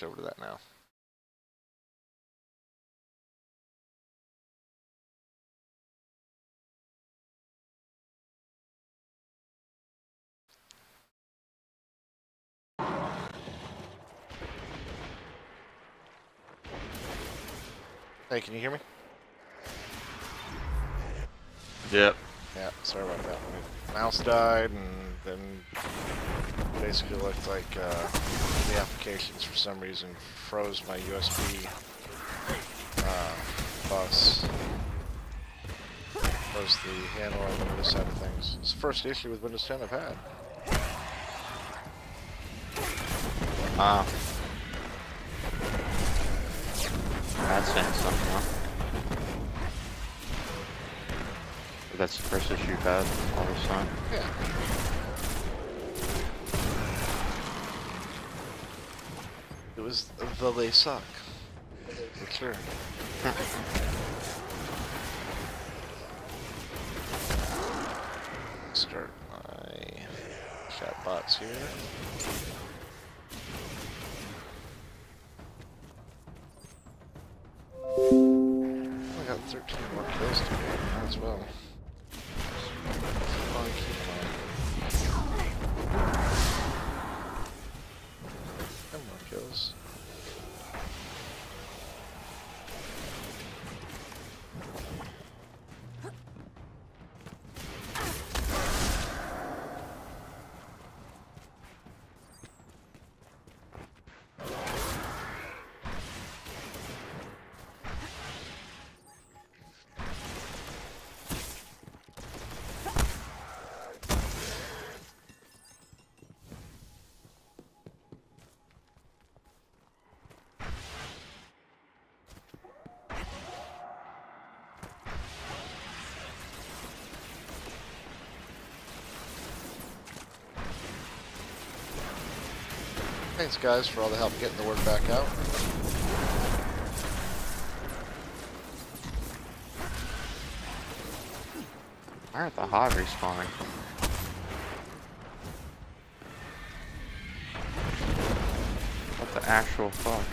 switch over to that now. Hey, can you hear me? Yep. Yeah, sorry about that. My mouse died, and then basically looked like the applications for some reason froze my USB bus. Froze the handle on the Windows side of things. It's the first issue with Windows 10 I've had. That's saying something, huh? That's the first issue you've had all this time. Yeah. It was the they suck. For sure. Start my chat bots here. I got 13 more kills to get as well. Keep on, keep on. 10 more kills. Thanks guys for all the help getting the word back out. Why aren't the Hive respawning? What the actual fuck?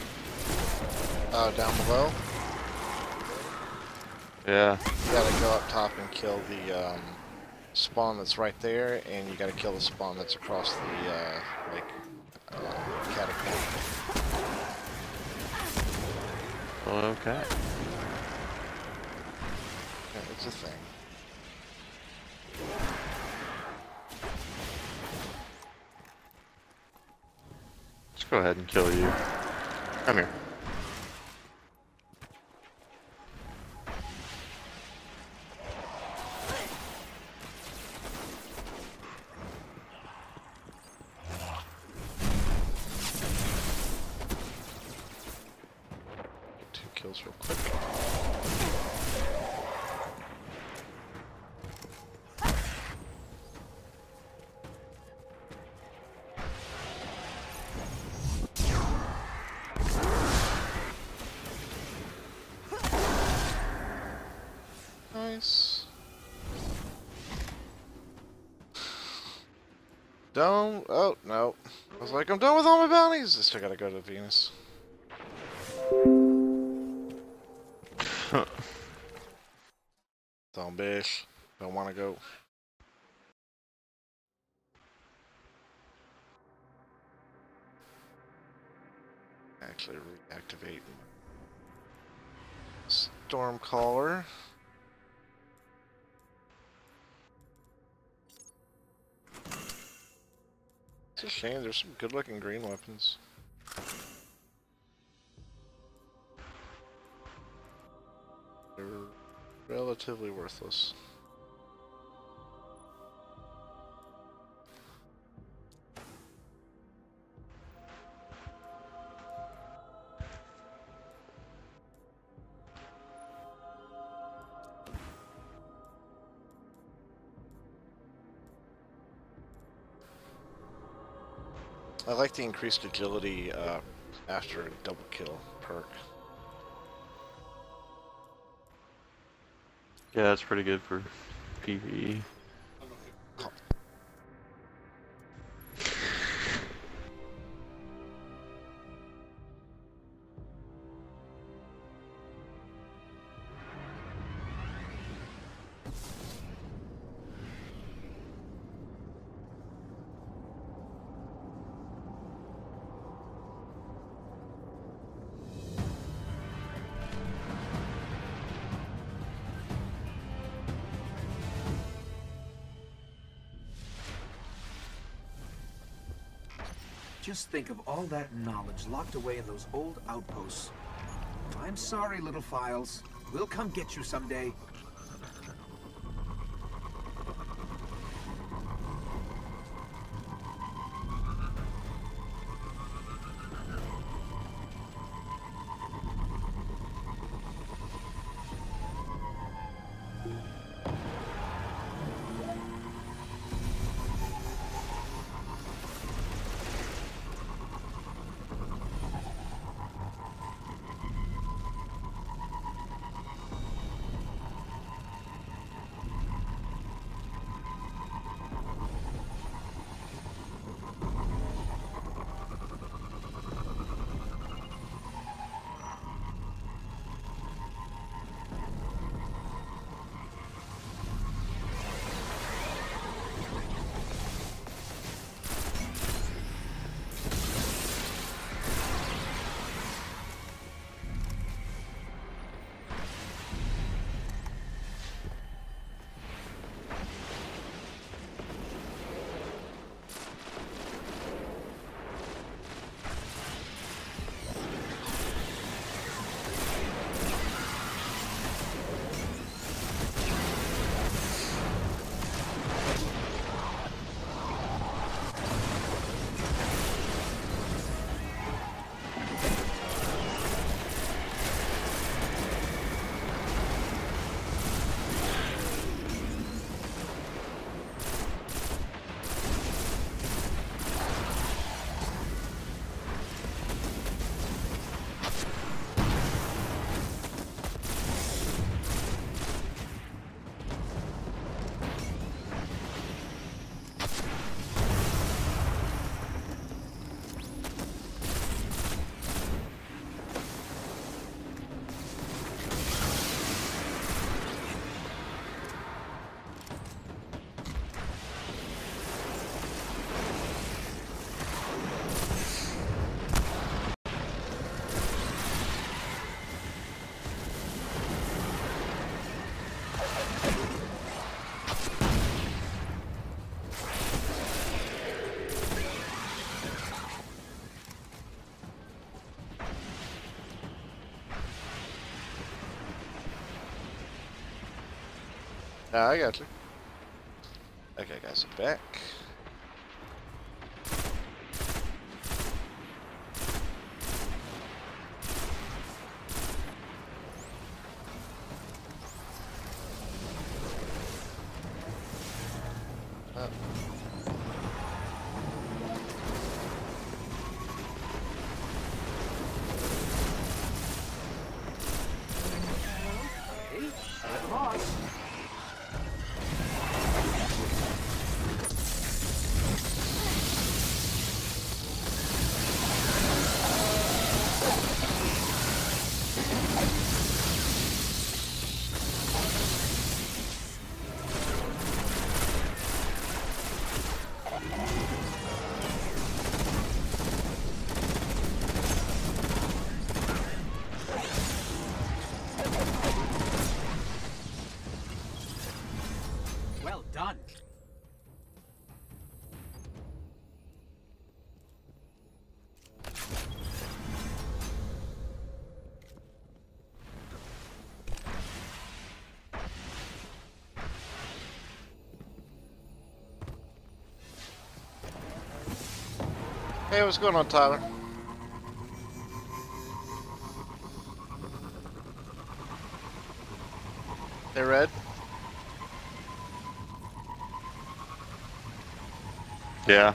Down below. Yeah. You gotta go up top and kill the spawn that's right there, and you gotta kill the spawn that's across the catacomb. Well, okay. Yeah, it's a thing. Let's go ahead and kill you. Come here. Get 2 kills real quick. Nice. Don't. Oh, no. I was like, I'm done with all my bounties. I still gotta go to Venus. Zombish. Don't wanna go. Actually, reactivate Stormcaller. It's a shame, there's some good looking green weapons. They're relatively worthless. I like the increased agility after a double kill perk. Yeah, that's pretty good for PvE. Just think of all that knowledge locked away in those old outposts. I'm sorry, little files. We'll come get you someday. I got you. Okay, guys, I'm back. Well done. Hey, what's going on, Tyler? Hey, Red. Yeah.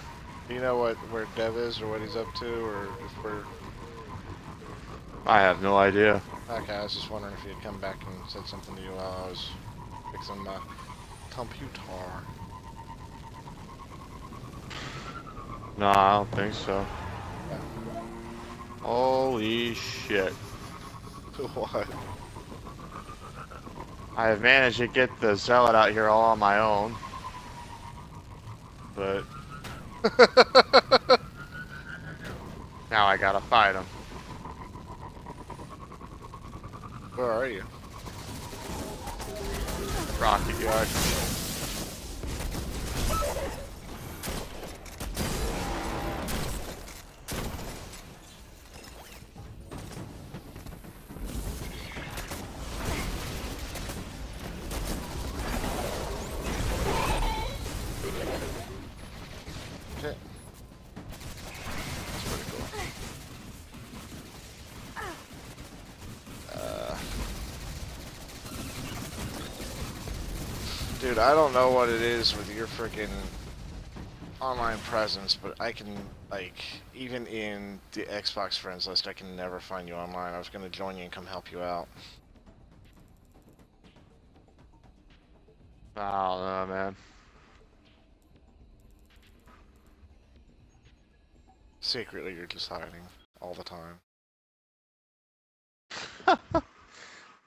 Do you know where Dev is or what he's up to, or if we're... I have no idea. Okay, I was just wondering if he had come back and said something to you while I was fixing my computer. No, I don't think so. Yeah. Holy shit. What? I have managed to get the zealot out here all on my own. But now I gotta fight him. Where are you? Rocky Yard. Dude, I don't know what it is with your freaking online presence, but I can, like, even in the Xbox friends list, I can never find you online. I was gonna join you and come help you out. I don't know, man. Secretly, you're just hiding all the time.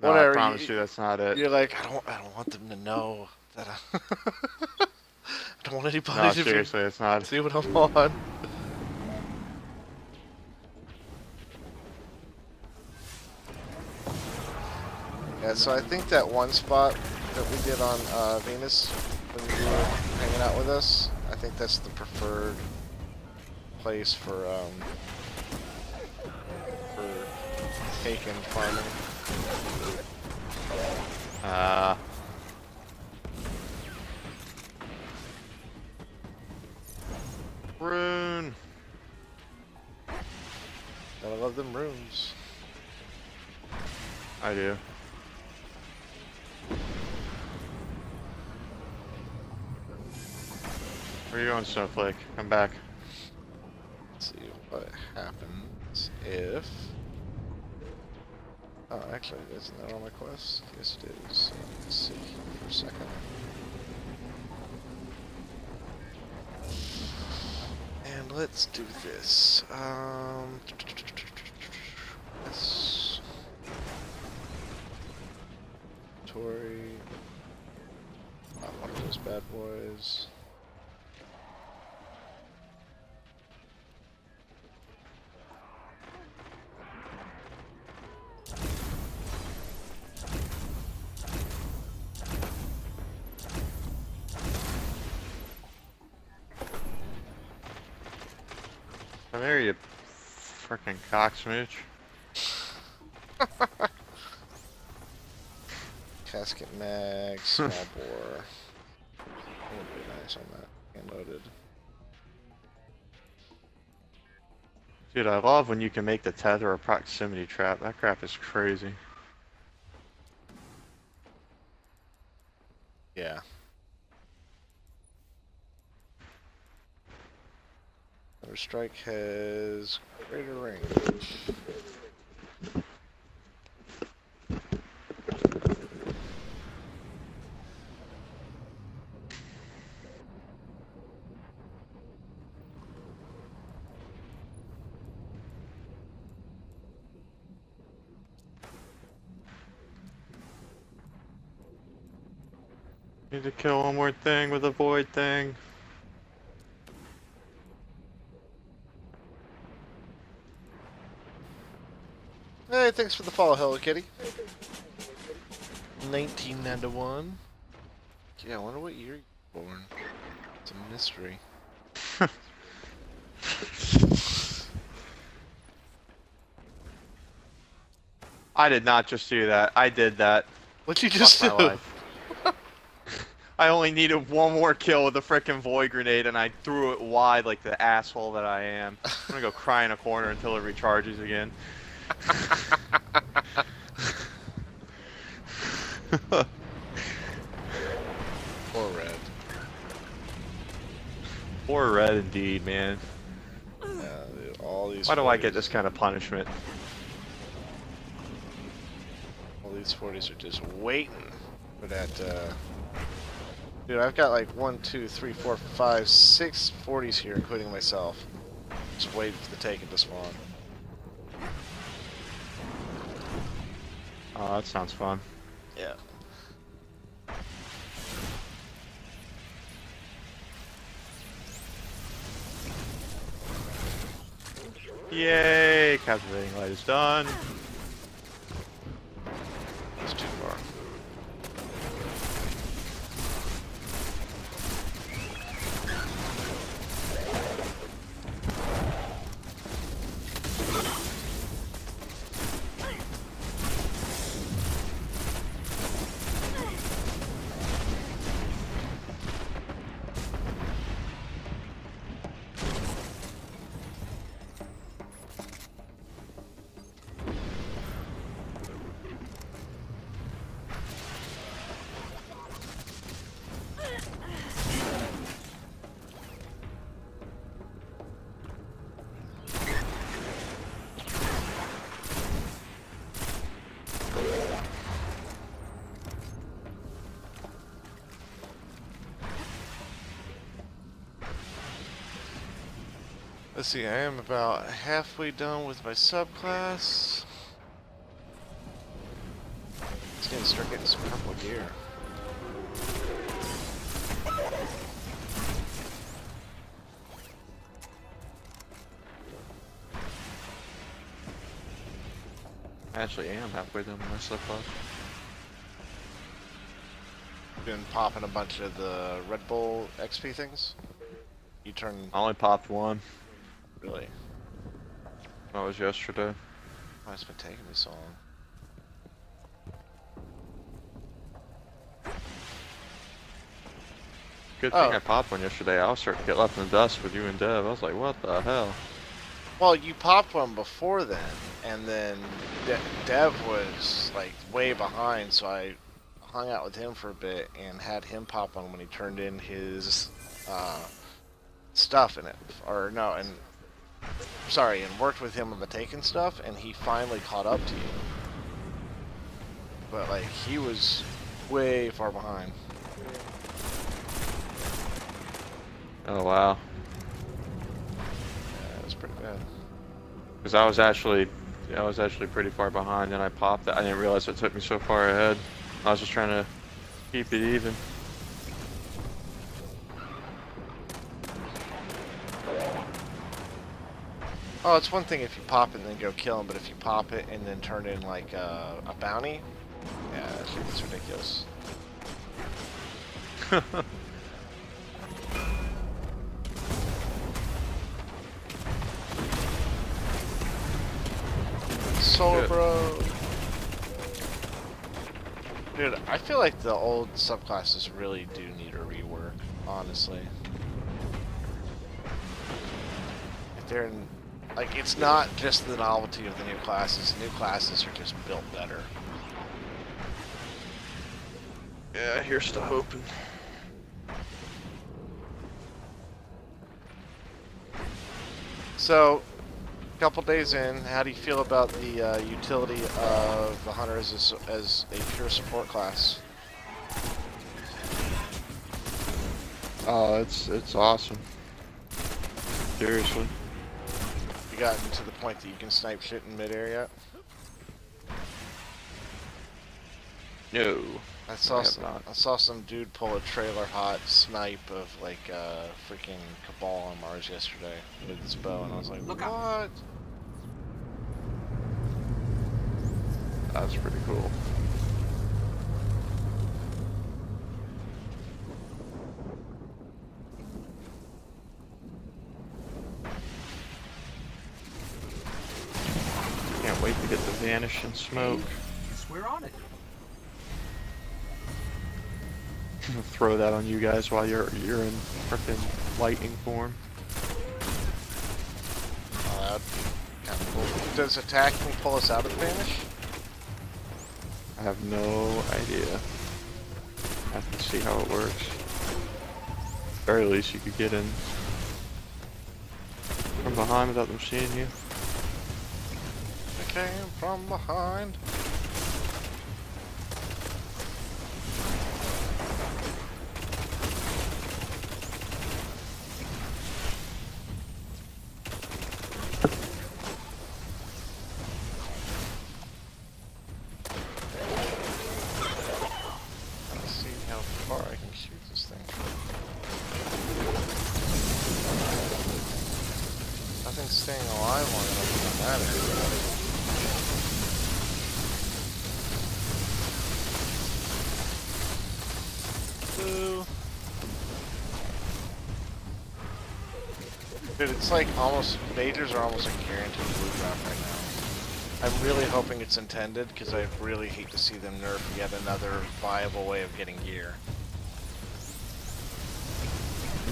No, Whatever, I promise you that's not it. You're like, I don't want them to know that I I don't want anybody No, to seriously, it's not. see what I'm on. Yeah, so I think that one spot that we did on Venus when you were hanging out with us, I think that's the preferred place for taken farming. Rune. Gotta love them rooms. I do. Where are you going, Snowflake? Come back. Let's see what happens if... Oh, actually, isn't that on my quest? Yes, it is. Let's see for a second. And let's do this. Yes. Tory. Not one of those bad boys. Come here, you frickin' cocksmooch. Casket mag, small bore. That would be nice on that. And loaded. Dude, I love when you can make the tether a proximity trap. That crap is crazy. Yeah. Our strike has greater range. Need to kill one more thing with a void thing. Hey, thanks for the follow, Hello Kitty. 1991. Yeah, I wonder what year you were born. It's a mystery. I did not just do that. I did that. What'd you just do? Fuck my life. I only needed one more kill with a frickin' void grenade and I threw it wide like the asshole that I am. I'm gonna go cry in a corner until it recharges again. Poor red. Poor red indeed, man. Yeah, dude, all these. Why do I 40s get this kind of punishment? All these 40s are just waiting for that. Dude, I've got like 1, 2, 3, 4, 5, 6 40s here, including myself. Just waiting for the taken to spawn. Oh, that sounds fun. Yeah. Yay! Captivating light is done. It's too far. Let's see, I am about halfway done with my subclass. It's gonna start getting some purple gear. I actually am halfway done with my subclass. Been popping a bunch of the Red Bull XP things. You turn I only popped one. really. That was yesterday. Why it's been taking me so long? Good thing Oh. I popped one yesterday. I was starting to get left in the dust with you and Dev. I was like, what the hell? Well, you popped one before then, and then Dev was like way behind, so I hung out with him for a bit and had him pop one when he turned in his stuff in it, or no, and sorry, and worked with him on the taken stuff, and he finally caught up to you. But like he was way far behind. Oh wow. Yeah, it was pretty bad. Because I was actually pretty far behind, and I popped it. I didn't realize it took me so far ahead. I was just trying to keep it even. Oh, it's one thing if you pop it and then go kill him, but if you pop it and then turn in like a bounty, yeah, it's ridiculous. Solar Good. Bro. Dude, I feel like the old subclasses really do need a rework, honestly. If they're in, like, it's not just the novelty of the new classes. New classes are just built better. Yeah, here's to hoping. So, a couple days in, how do you feel about the utility of the hunter as a pure support class? Oh, it's awesome. Seriously. You gotten to the point that you can snipe shit in midair yet? No. I saw have not. some dude pull a trailer hot snipe of like freaking Cabal on Mars yesterday with his bow, and I was like, Look what? out. That's pretty cool. Can't wait to get the vanishing smoke. Guess we're on it. Throw that on you guys while you're in frickin' lightning form. Oh, that'd be kind of cool. Does attacking pull us out of the vanish? I have no idea. I have to see how it works. Very least you could get in from behind without them seeing you. I came from behind. Let's see how far I can shoot this thing. Nothing's staying alive long enough to matter. Boo. Dude, it's like almost, majors are almost like guaranteed blue drop right now. I'm really hoping it's intended, because I really hate to see them nerf yet another viable way of getting gear.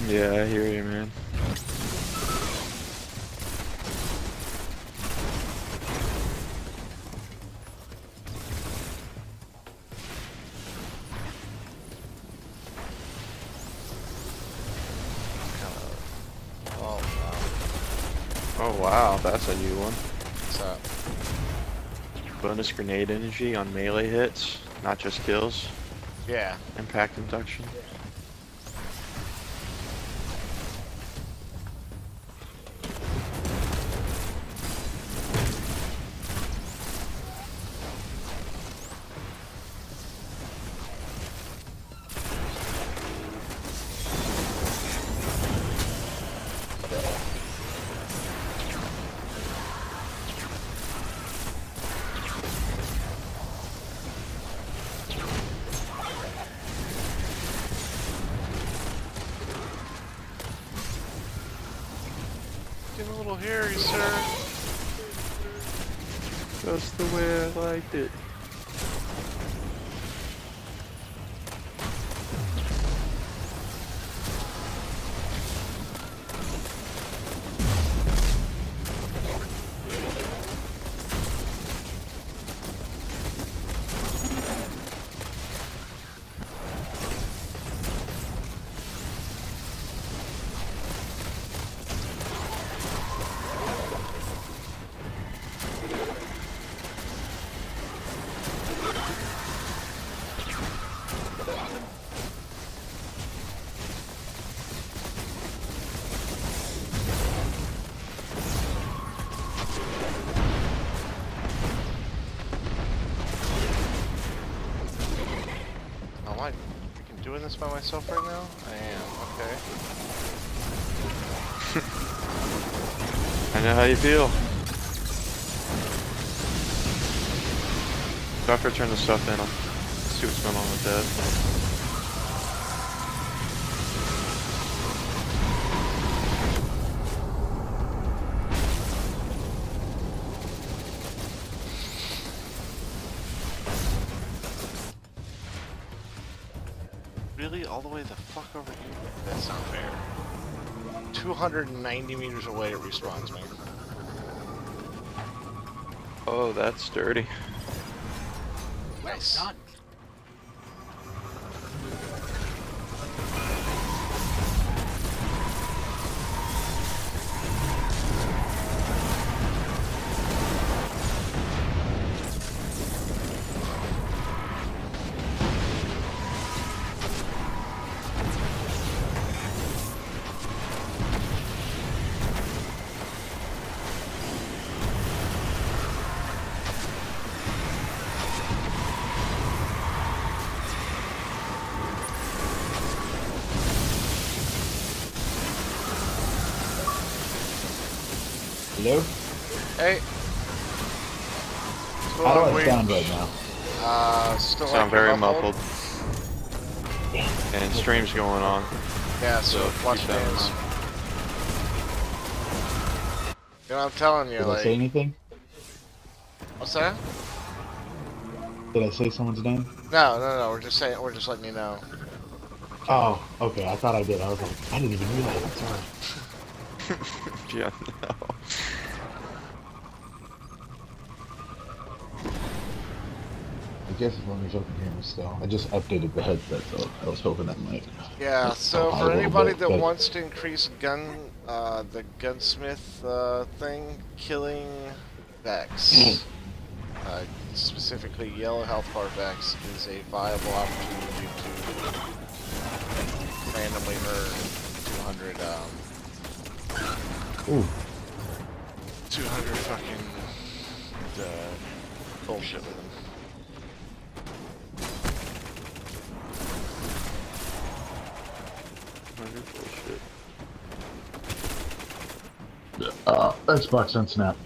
Yeah, I hear you, man. Oh, wow. Oh wow, that's a new one. What's up? Bonus grenade energy on melee hits, not just kills. Yeah. Impact induction. little hairy, sir. Just the way I liked it. Am I freaking doing this by myself right now? I am, okay. I know how you feel. Doctor, turn the stuff in. I'll see what's going on with that. Really? All the way the fuck over here? That's not fair. 290 meters away it respawns me. Oh, that's dirty. Nice. Done. Hello? Hey. How do I sound right now? Still Sound like very muffled. muffled. And stream's going on. Yeah, so flush keep that in days. mind. You know, I'm telling you, Did I like, say anything? what's that? Did I say someone's name? No. We're just saying, we're just letting you know. Oh, okay. I thought I did. I was like, I didn't even realize. I'm sorry. Yeah, no. I guess as long as y'all can hear me still. I just updated the headset, so I was hoping that might. Yeah, so high a for little anybody bit, that but- wants to increase the gunsmith thing, killing Vex, specifically yellow health bar Vex, is a viable opportunity to randomly earn 200, Ooh. 200 fucking bullshit with them. Xbox and Snap.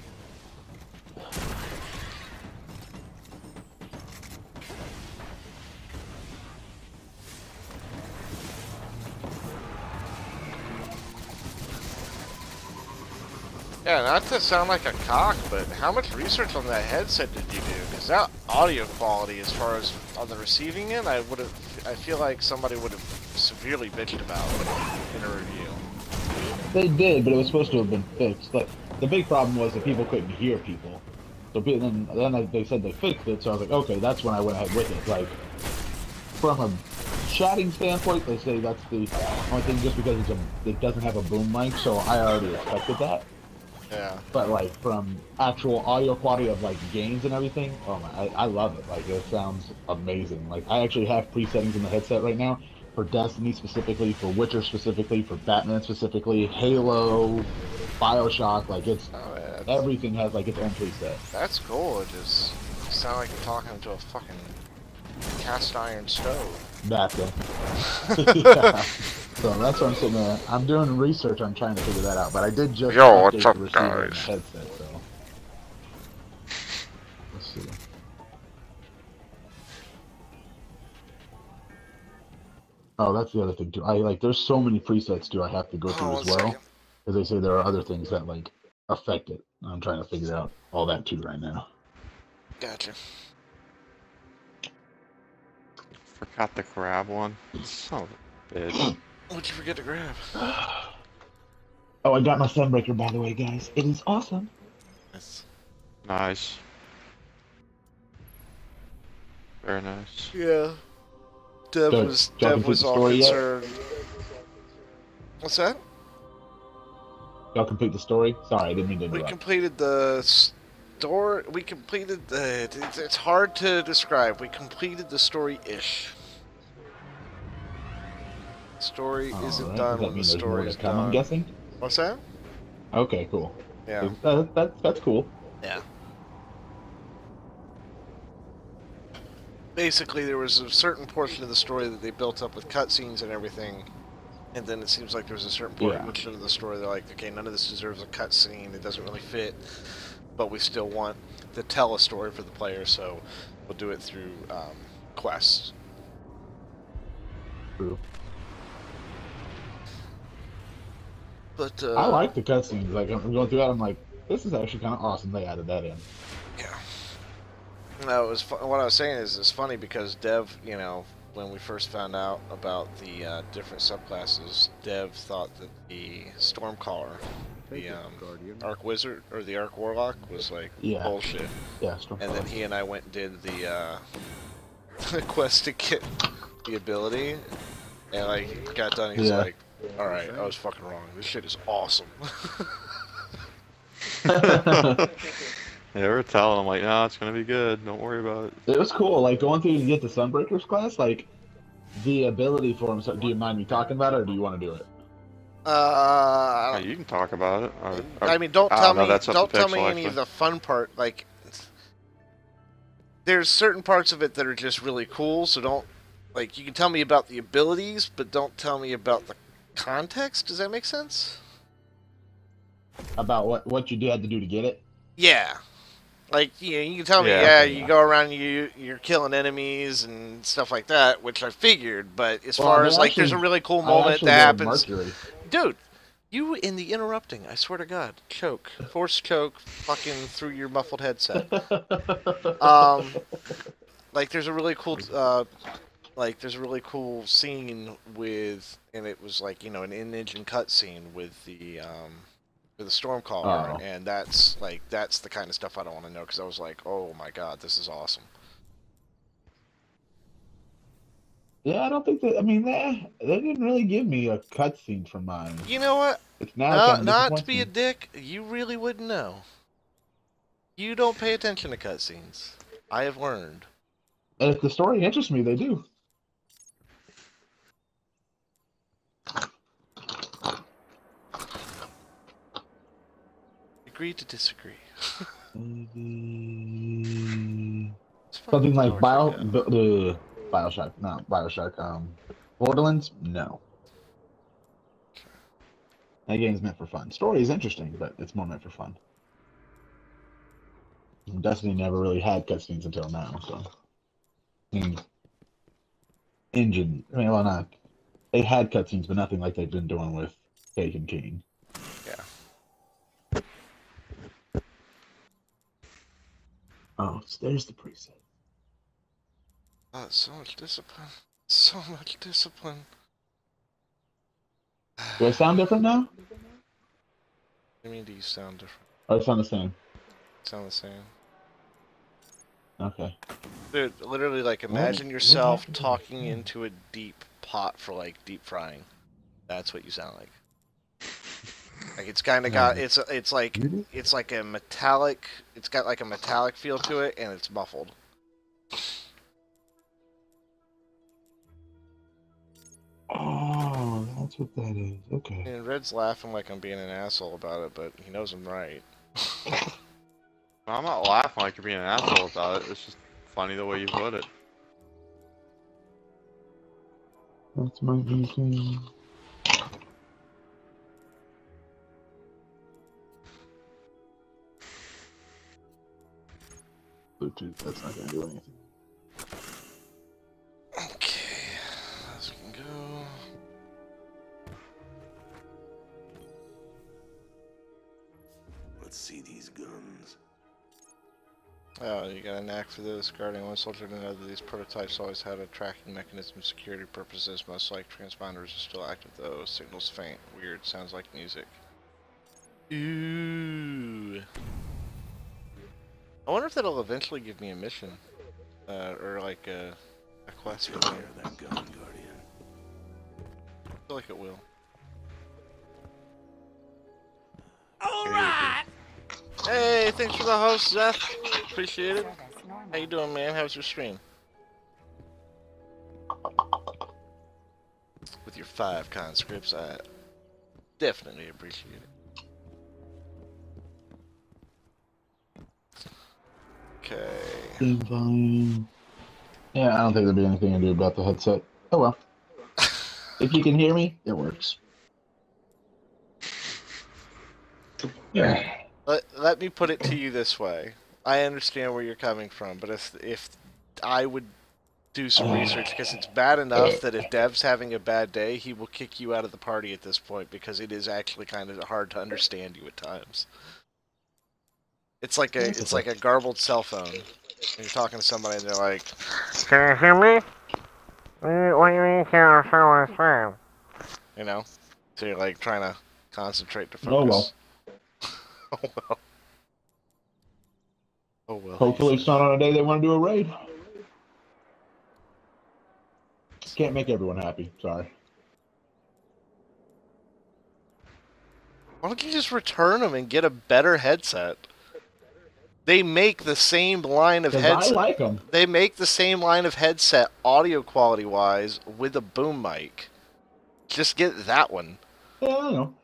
Yeah, not to sound like a cock, but how much research on that headset did you do? Because that audio quality, as far as on the receiving end, I feel like somebody would have severely bitched about in a review. They did, but it was supposed to have been fixed. Like, the big problem was that people couldn't hear people. So then they said they fixed it, so I was like, okay, that's when I went ahead with it. Like, from a chatting standpoint, they say that's the only thing, just because it doesn't have a boom mic, so I already expected that. Yeah. But like from actual audio quality of like games and everything, oh my, I love it. Like it sounds amazing. Like I actually have presettings in the headset right now for Destiny specifically, for Witcher specifically, for Batman specifically, Halo, BioShock. Like it's everything has like its own preset. That's cool. It just sound like you're talking to a fucking cast iron stove. That thing. Yeah. So that's what I'm sitting there. I'm doing research on trying to figure that out. But I did just Yo, what's update up, the receiver in the guys? headset, so let's see. Oh, that's the other thing too. There's so many presets too I have to go through Oh, as one well. second. As they say, there are other things that like affect it. I'm trying to figure out all that too right now. Gotcha. Forgot to grab one. Son of a bitch. What'd you forget to grab? Oh, I got my Sunbreaker, by the way, guys. It is awesome. That's... Nice. Very nice. Yeah. Dev Good. was Y'all Dev complete was the all story yet? concerned. What's that? Y'all complete the story? Sorry, I didn't mean to We interrupt. completed the story. We completed the. It's hard to describe. We completed the story-ish. Story All isn't right. done Does that when mean the there's more story's to come? I'm done. guessing. What's that? Okay, cool. Yeah. That's cool. Yeah. Basically, there was a certain portion of the story that they built up with cutscenes and everything, and then it seems like there was a certain portion of the story they're like, okay, none of this deserves a cutscene. It doesn't really fit, but we still want to tell a story for the player, so we'll do it through quests. True. But I like the cutscenes. Like I'm going through that, I'm like, this is actually kind of awesome. They added that in. yeah. No, it was what I was saying is it's funny because Dev, you know, when we first found out about the different subclasses, Dev thought that the Stormcaller, the Arc Wizard or the Arc Warlock was like bullshit. Yeah, and then he and I went and did the the quest to get the ability, and like got done. He's like, "All right, I was fucking wrong. This shit is awesome." They were telling him like, no, it's gonna be good. Don't worry about it. It was cool. Like going through to get the Sunbreakers class, like the ability for him. So, do you mind me talking about it, or do you want to do it? Yeah, you can talk about it. I mean, don't tell me. That's Don't tell me Pixel, any of actually. the fun part. Like, there's certain parts of it that are just really cool. So don't like. You can tell me about the abilities, but don't tell me about the context. Does that make sense? About what you had to do to get it? Yeah. Like, you know, you can tell me, Yeah. you go around, you're killing enemies and stuff like that, which I figured. But as far as like, there's a really cool moment that happens. Dude, you in the interrupting, I swear to God, choke, force choke, fucking through your muffled headset. Like there's a really cool, scene with, and it was like, you know, an in-engine cutscene with the Stormcaller, and that's the kind of stuff I don't want to know, because I was like, oh my God, this is awesome. Yeah, I don't think that. I mean, they didn't really give me a cutscene for mine. You know what? It's now not to be a dick, you really wouldn't know. You don't pay attention to cutscenes. I have learned. And if the story interests me, they do. Agree to disagree. Something like Bioshock, not Bioshock. Borderlands, no. That game's meant for fun. Story is interesting, but it's more meant for fun. Destiny never really had cutscenes until now, so. I mean, well, not. They had cutscenes, but nothing like they've been doing with Taken King. Yeah. Oh, there's the preset. Oh, so much discipline. So much discipline. Do I sound different now? What do you mean, do you sound different? Or I sound the same? Sound the same. Okay. Dude, literally, like, imagine yourself talking into a deep pot for, like, deep frying. That's what you sound like. Like, it's kind of got, it's like a metallic, it's got like a metallic feel to it, and it's muffled. Oh, that's what that is. Okay. And Red's laughing like I'm being an asshole about it, but he knows I'm right. I'm not laughing like you're being an asshole about it. It's just funny the way you put it. That's my thinking. Bluetooth, that's not gonna do anything. Okay, as we can go. Let's see these guns. Oh, you got a knack for this. Guarding one soldier to know that these prototypes always had a tracking mechanism for security purposes. Most like transponders are still active though. Signals faint. Weird. Sounds like music. Ooh. I wonder if that'll eventually give me a mission. Or like a quest for Take me. care of that gun, Guardian. I feel like it will. Alright! Hey, thanks for the host, Zeth. Appreciate it. How you doing, man? How's your stream? With your 5 conscripts, I definitely appreciate it. Okay. Volume. Yeah, I don't think there'd be anything to do about the headset. Oh well. If you can hear me, it works. Yeah. Let me put it to you this way. I understand where you're coming from, but if I would do some research, because it's bad enough that if Dev's having a bad day, he will kick you out of the party at this point, because it is actually kind of hard to understand you at times. It's like a garbled cell phone. When you're talking to somebody and they're like, "Can you hear me? What do you mean can't understand what I'm saying?" You know? So you're like trying to concentrate to focus. Oh well. Oh well. Oh well. Hopefully it's not on a day they want to do a raid. Can't make everyone happy. Sorry. Why don't you just return them and get a better headset? They make the same line of 'Cause headset. I like them. They make the same line of headset, audio quality wise, with a boom mic. Just get that one. Yeah, I know.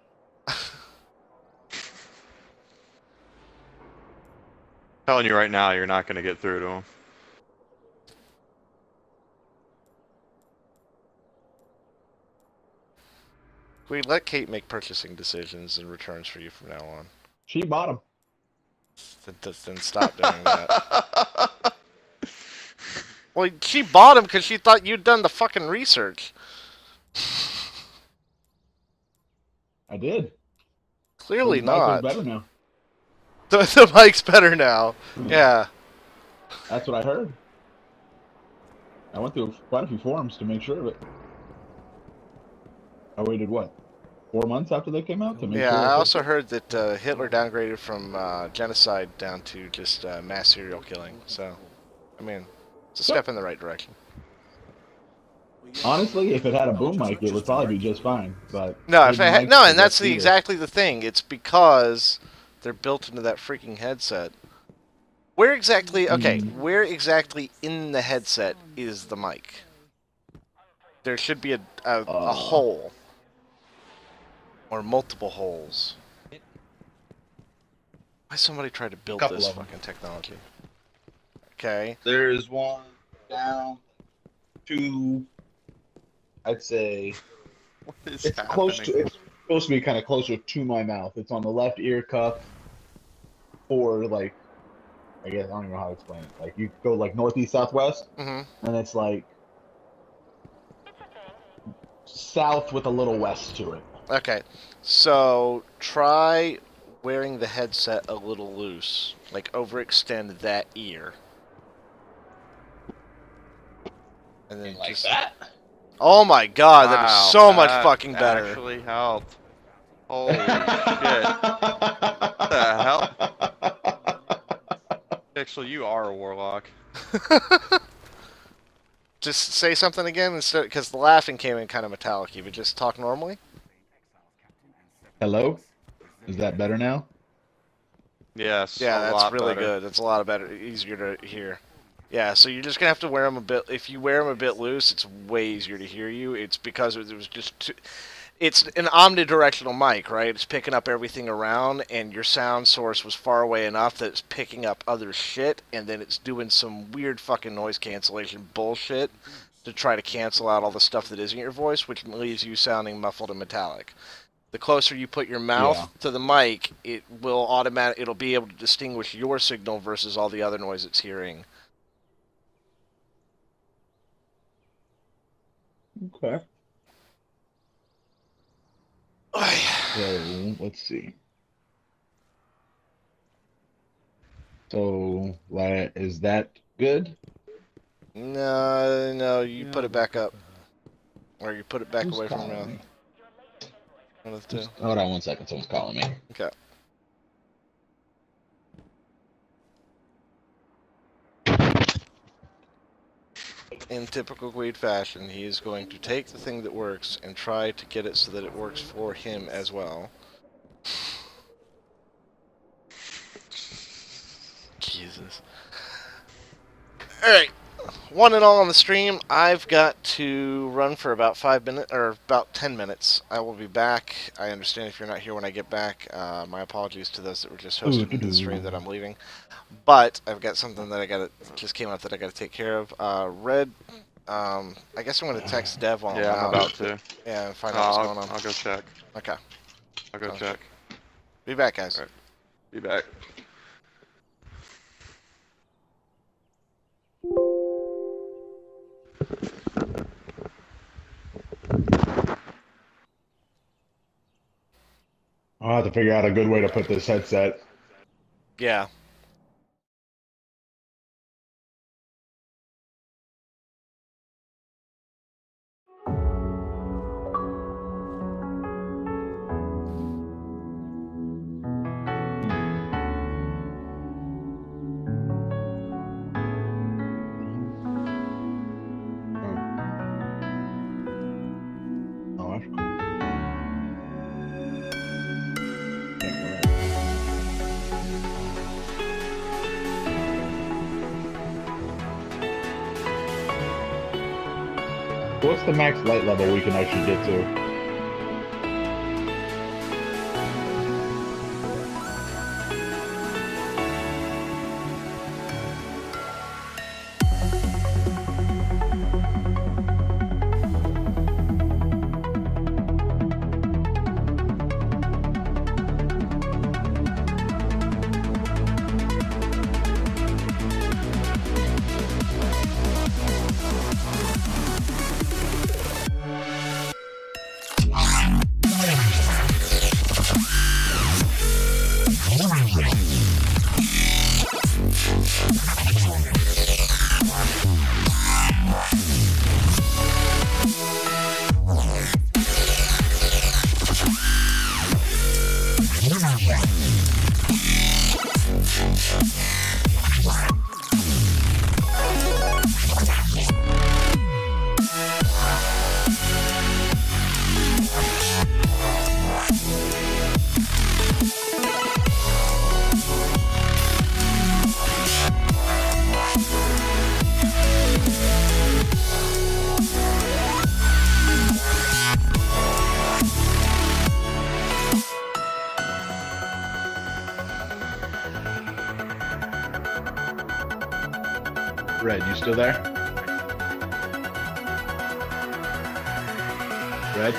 Telling you right now, you're not going to get through to him. We let Kate make purchasing decisions and returns for you from now on. She bought them. Then stop doing that. Well, she bought them because she thought you'd done the fucking research. I did. Clearly The mic was not. better now. The mic's better now. Yeah. That's what I heard. I went through quite a few forums to make sure of it. I waited, what, 4 months after they came out to make Yeah, sure. I also heard that Hitler downgraded from genocide down to just mass serial killing. So, I mean, it's a step in the right direction. Honestly, if it had a boom mic, it would probably be just fine. But No, if hidden it mics no, are and that's just the either. exactly the thing. It's because they're built into that freaking headset. Where exactly? Okay, where exactly in the headset is the mic? There should be a hole. Or multiple holes. Why somebody tried to build Couple this of 'em. fucking technology? Okay. There's one down, two. I'd say What is it's happening? close to. It's supposed to be kind of closer to my mouth. It's on the left ear cuff, or like, I guess I don't even know how to explain it. Like you go like northeast southwest, Mm-hmm. and it's like south with a little west to it. Okay. So try wearing the headset a little loose. Like overextend that ear. And then Like just that. Oh my god, that is Wow, so much that fucking better. Actually helped. Holy shit. What the hell? Actually, you are a warlock. Just say something again instead, because the laughing came in kind of metallic-y, but just talk normally. Hello? Is that better now? Yes. Yeah, a that's lot really better. good. That's a lot better, easier to hear. Yeah, so you're just gonna have to wear them a bit. If you wear them a bit loose, it's way easier to hear you. It's because it was just too. It's an omnidirectional mic, right? It's picking up everything around, and your sound source was far away enough that it's picking up other shit, and then it's doing some weird fucking noise cancellation bullshit to try to cancel out all the stuff that isn't your voice, which leaves you sounding muffled and metallic. The closer you put your mouth to the mic, it will it'll be able to distinguish your signal versus all the other noise it's hearing. Okay. So, let's see. So, like, is that good? No, no, you Yeah, put it back up. Or you put it back Who's away from calling the me? one of the two. Hold on 1 second. Someone's calling me. Okay. In typical Guide fashion, he is going to take the thing that works and try to get it so that it works for him as well. Jesus. Alright. One and all on the stream. I've got to run for about 5 minutes, or about 10 minutes. I will be back. I understand if you're not here when I get back. My apologies to those that were just hosting the stream that I'm leaving. But I've got something that just came out that I gotta take care of. Red, I guess I'm gonna text Dev while Yeah, I'm I'm out. about to. Yeah, and find out what's going on. I'll go check. Okay. I'll go Sounds check. Be back, guys. Alright. Be back. I'll have to figure out a good way to put this headset. Yeah. Oh, that's cool. What's the max light level we can actually get to? Red, you still there? Red?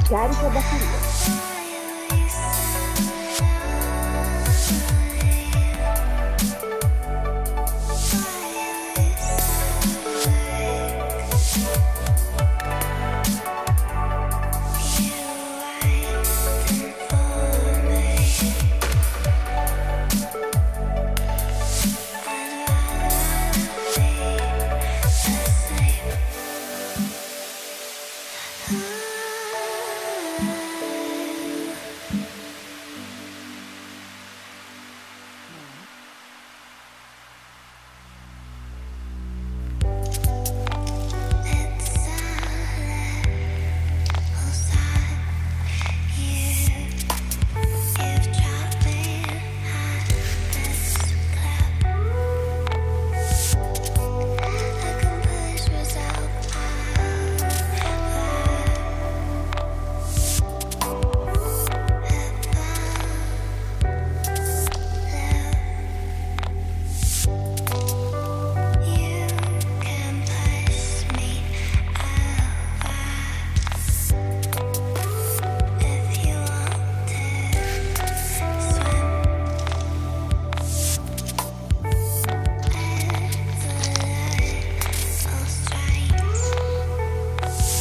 Carica da bateria.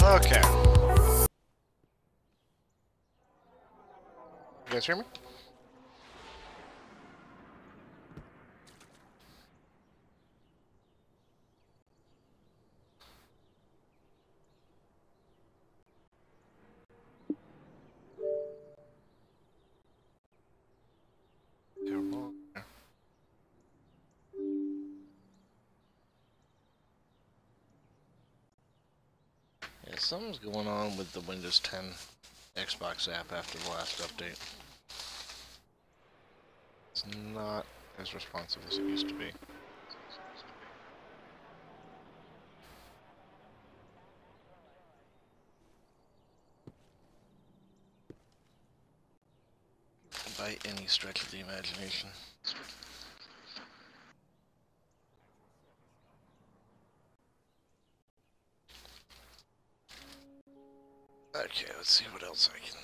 Okay. You guys hear me? Come on. Yeah, something's going on with the Windows 10 Xbox app after the last update. It's not as responsive as it used to be. By any stretch of the imagination. Okay, let's see what else I can.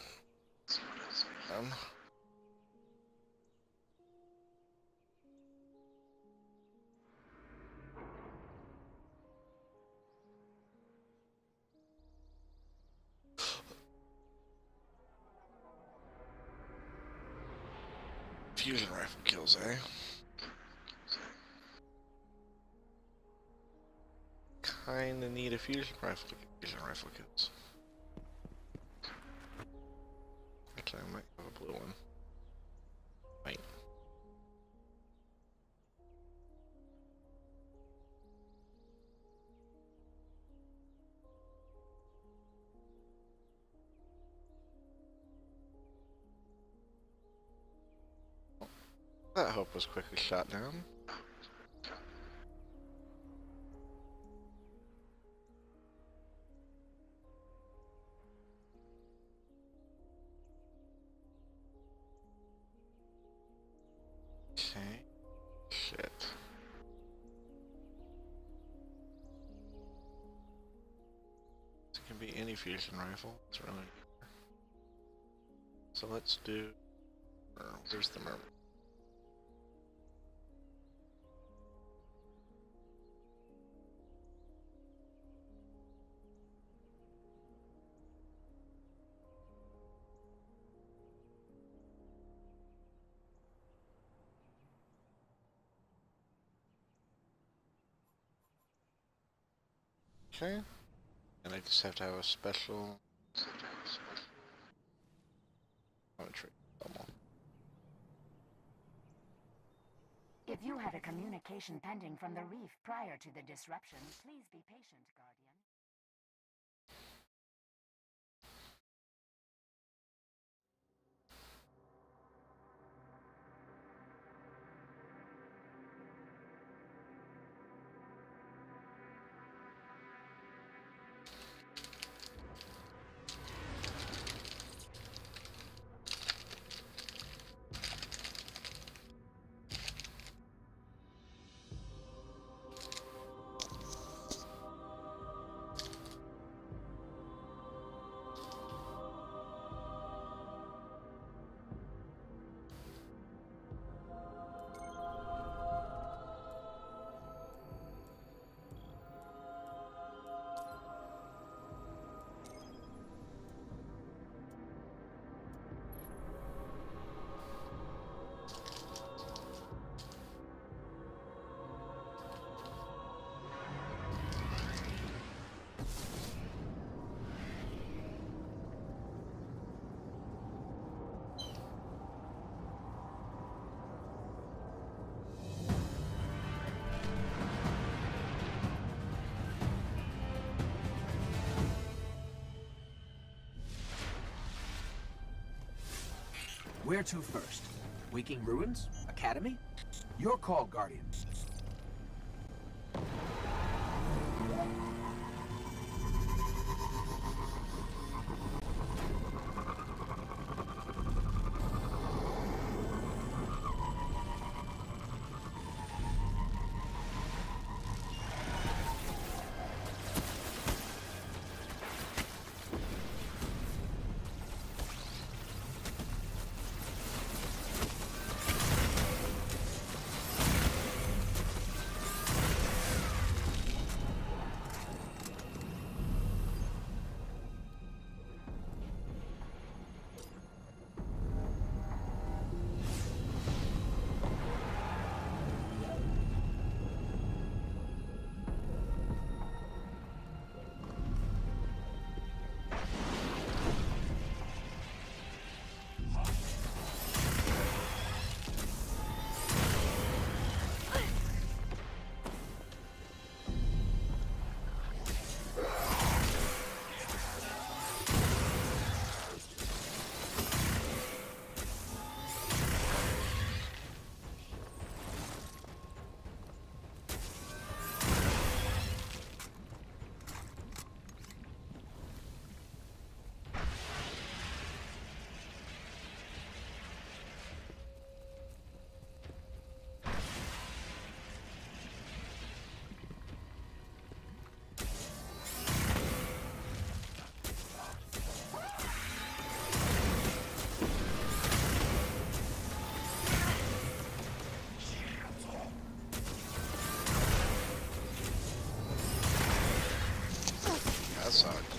Fusion rifle kills, eh? Kinda need a fusion rifle to get fusion rifle kills. Actually, I might have a blue one. Wait. That hope was quickly shot down. Okay. Shit. It can be any fusion rifle. It's really. So let's do. Where's the mermaid? Okay. And I just have to have a special. If you had a communication pending from the reef prior to the disruption, please be patient, Guardian. Where to first? Waking Ruins? Academy? Your call, Guardian. That sucked.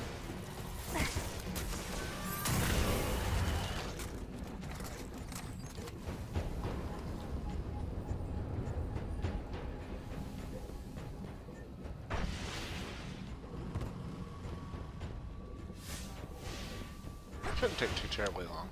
Shouldn't take too terribly long.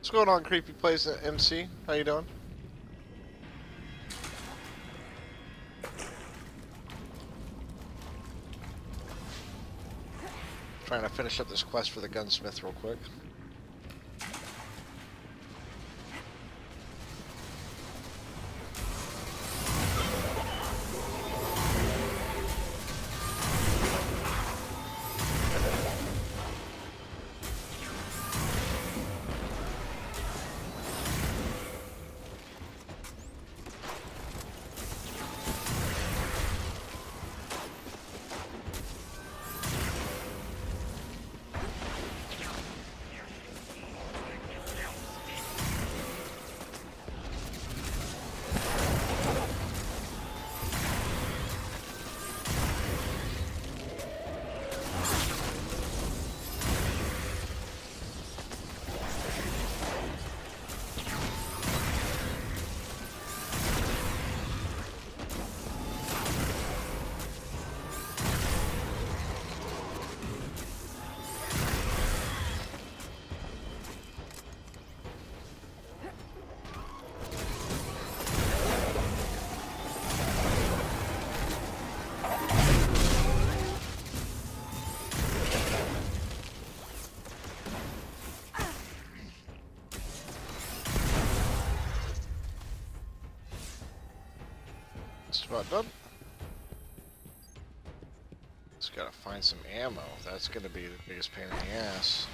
What's going on, Creepy Place MC? How you doing? Trying to finish up this quest for the gunsmith real quick. Just about done. Just gotta find some ammo. That's gonna be the biggest pain in the ass.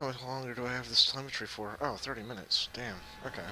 How much longer do I have this telemetry for? Oh, 30 minutes. Damn. Okay.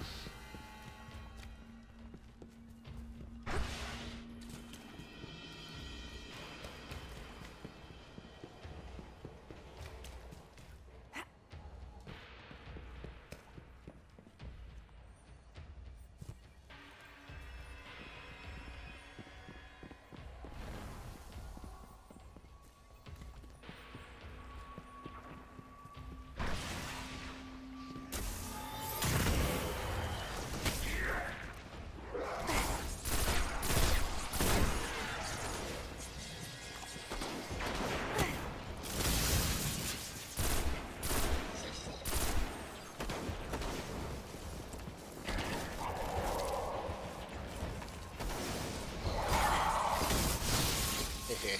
Okay.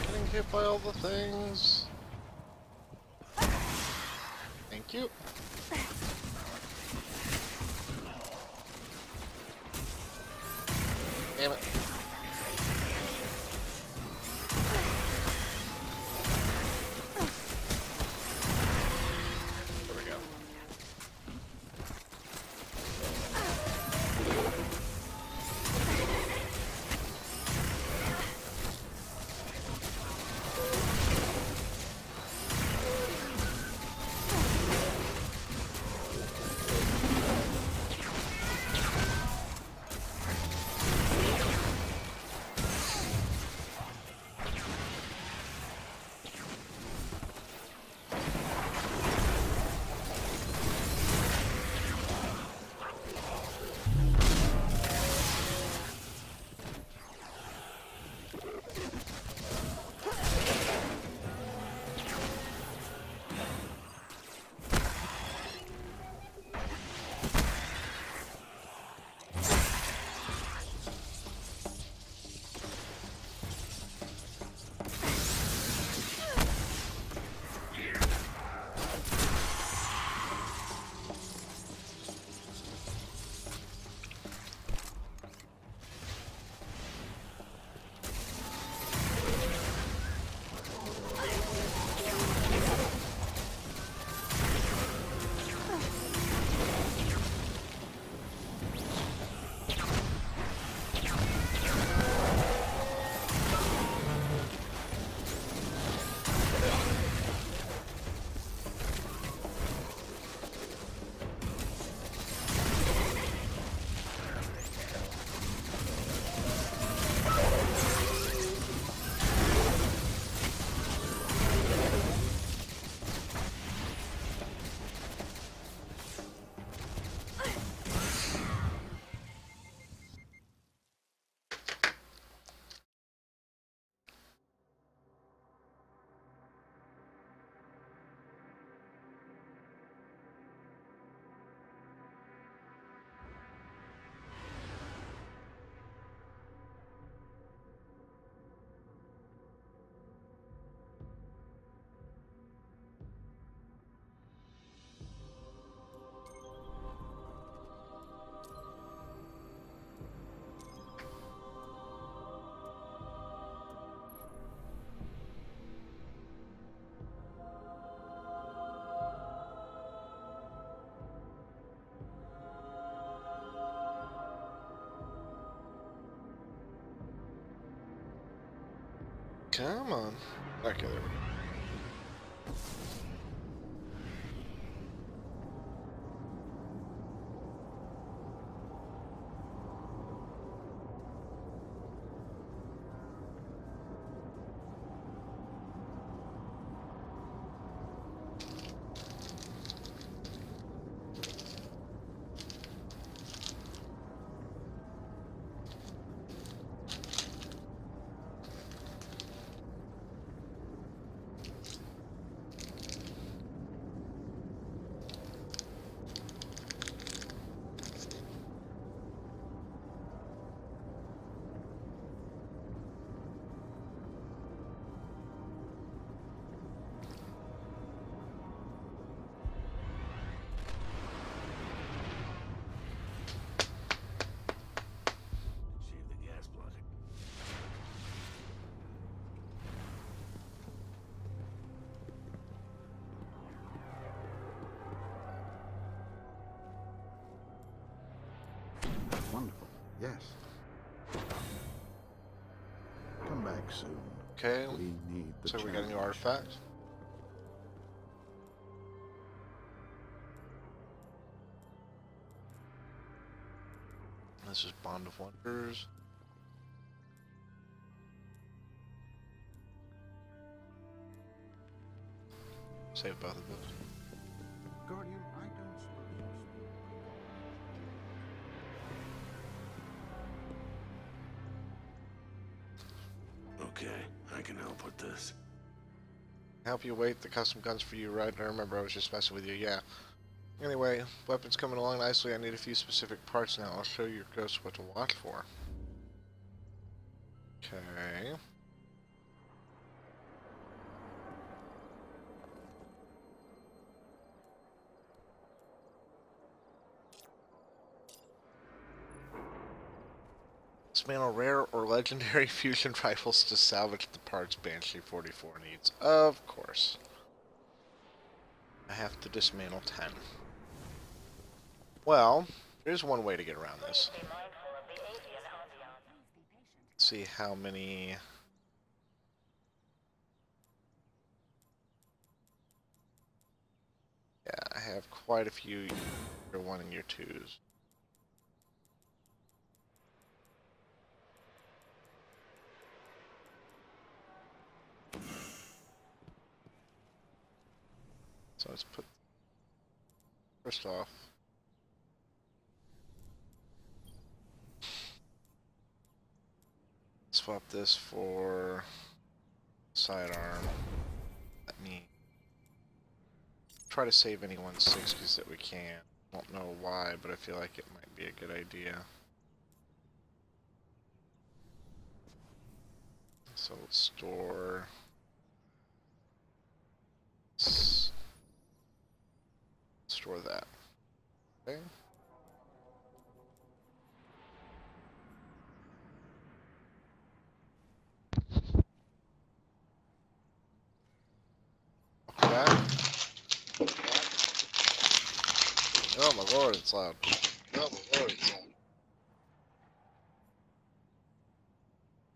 Getting hit by all the things. Thank you. Damn it. There we go. Come on. Okay, there we go. wonderful. Yes. Come back soon. Okay. We need the So we got a new challenge. artifact. This is Bond of Wonders. Save both of those. Guardian, I don't suppose. Okay, I can help with this. Help you wait the custom guns for you, right? I remember I was just messing with you, yeah. Anyway, weapons coming along nicely. I need a few specific parts now. I'll show your ghost what to watch for. Okay. Dismantle rare or legendary fusion rifles to salvage the parts Banshee 44 needs. Of course. I have to dismantle 10. Well, there's one way to get around this. Let's see how many... Yeah, I have quite a few year 1 and year 2s. So let's put, first off, swap this for sidearm. Let me try to save any 160s that we can. Don't know why, but I feel like it might be a good idea. So let's store. Store that. Okay. Okay. Oh my lord, it's loud. Oh my lord, it's loud.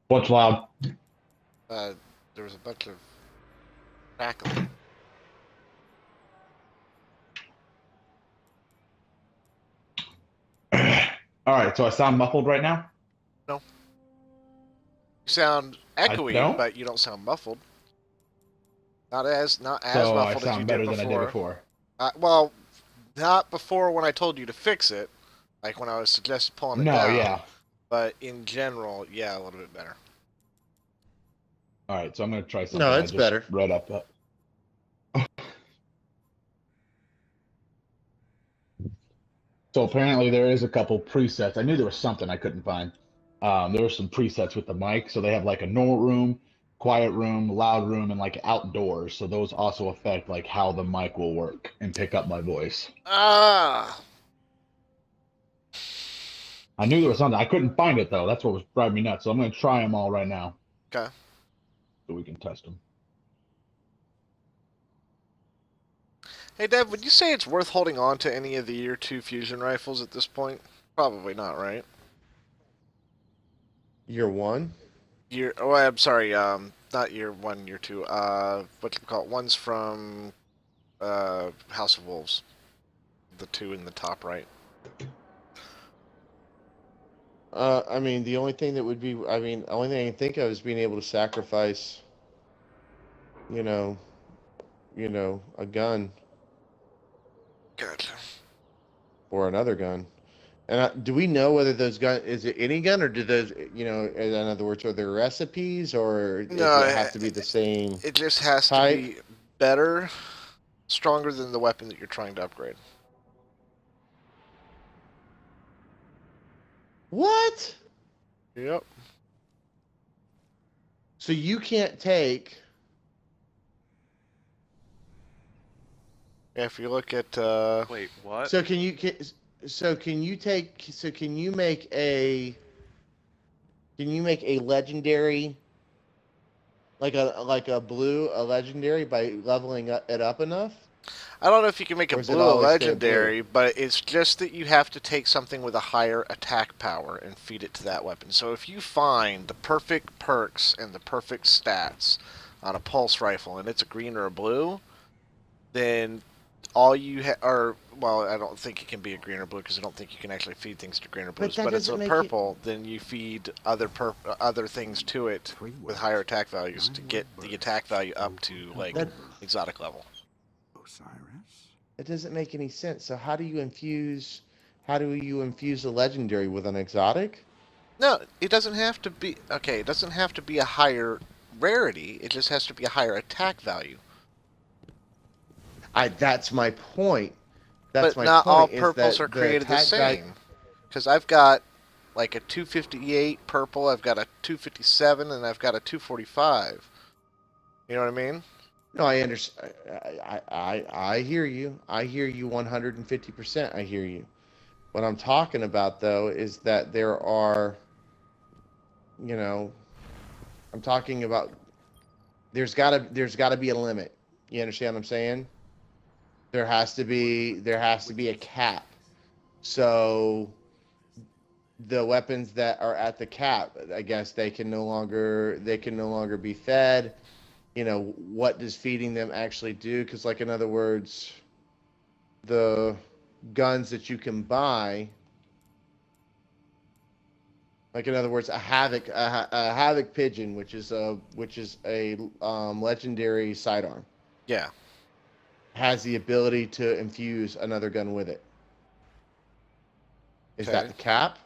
What's loud? There was a bunch of crackling. Alright, so I sound muffled right now? No. You sound echoey, don't? but you don't sound muffled. Not as So muffled I as you sound better did than I did before. Well, not before when I told you to fix it, like when I was suggesting pulling it No, down. yeah. But in general, yeah, a little bit better. Alright, so I'm gonna try something. No, I it's just better. read up. So apparently there is a couple presets. I knew there was something I couldn't find. There were some presets with the mic. So they have like a normal room, quiet room, loud room, and like outdoors. So those also affect like how the mic will work and pick up my voice. Ah! I knew there was something. I couldn't find it though. That's what was driving me nuts. So I'm going to try them all right now. Okay. So we can test them. Hey, Dev, would you say it's worth holding on to any of the Year 2 fusion rifles at this point? Probably not, right? Year 1? Oh, I'm sorry, not Year 1, Year 2, what do you call it? One's from, House of Wolves. The two in the top right. I mean, the only thing that would be, the only thing I can think of is being able to sacrifice, you know, a gun Gotcha. or another gun. And do we know whether those is it any gun, or do those, in other words, are there recipes, or does No, it have to be the same? It just has to type? be better, stronger than the weapon that you're trying to upgrade. What? Yep. So you can't take. Yeah, if you look at, Wait, what? So can you make a legendary, like a legendary by leveling it up enough? I don't know if you can make a Or is it blue a always stay legendary, but it's just that you have to take something with a higher attack power and feed it to that weapon. So if you find the perfect perks and the perfect stats on a pulse rifle and it's a green or a blue, then all you are, well, I don't think it can be a green or blue because I don't think you can actually feed things to green or blues. that But it's a doesn't make purple, then you feed other things to it with higher attack values to get the attack value up to like exotic level. Osiris? It doesn't make any sense. So how do you infuse a legendary with an exotic? No, it doesn't have to be. Okay, it doesn't have to be a higher rarity. It just has to be a higher attack value. That's my point. That's but my not point. all is purples that are created the attack same. Because I've got like a 258 purple, I've got a 257, and I've got a 245. You know what I mean? No, I understand. I hear you. I hear you 150%. I hear you. What I'm talking about though is that there are, I'm talking about there's gotta be a limit. You understand what I'm saying? There has to be a cap. So the weapons that are at the cap, I guess they can no longer be fed. What does feeding them actually do? Because, like, in other words, the guns that you can buy, like, in other words, a havoc pigeon, which is a legendary sidearm. Yeah. Has the ability to infuse another gun with it. Is that the cap?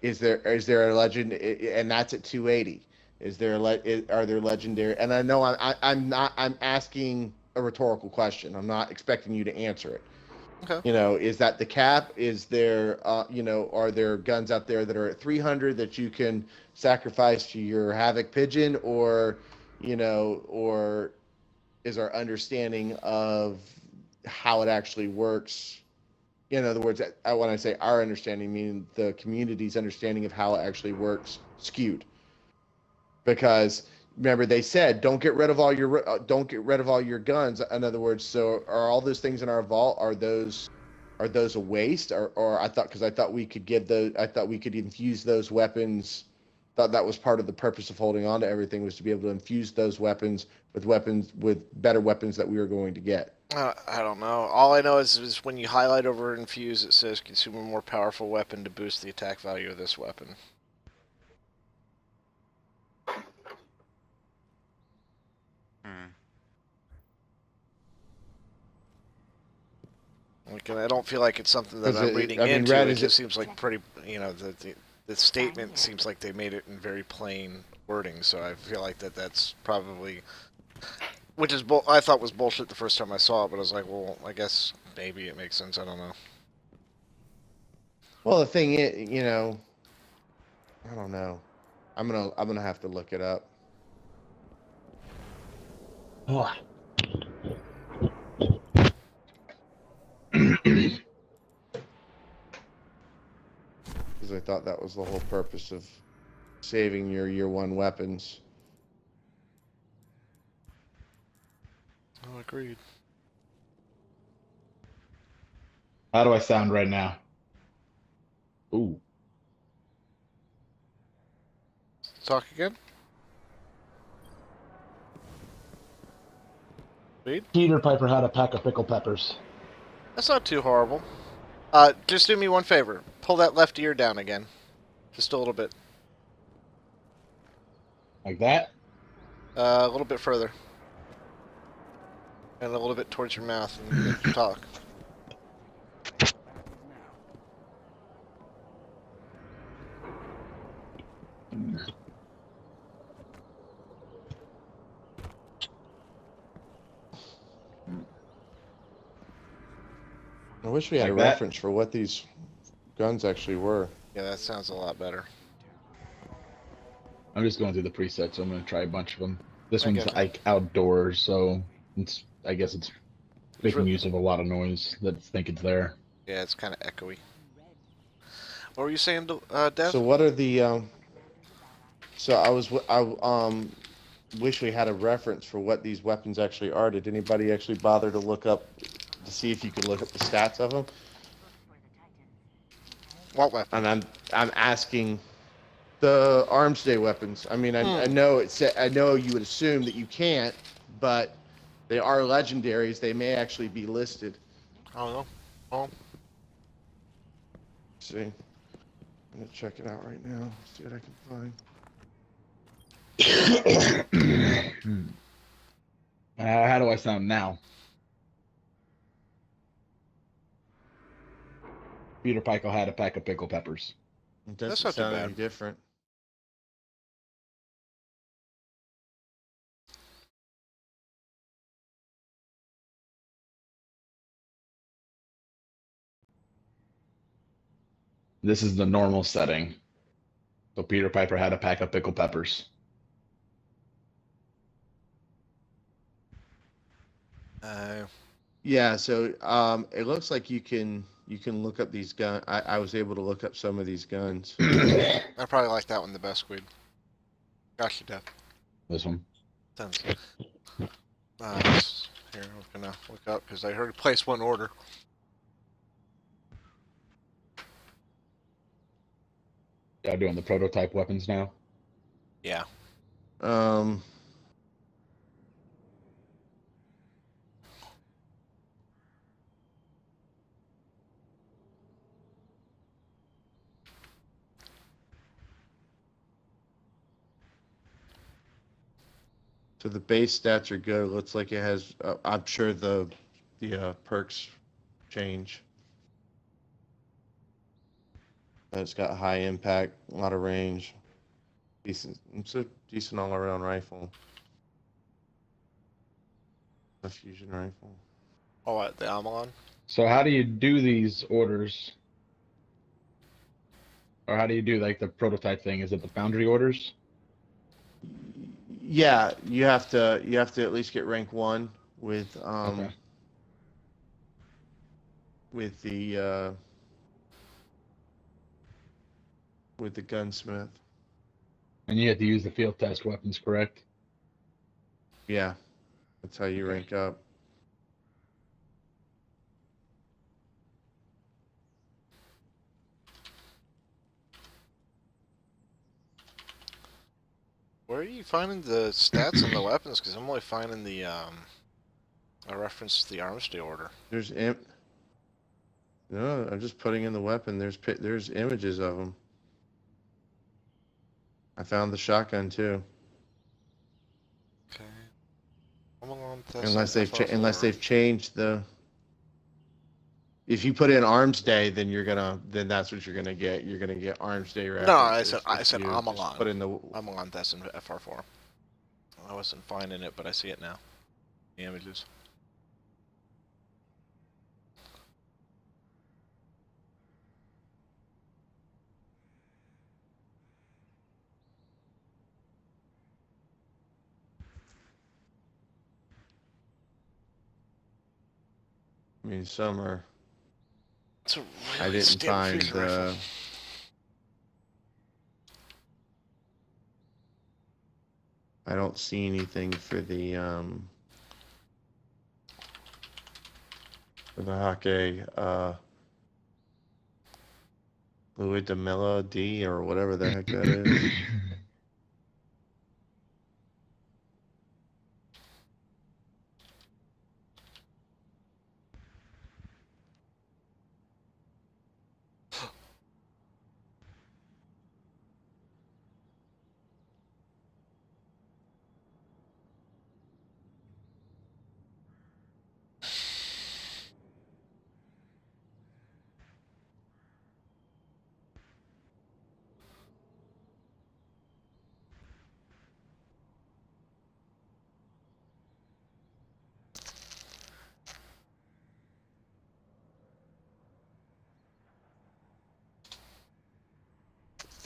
Is there a legend, and that's at 280? Are there legendary? And I know I'm asking a rhetorical question. I'm not expecting you to answer it. Okay. Is that the cap? Is there are there guns out there that are at 300 that you can sacrifice to your havoc pigeon, or is our understanding of how it actually works? In other words, when I say our understanding, meaning the community's understanding of how it actually works, skewed. Because remember, they said don't get rid of all your guns. In other words, so are all those things in our vault, are those a waste? Or I thought we could infuse those weapons. Thought that was part of the purpose of holding on to everything, was to be able to infuse those weapons with better weapons that we were going to get. I don't know. All I know is when you highlight over infuse, it says consume a more powerful weapon to boost the attack value of this weapon. Like, I don't feel like it's something that I'm reading into. It just seems like pretty, the statement seems like they made it in very plain wording, so I feel like that's probably, which is I thought was bullshit the first time I saw it, but I was like, well, I guess maybe it makes sense. I don't know. Well, the thing is, I don't know. I'm gonna have to look it up. Oh. Because I thought that was the whole purpose of saving your year one weapons. Oh, agreed. How do I sound right now? Ooh. Talk again? Peter Piper had a pack of pickle peppers. That's not too horrible. Just do me one favor. Pull that left ear down again. Just a little bit. Like that? A little bit further. And a little bit towards your mouth and you can talk. I wish we had a reference for what these guns actually were. Yeah, that sounds a lot better. I'm just going through the presets, so I'm going to try a bunch of them. This one's like outdoors, so I guess it's making use of a lot of noise that I think it's there. Yeah, it's kind of echoey. What were you saying, Dev? So what are the? So wish we had a reference for what these weapons actually are. Did anybody actually bother to look up to see if you could look up the stats of them? What weapon? And I'm asking the arms day weapons. I mean, I know I know you would assume that you can't, but they are legendaries. They may actually be listed. I don't know. Oh. Let's see. I'm gonna check it out right now. See what I can find. How do I sound now? Peter Pikel had a pack of pickled peppers. It That's doesn't not too sound bad. any different. This is the normal setting. So Peter Piper had a pack of pickled peppers. Yeah, so it looks like you can look up these guns. I was able to look up some of these guns. I probably like that one the best, Squid. Gosh, you death. This one. Tons. Here, I'm gonna look up because I heard place one order. Y'all doing the prototype weapons now? Yeah. So the base stats are good. It looks like it has. I'm sure the perks change. But it's got high impact, a lot of range. Decent. It's a decent all-around rifle. A fusion rifle. Oh, what, the Amalon? So how do you do these orders? Or how do you do like the prototype thing? Is it the foundry orders? Yeah, you have to at least get rank 1 with Okay. with the gunsmith. And you have to use the field test weapons, correct? Yeah. That's how you rank up. Where are you finding the stats on the weapons? Because I'm only finding the a reference to the arms day order. There's No, I'm just putting in the weapon. There's images of them. I found the shotgun too. Okay. Amalon Unless they've changed the. If you put in Arms Day, then that's what you're gonna get. You're gonna get Arms Day references. No, I said If you just Amalon. Put in the. Amalon test in FR4. I wasn't finding it, but I see it now. The images. I mean, some are. It's a I really didn't stale find fusion rifle. I don't see anything for the Hake Louis de Milla D or whatever the heck that is.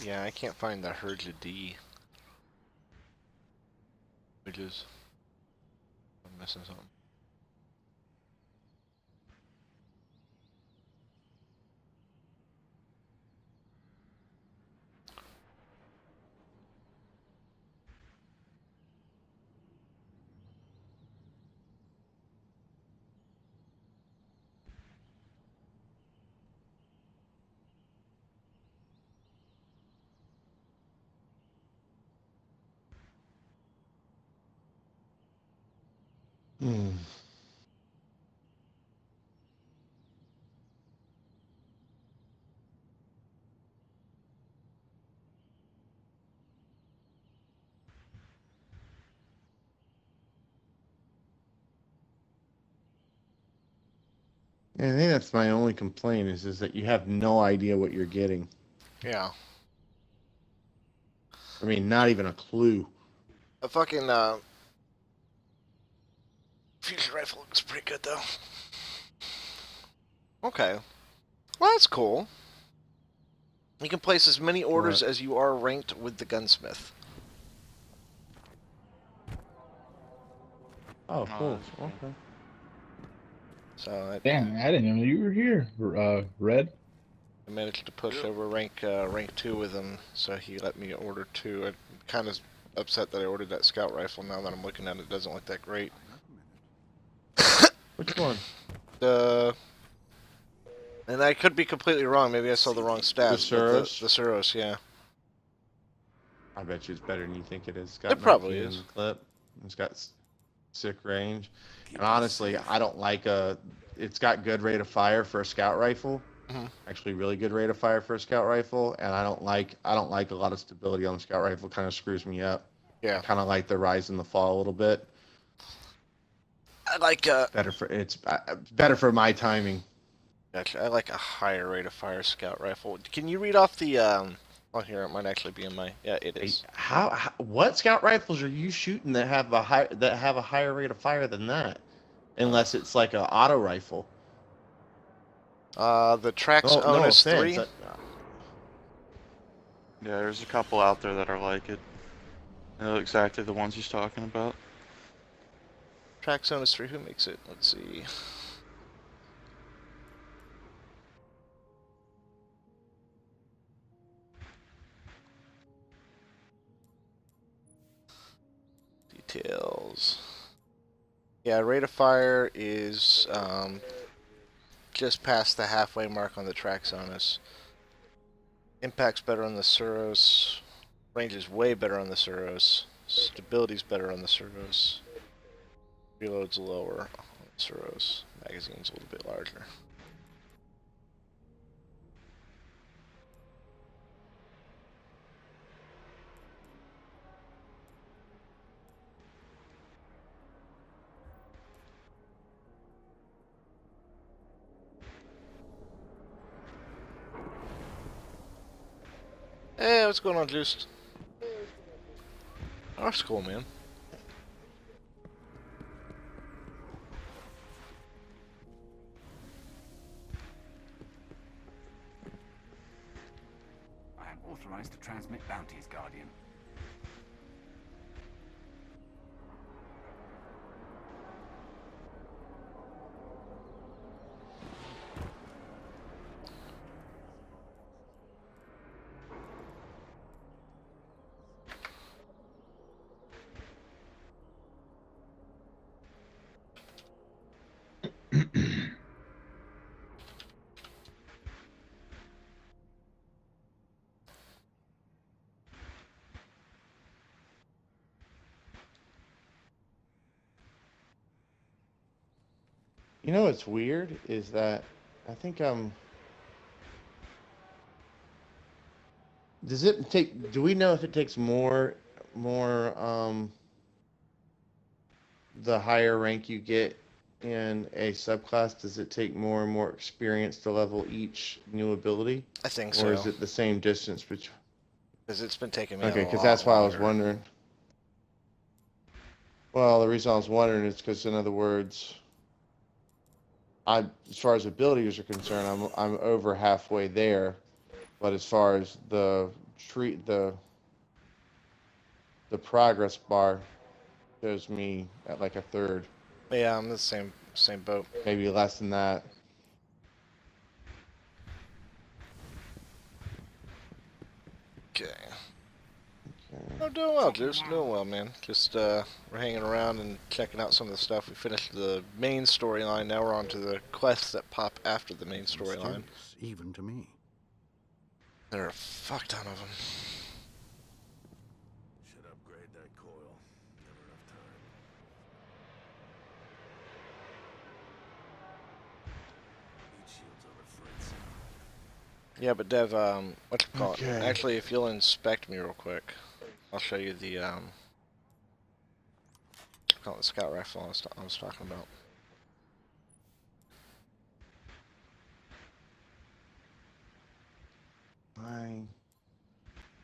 Yeah, I can't find the Hurja D. Which is... I'm missing something. Hmm. Yeah, I think that's my only complaint is that you have no idea what you're getting. Yeah. I mean, not even a clue. A fucking fusion rifle looks pretty good though. Okay. Well, that's cool. You can place as many orders What? as you are ranked with the gunsmith. Oh, cool. that's cool. Okay. So Damn, I didn't even know you were here, Red. I managed to push over rank 2 with him, so he let me order 2. I'm kind of upset that I ordered that scout rifle. Now that I'm looking at it, it doesn't look that great. Which one? And I could be completely wrong. Maybe I saw the wrong stats. The but Suros? The Suros, yeah. I bet you it's better than you think it is. It's got It probably 19 is. in the clip. It's got sick range. And honestly, I don't like a. It's got good rate of fire for a scout rifle. Mhm. Actually, really good rate of fire for a scout rifle. And I don't like a lot of stability on the scout rifle. Kind of screws me up. Yeah. Kind of like the rise and the fall a little bit. I like better for my timing. Actually, I like a higher rate of fire scout rifle. Can you read off the Oh, here it might actually be in my. Yeah, it is. What scout rifles are you shooting that have a higher rate of fire than that? Unless it's like an auto rifle. The Trax No Onus offense. 3. Yeah, there's a couple out there that are like it. I know exactly the ones he's talking about. Trax Onus 3. Who makes it? Let's see. Details. Yeah, rate of fire is just past the halfway mark on the Trax Onus. Impact's better on the Suros. Range is way better on the Suros. Stability's better on the Suros. Reload's lower on the Suros. Magazine's a little bit larger. Hey, what's going on, Juiced? Oh, that's cool, man. I am authorized to transmit bounties, Guardian. You know what's weird is that I think does it take? Do we know if it takes more the higher rank you get in a subclass? Does it take more and more experience to level each new ability? I think Or so. is it the same distance between? Because it's been taking me Okay, a because lot that's why I was longer. wondering. Well, the reason I was wondering is because, in other words, as far as abilities are concerned, I'm over halfway there, but as far as the progress bar shows me at like a third, Yeah, I'm the same boat. maybe less than that. Okay. I'm doing well, Juice. Doing well, man. Just we're hanging around and checking out some of the stuff. We finished the main storyline. Now we're on to the quests that pop after the main storyline. Mysterious, even to me. There are a fuck ton of them. Should upgrade that coil. Never enough Yeah, but Dev, what's it called? Okay. Actually, if you'll inspect me real quick, I'll show you the call it the scout rifle I was talking about.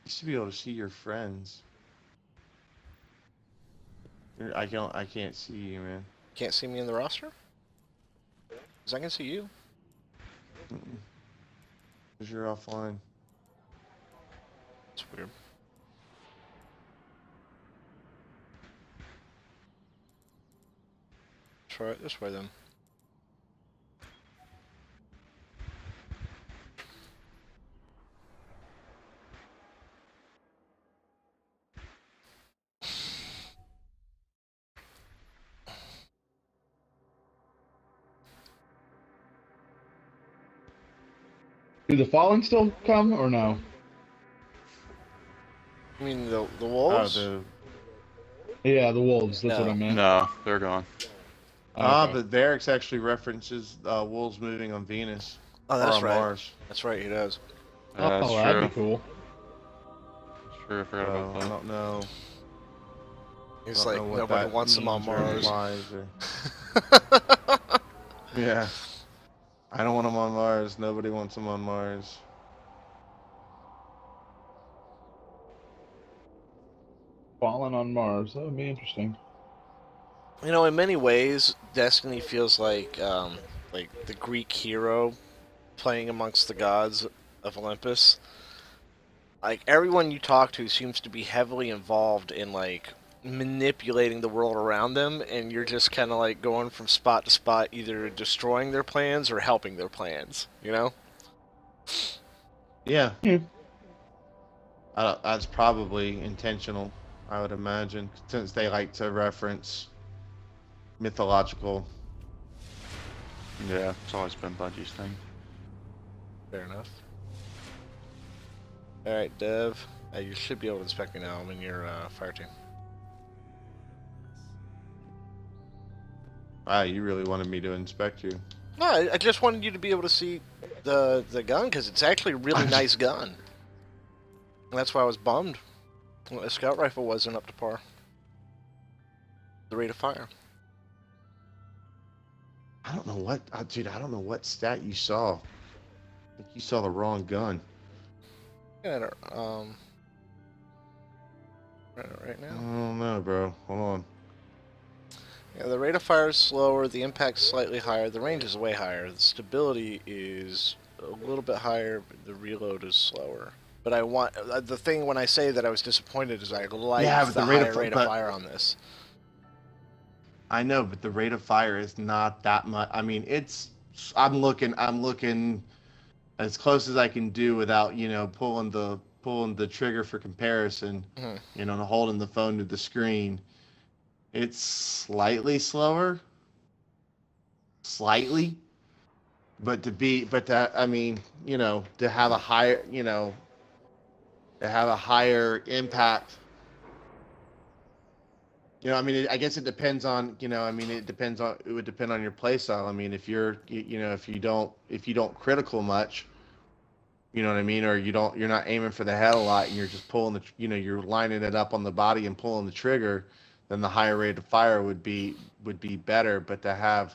You should be able to see your friends. I can't see you, man. Can't see me in the roster? 'Cause I can see you. Because you're offline. It's weird. Try it this way then. Do the Fallen still come or no? You mean the wolves? Yeah, the wolves. That's No. what I meant. No, they're gone. Okay. But Varix actually references wolves moving on Venus. Oh, or that's on right. Mars. That's right, he does. Yeah, that's that'd true. be cool. That's true, I forgot So, about I that. don't know. He's Don't like, know what nobody that wants them on means or Mars. implies or- Yeah. I don't want them on Mars. Nobody wants them on Mars. Fallen on Mars. That would be interesting. You know, in many ways, Destiny feels like the Greek hero playing amongst the gods of Olympus. Like, everyone you talk to seems to be heavily involved in, like, manipulating the world around them, and you're just kind of, like, going from spot to spot, either destroying their plans or helping their plans, you know? Yeah. Hmm. That's probably intentional, I would imagine, since they like to reference mythological. Yeah, it's always been Bungie's thing. Fair enough. Alright, Dev. You should be able to inspect me now. I'm in your fire team. Wow, you really wanted me to inspect you. No, I just wanted you to be able to see the gun, because it's actually a really nice gun. And that's why I was bummed. Well, the scout rifle wasn't up to par. The rate of fire. I don't know what, dude. I don't know what stat you saw. I think you saw the wrong gun. Yeah, right I now. don't know, bro. Hold on. Yeah, the rate of fire is slower. The impact's slightly higher. The range is way higher. The stability is a little bit higher. But the reload is slower. But I want the thing when I say that I was disappointed is I like the higher rate of fire on this. I know, but the rate of fire is not that much. I mean, I'm looking as close as I can do without, pulling the trigger for comparison, and holding the phone to the screen. It's slightly slower. Slightly. But to have a higher, to have a higher impact. I guess it depends on, it would depend on your playstyle. I mean, if you don't critical much, you know what I mean? Or you're not aiming for the head a lot and you're just pulling you're lining it up on the body and pulling the trigger, then the higher rate of fire would be better. But to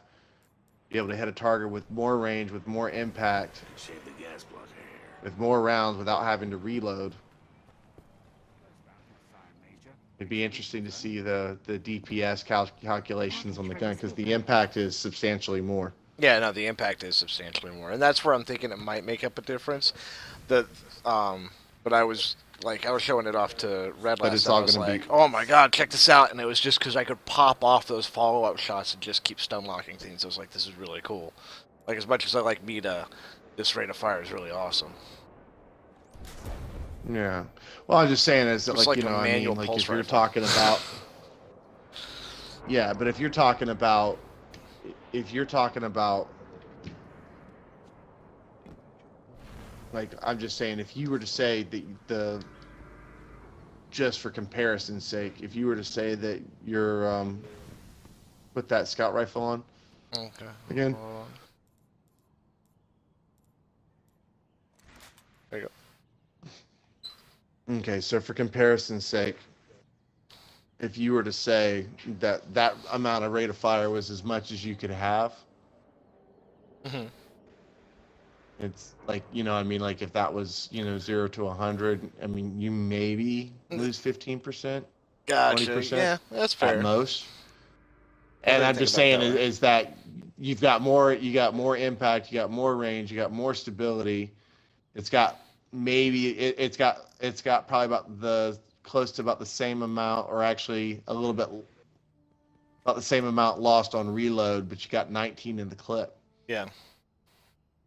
be able to hit a target with more range, with more impact, Shave the gas block hair. with more rounds without having to reload. It'd be interesting to see the DPS calculations on the gun, because the impact is substantially more. Yeah, no, the impact is substantially more, and that's where I'm thinking it might make up a difference. But I was showing it off to Red But last it's time. all I was gonna be- like, oh my god, check this out, and it was just because I could pop off those follow-up shots and just keep stun locking things. I was like, this is really cool. Like, as much as I like Meta, this rate of fire is really awesome. Yeah. Well, I'm just saying is that, It's like, like a manual like pulse if you're rifle. talking about, yeah, but if you're talking about, like, I'm just saying, if you were to say that just for comparison's sake, if you were to say that you're, put that scout rifle on. Okay. Again. Hold on. Okay, so for comparison's sake, if you were to say that that amount of rate of fire was as much as you could have, Mm-hmm. it's like, you know, I mean, like if that was, you know, 0 to 100, I mean, you maybe lose 15%, Gotcha. 20% Yeah, that's fair. at most. I And didn't I'm think just about it saying that way. is that you got more impact, you got more range, you got more stability. It's got it's got probably about the close to about the same amount, or actually a little bit about the same amount lost on reload, but you got 19 in the clip. Yeah.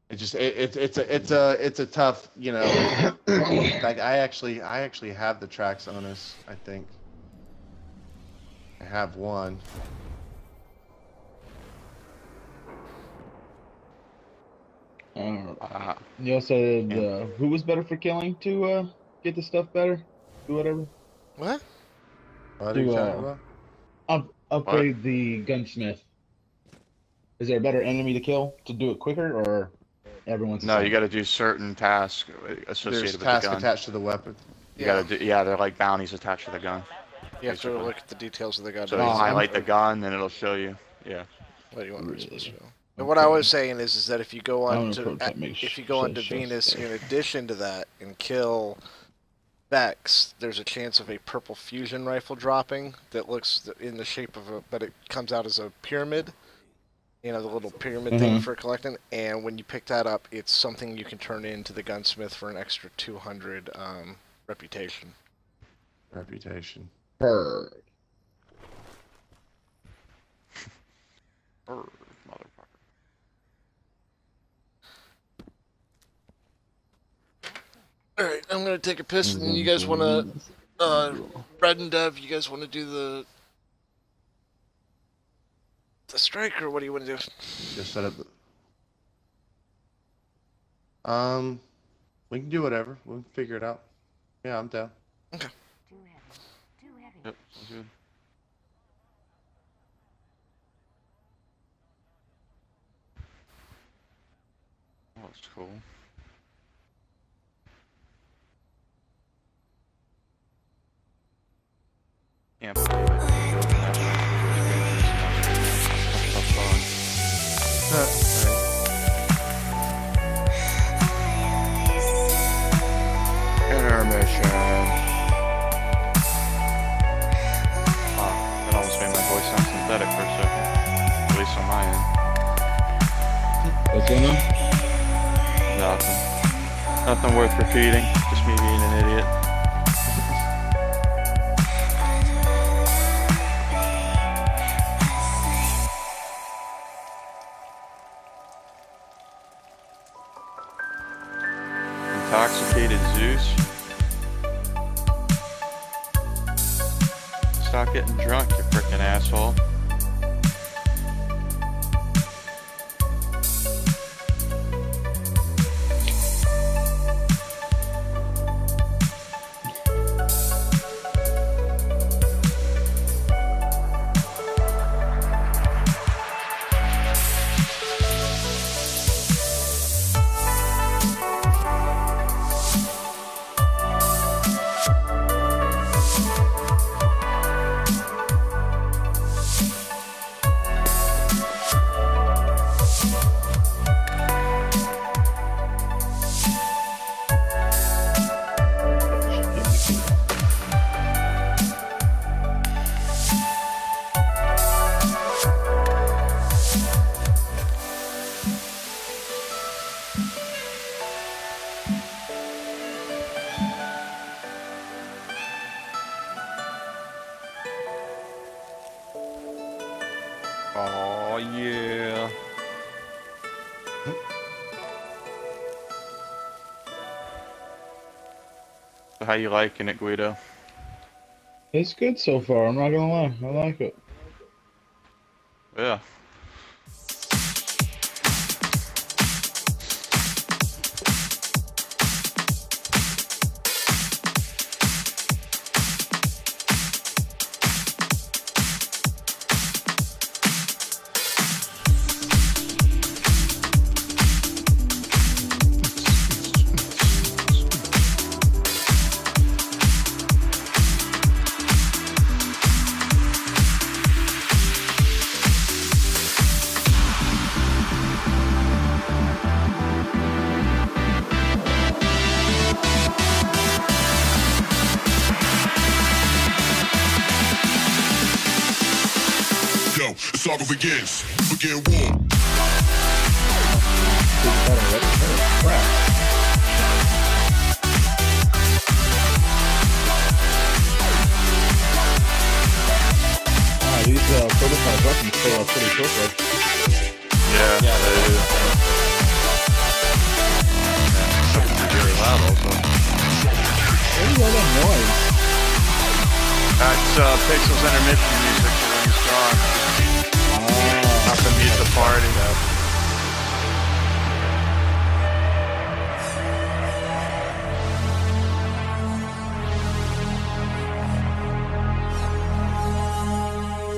It just it's a tough, you know. Like I actually have the Trax Onus, I think. I have one. You also said who was better for killing to get the stuff better? Do whatever. What? What are you talking about? Upgrade the gunsmith. Is there a better enemy to kill to do it quicker, or everyone's the No, same? you got to do certain tasks associated There's with tasks the gun. attached to the weapon. You got to do, yeah, they're like bounties attached to the gun. You have to look at the details of the gun. So you highlight the gun, and it'll show you. Yeah. What do you want me to show? And what I was saying is that if you go on to Venus, in addition to that, and kill Vex, there's a chance of a purple fusion rifle dropping that looks in the shape of a, but it comes out as a pyramid. You know, the little pyramid thing for collecting. And when you pick that up, it's something you can turn into the gunsmith for an extra 200 reputation. Reputation. Bird. Bird, motherfucker. Alright, I'm gonna take a piss, and you guys wanna, Brad and Dev, you guys wanna do the strike, or what do you wanna do? Just set up. We can do whatever. We'll figure it out. Yeah, I'm down. Okay. Yep, sounds good. Oh, that's cool. Can't believe it. Intermission. Wow, that almost made my voice sound synthetic for a second. At least on my end. What's going on? Nothing. Nothing worth repeating. Just me being an idiot. Intoxicated Zeus. Stop getting drunk, you frickin' asshole. Oh yeah. So how you liking it, Guido? It's good so far. I'm not gonna lie. I like it. Yeah. the saga begins. Begin war. These prototype weapons fail pretty quickly. Yeah, they do. Really loud also. What is all that noise? That's Pixel's intermission music when he's gone. Not to mute the party.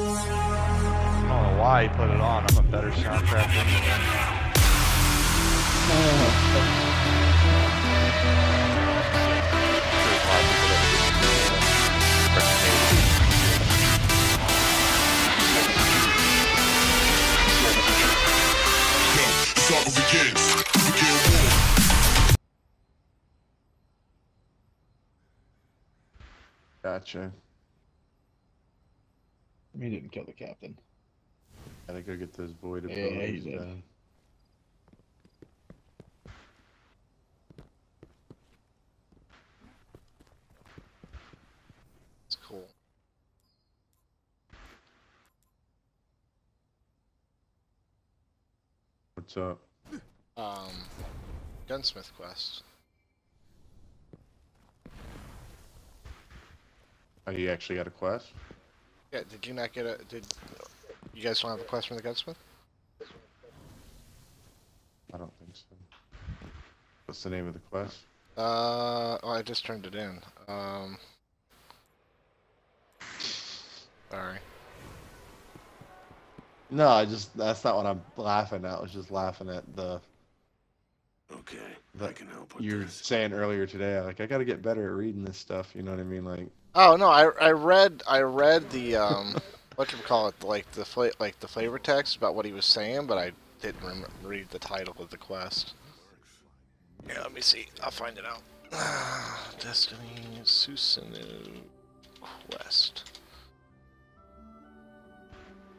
I don't know why he put it on. I'm a better soundtrack anyway. There's a lot of people The saga begins. Begin war. Gotcha. He didn't kill the captain. Gotta go get those void Yeah, he abilities did. done. It's cool. What's up? Gunsmith quest. Oh, you actually got a quest? Yeah, did you not get a... Did you guys don't have a quest from the gunsmith? I don't think so. What's the name of the quest? Oh, I just turned it in. Sorry. No, I just, that's not what I'm laughing at. I was just laughing at the... Okay, the I can help with you were this. saying earlier today, like, I gotta get better at reading this stuff, you know what I mean? Like, Oh no, I read the what can we call it, like the flavor text about what he was saying, but I didn't read the title of the quest. Yeah, let me see. I'll find it out. Destiny Susanoo quest.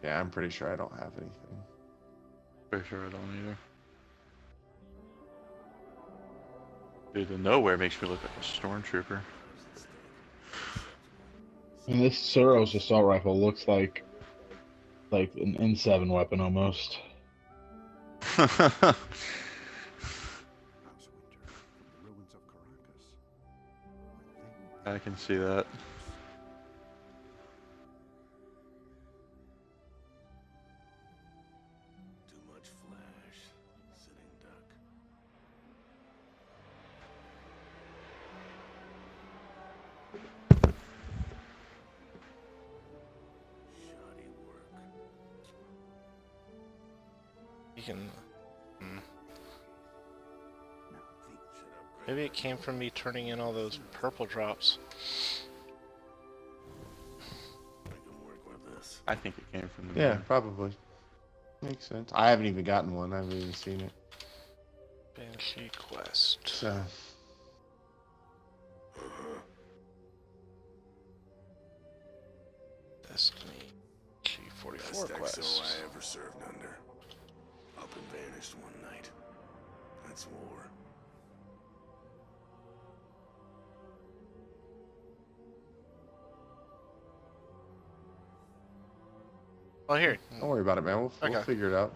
yeah, I'm pretty sure I don't have anything. Pretty sure I don't either. Dude, the nowhere makes me look like a stormtrooper. And this Suros assault rifle looks like an N7 weapon almost. House Winter from the ruins of Caracas. I can see that. Too much flash. Sitting duck. Shoddy work. You can. Should upgrade. Maybe it came from me turning in all those purple drops. I can work with this. I think it came from the Yeah, probably. Makes sense. I haven't even gotten one. I haven't even seen it. Banshee quest. So, Destiny G44 Best quest. XO I ever served under. Up and vanished one night. That's war. Oh, here. don't worry about it, man. We'll Okay. figure it out.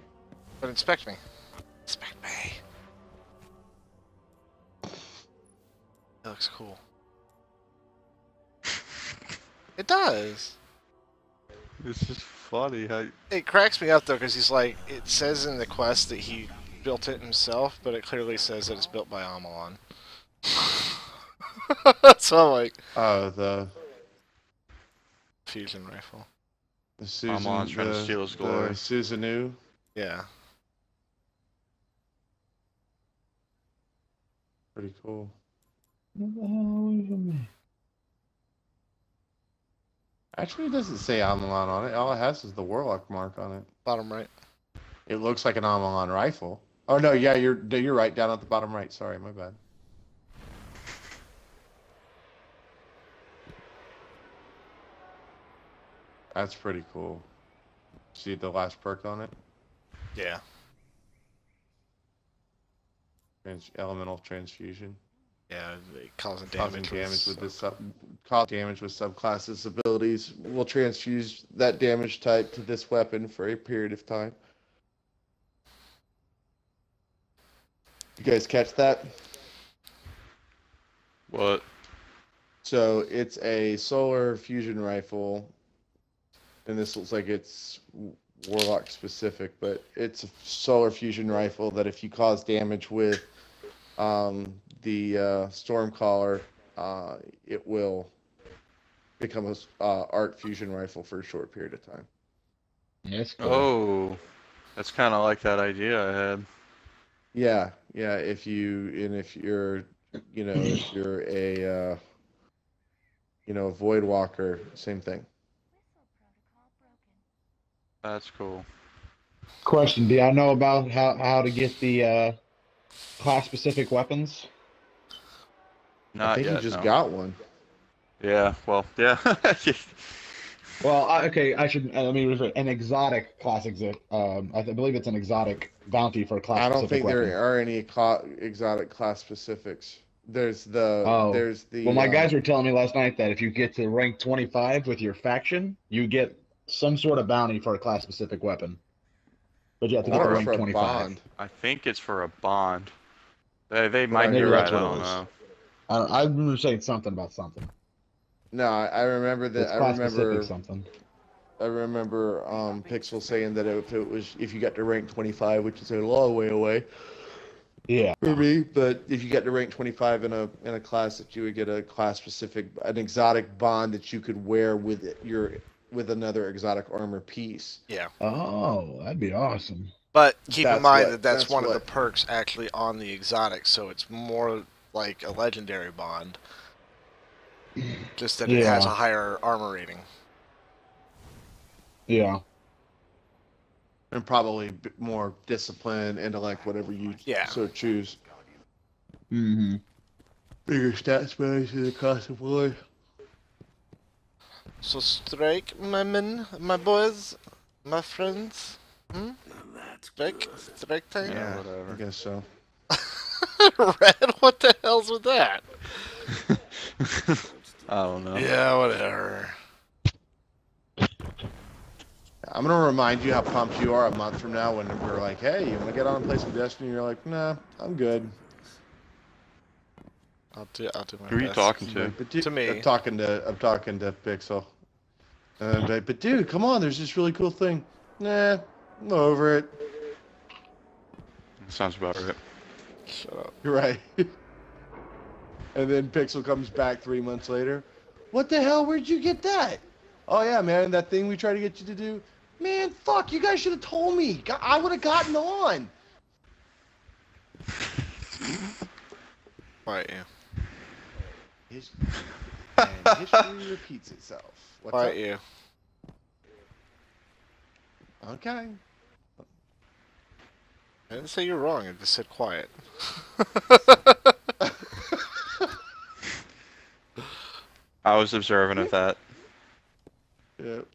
But inspect me. Inspect me. It looks cool. It does. It's just funny how. It cracks me up though, because he's like, it says in the quest that he built it himself, but it clearly says that it's built by Amalon. So I'm like, Oh, the fusion rifle. Susan, Amalon's trying to steal his glory. The Susanoo. Yeah. Pretty cool. What the hell is it? Actually, it doesn't say Amalon on it. All it has is the Warlock mark on it. Bottom right. It looks like an Amalon rifle. Oh no, yeah, you're right. Down at the bottom right. Sorry, my bad. That's pretty cool. See the last perk on it? Yeah. Elemental transfusion. Yeah, causing Causing damage. damage with this cause damage with subclasses abilities will transfuse that damage type to this weapon for a period of time. You guys catch that? What? So it's a solar fusion rifle, and this looks like it's Warlock specific, but it's a solar fusion rifle that if you cause damage with the Stormcaller, it will become a arc fusion rifle for a short period of time. Yes. Cool. Oh, that's kind of like that idea I had. Yeah, yeah. If you're, if you're a, a Void Walker, same thing. That's cool. Question: do y'all know about how to get the class specific weapons? Not I think yet, you just no. got one. Yeah, well, yeah. Well, okay, I should. Let me rephrase. An exotic class exit. I believe it's an exotic bounty for a class. I don't specific think weapon. there are any exotic class specifics. There's the Well, my guys were telling me last night that if you get to rank 25 with your faction, you get some sort of bounty for a class specific weapon. But you have to get to or rank for a 25. bond. I think it's for a bond. They might be maybe right. that's I what it don't is. know. I remember saying something about something. No, I remember that. It's class specific something. I remember Pixel saying that if you got to rank 25, which is a long way away. Yeah. For me, but if you get to rank 25 in a class, that you would get a class specific, an exotic bond that you could wear with another exotic armor piece. Yeah. Oh, that'd be awesome. But keep in That's mind what- that that's that's one of what- the perks actually on the exotic, so it's more like a legendary bond. Just that it has a Yeah. higher armor rating. Yeah. And probably more discipline, intellect, whatever you so choose. Mm-hmm. Bigger stats bonuses across the board. So strike, my men, my boys, my friends. Strike time. Yeah, whatever. I guess so. Red, what the hell's with that? I don't know. Yeah, whatever. I'm gonna remind you how pumped you are a month from now when we're like, "Hey, you want to get on and play some Destiny?" You're like, "Nah, I'm good." I'll do my Who are you best. talking to? But dude, To me. I'm talking to Pixel. But dude, come on, there's this really cool thing. Nah, I'm over it. Sounds about right. Shut up. You're right. And then Pixel comes back 3 months later. What the hell? Where'd you get that? Oh yeah, man, that thing we tried to get you to do. Man, fuck! You guys should have told me. I would have gotten on. Quiet you. And history repeats itself. What's Quiet up? you. Okay. I didn't say you're wrong. I just said quiet. I was observant of that. Yep.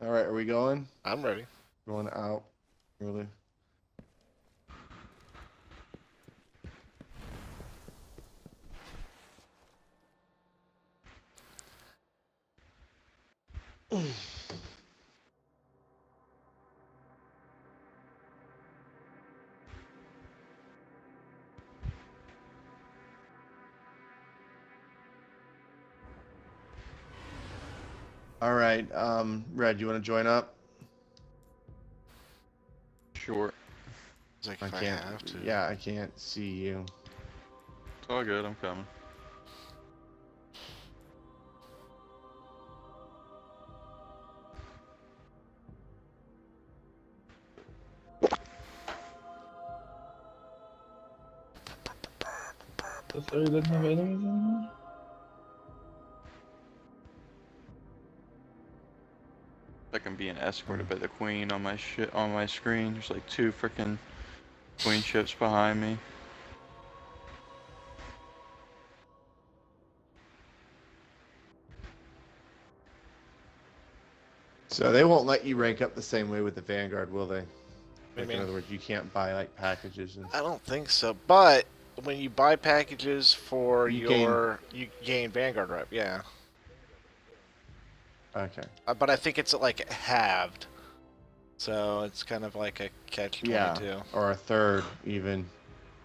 All right, are we going? I'm ready. Going out. Really? All right, Red, you want to join up? Sure. It's like I if can't. have to. Yeah, I can't see you. It's all good. I'm coming. So doesn't have enemies anymore? I can be escorted by the queen on my screen. There's like 2 freaking queen ships behind me. So they won't let you rank up the same way with the Vanguard, will they? Like, mean? in other words, you can't buy like packages and. I don't think so. But when you buy packages for You you gain Vanguard rep. Yeah. Okay. But I think it's like halved. So it's kind of like a catch-22. Yeah. Or a third even.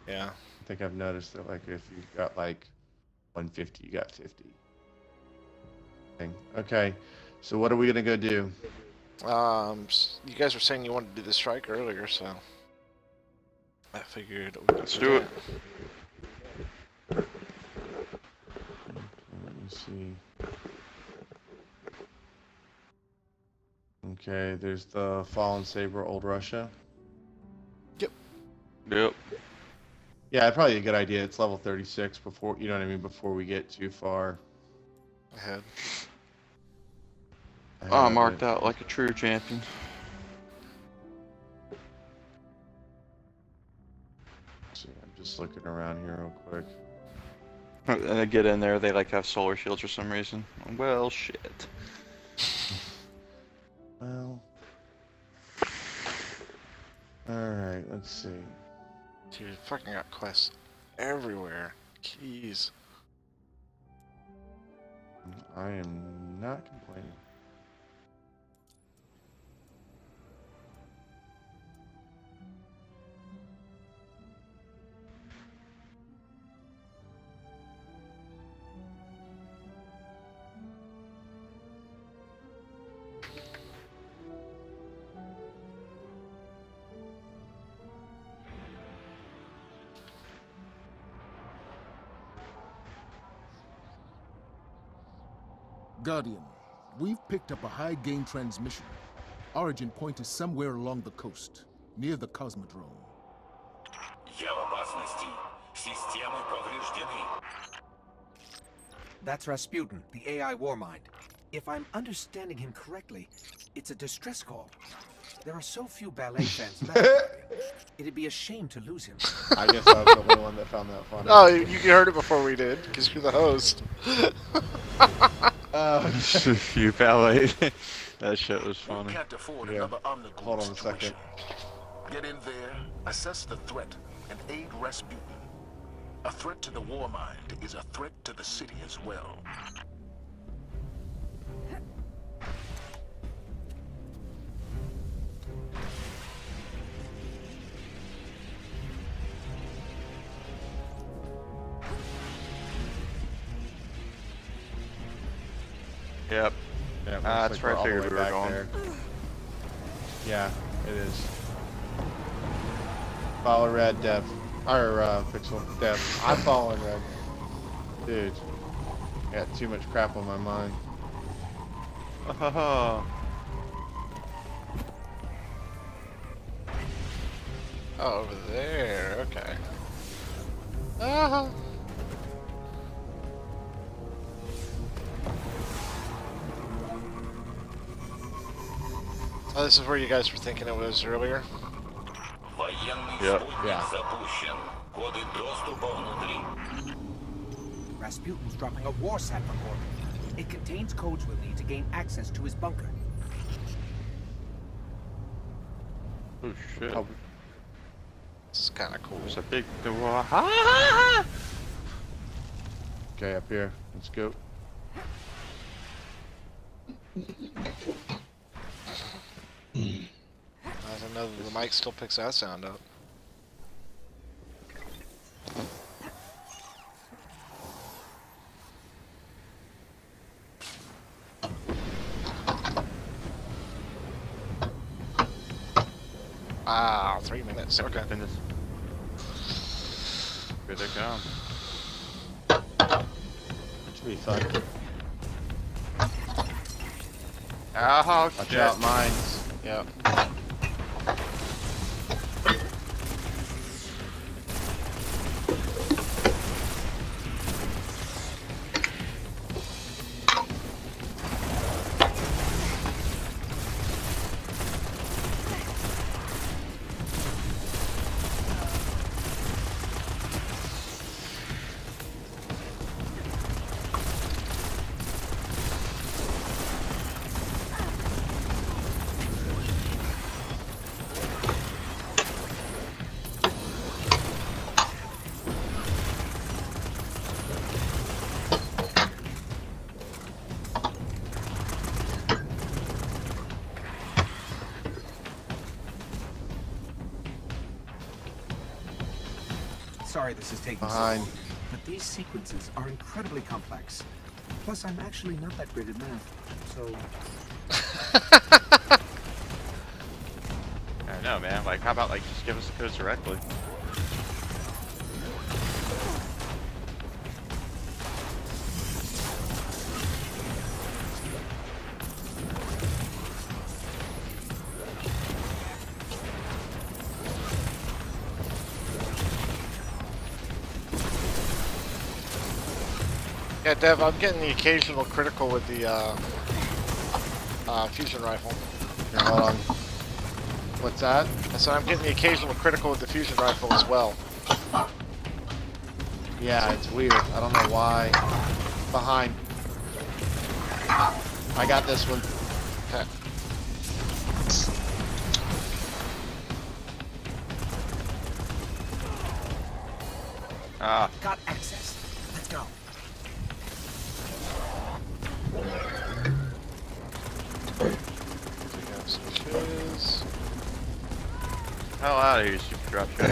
Yeah. I think I've noticed that like if you got like 150, you got 50. Okay. So what are we gonna go do? You guys were saying you wanted to do the strike earlier, so I figured we could Let's do it. Let me see. Okay, there's the Fallen Saber, Old Russia. Yep. Yeah, probably a good idea. It's level 36 before, you know what I mean, before we get too far ahead. Oh, marked out like a true champion. See, I'm just looking around here real quick. And they get in there, they like have solar shields for some reason. Well, shit. Well. Alright, let's see. Dude, fucking got quests everywhere. Jeez. I am not complaining. Guardian, we've picked up a high-gain transmission. Origin point is somewhere along the coast, near the Cosmodrome. That's Rasputin, the AI Warmind. If I'm understanding him correctly, it's a distress call. There are so few ballet fans left. It'd be a shame to lose him. I guess I was the only one that found that funny. Oh, you heard it before we did, because you're the host. You ballet. That shit was funny. We can't afford Yeah. another omnigroup Hold on a situation. second. Get in there, assess the threat, and aid Rasputin. A threat to the Warmind is a threat to the city as well. Yep. Yeah, looks That's like where I we're all the figured way we were back going. there. Yeah, it is. Follow red, Dev. Or, Pixel, Dev. I'm following red. Dude. I got too much crap on my mind. Oh, Oh, over there. Okay. Uh-huh. Oh, this is where you guys were thinking it was earlier? yep. Yeah. Rasputin's dropping a war sat from orbit. It contains codes we'll need to gain access to his bunker. Oh shit. Oh, This is kind of cool. There's a big door. okay, up here. Let's go. I don't know that the mic still picks that sound up. Ah, 3 minutes. Okay. Goodness. Here they come. Should be fun. Oh Watch shit. out, mines. Yep. sorry this is taking Behind. so long, but these sequences are incredibly complex. Plus, I'm actually not that great at math, so... I know, man. Like, how about, like, just give us the codes directly? Yeah, Dev, I'm getting the occasional critical with the fusion rifle. Here, hold on. What's that? I said I'm getting the occasional critical with the fusion rifle as well. Yeah, it's weird. I don't know why. Behind. I got this one. Okay. Ah. Got access. Let's go. Take out some shiz. Hell out of here, super drop shot.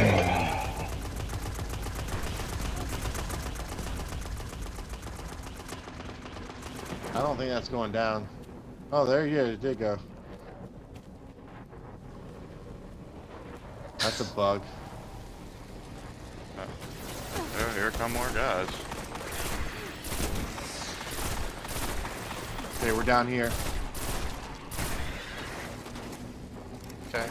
I don't think that's going down. Oh, there you go. It did go. That's a bug. Oh, here come more guys. Okay, we're down here. Okay.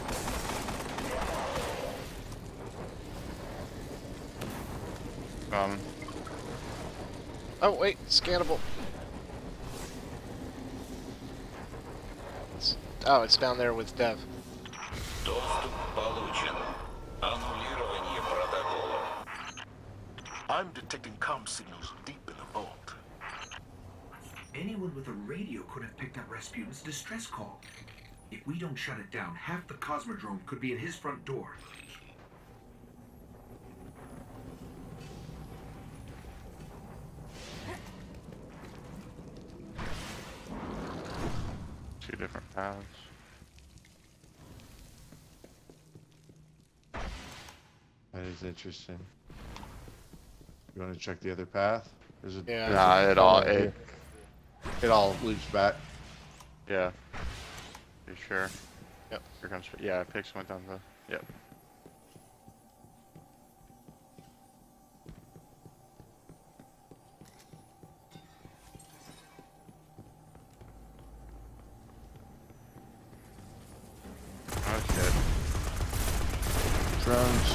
Oh wait, scannable. Oh, it's down there with Dev. I'm detecting comm signals deep in the vault. Anyone with a radio could have picked up Rasputin's distress call. If we don't shut it down, half the Cosmodrome could be at his front door. Two different paths. That is interesting. You want to check the other path? There's a, Yeah. Nah, it all loops back. Yeah. You sure? Yep. Here comes. Yeah, Pix went down the. Yep. Oh shit. Drones.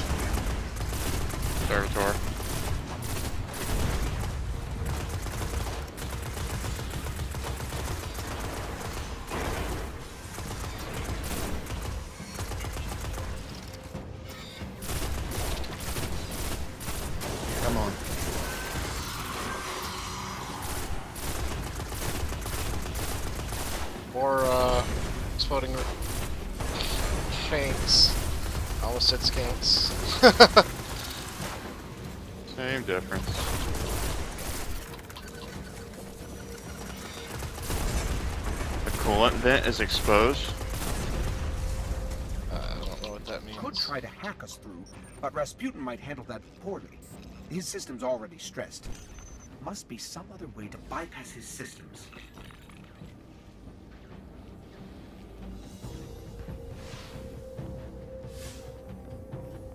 Servitor. Come on. More exploding shanks. I almost said skanks. Same difference. The coolant vent is exposed. I don't know what that means. Could try to hack us through, but Rasputin might handle that poorly. His system's already stressed. Must be some other way to bypass his systems.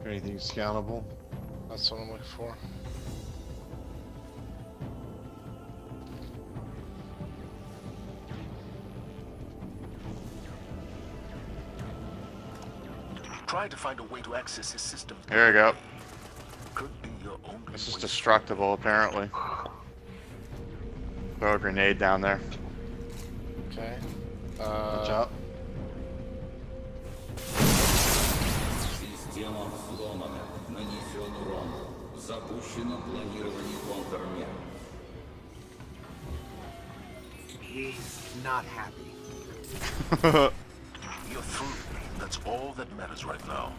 Anything scannable? That's what I'm looking for. Try to find a way to access his system. Here we go. Could be your only This is way. destructible, apparently. Throw a grenade down there. Okay. Watch out. Система взломана. Нанесен урон. Запущено планирование контрмер. He's not happy. You're through. That's all that matters right now.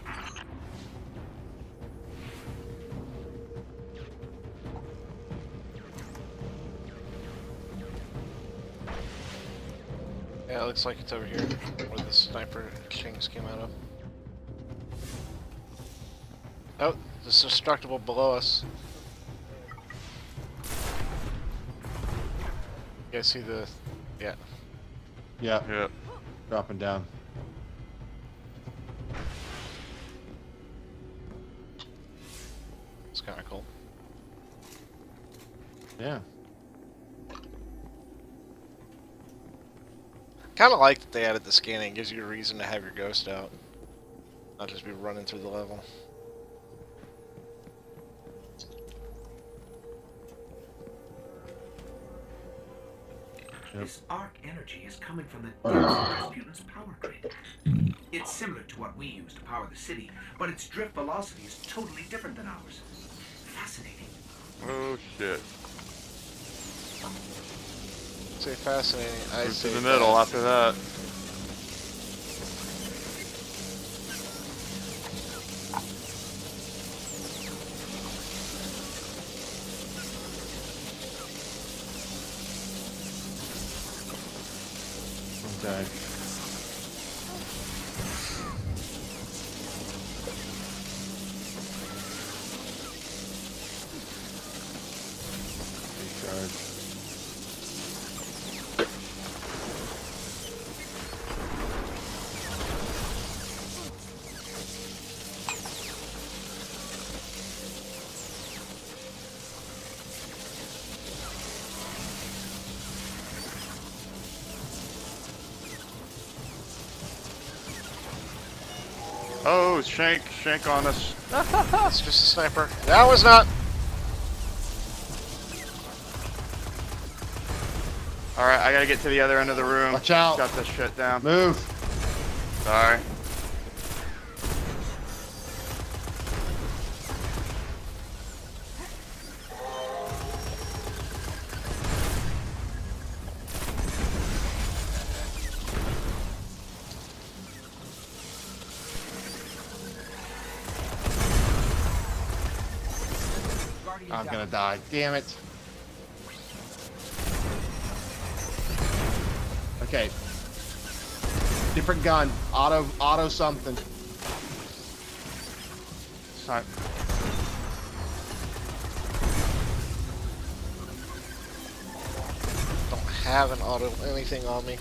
Yeah, it looks like it's over here, where the sniper shanks came out of. Oh, It's destructible below us. You guys see the... Yeah. Yeah. Yep. Dropping down. It's kind of cool. Yeah. Kind of like that they added the scanning. It gives you a reason to have your ghost out. Not just be running through the level. This arc energy is coming from the depths of Rasputin's power grid. It's similar to what we use to power the city, but its drift velocity is totally different than ours. Fascinating. Oh shit. Say fascinating. I Move say to the middle after that. Okay. Recharge. Oh, Shank on us. It's just a sniper. That was not. Alright, I gotta get to the other end of the room. Watch out. Got this shit down. Move. Sorry. I'm gonna die. Damn it. Okay. Different gun. Auto something. Sorry. Don't have an auto anything on me.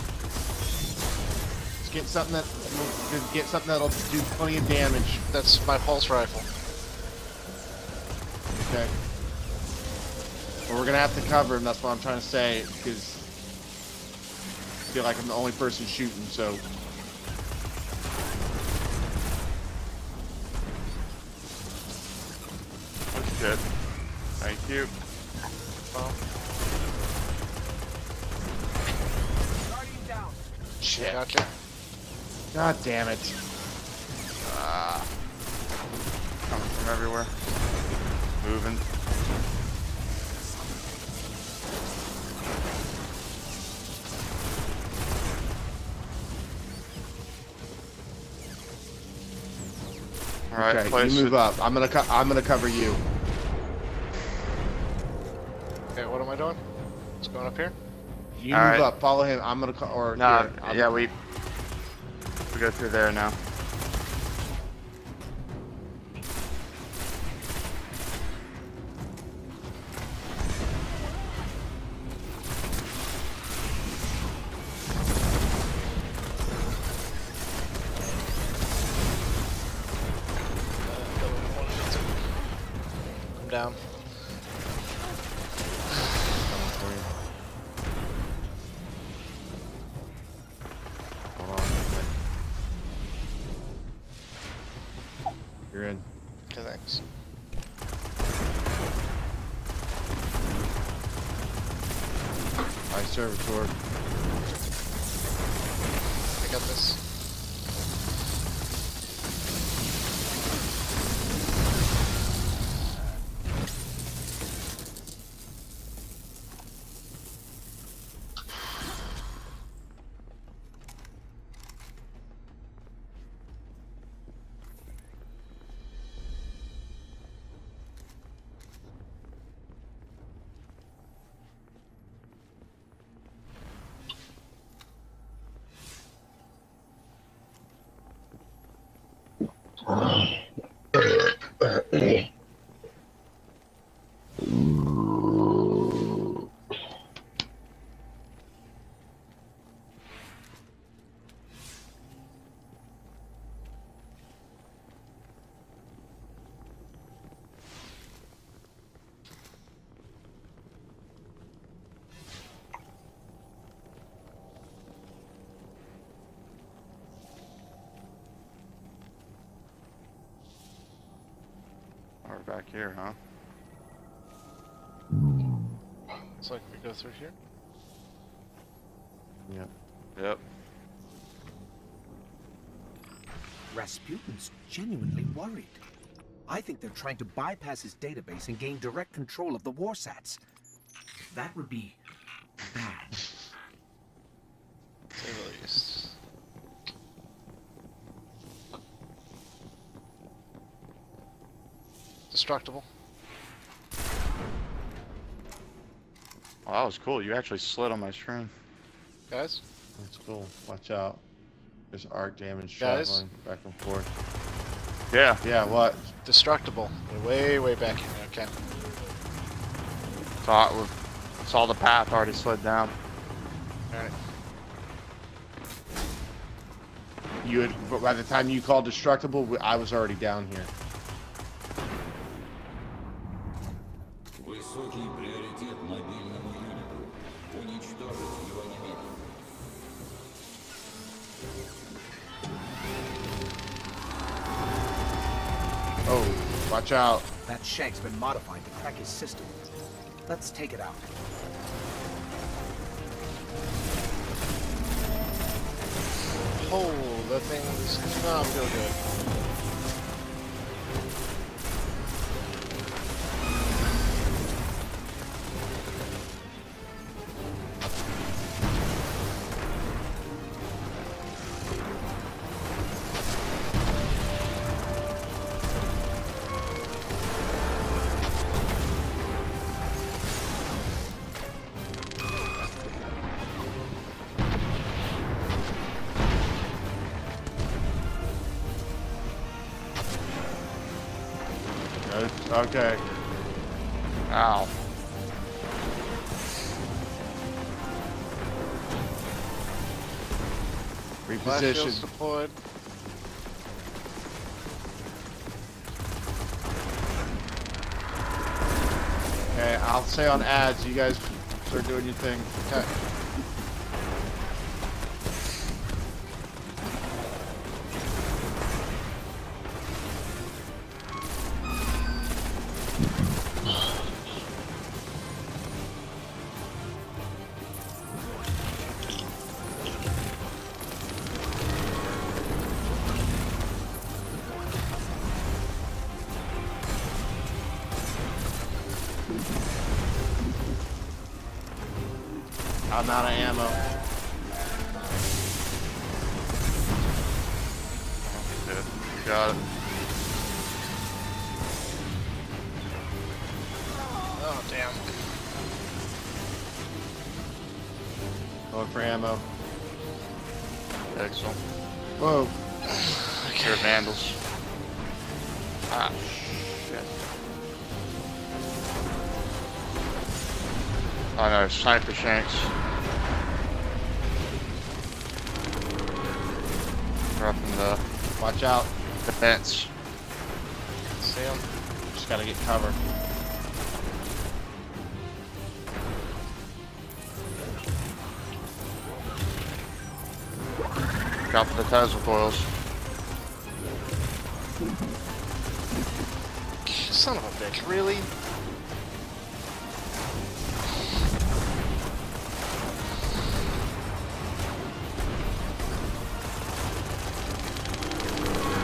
Let's get something that'll do plenty of damage. That's my pulse rifle. Okay. Well, we're gonna have to cover him. That's what I'm trying to say, because I feel like I'm the only person shooting. So. Oh shit. Thank you. Well, Shit. gotcha. God damn it. Coming from everywhere. Moving. Alright, Okay, place you move it. up. I'm gonna cover you. Okay, what am I doing? Just going up here? You All move right. up. Follow him. I'm gonna or Nah, here, I'm- yeah, we go through there now. I'm down. Hold on. You're in. Okay, thanks. Hi, servitor. I got this. back here, huh? Looks like we go through here. Yep. Yep. Rasputin's genuinely worried. I think they're trying to bypass his database and gain direct control of the Warsats. That would be bad. To say the least. Destructible. Oh, that was cool. You actually slid on my screen. Guys? That's cool. Watch out. There's arc damage Guys? traveling back and forth. Yeah. Yeah, what? Destructible. Way, way back here. Okay. Saw the path already slid down. Alright. You had, by the time you called destructible, I was already down here. Высокий приоритет мобильному юниту. Уничтожить его немедленно. Oh, watch out. That shank's been modified to crack his system. Let's take it out. Oh, that thing's not real good. Okay. Ow. Blast shields Reposition. deployed. Okay, I'll say on ads, you guys start doing your thing. Okay. I'm out of ammo. Good. You got it. Oh, damn. Going for ammo. Excellent. Whoa. Here are vandals. Ah, shit. Oh no, sniper shanks. Roughing the Watch out. defense. See him? Just gotta get cover. Got the Tesla coils. Son of a bitch, really?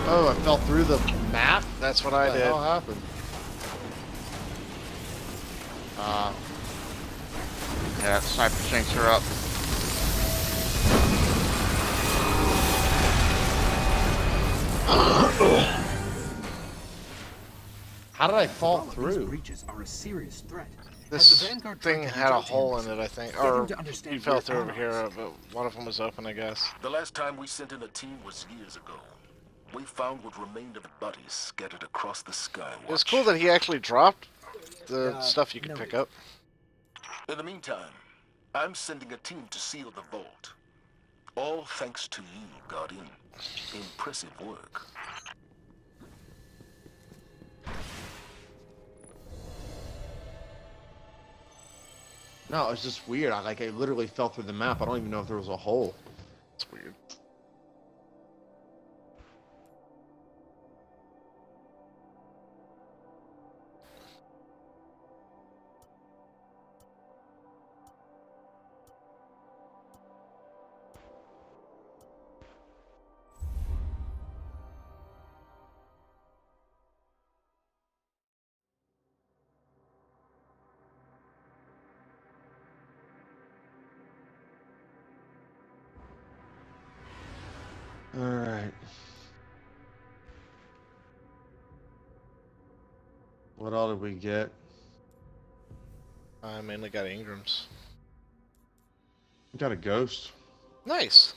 Oh, I fell through the map? That's what I What the did. hell happened? Yeah, sniper shanks are up. How did I fall All of these through? breaches are a serious threat. This Has the Vanguard tried thing to had a reach out to hole him? in it, I think. Get him Or to understand you fell we're through over here, allies. but one of them was open, I guess. The last time we sent in a team was years ago. We found what remained of the buddies scattered across the sky. It was cool that he actually dropped the stuff you could no. pick up. In the meantime, I'm sending a team to seal the vault. All thanks to you, Guardian. Impressive work. No, it's just weird. I literally fell through the map. I don't even know if there was a hole. It's weird. Alright. What all did we get? I mainly got Ingrams. We got a ghost. Nice.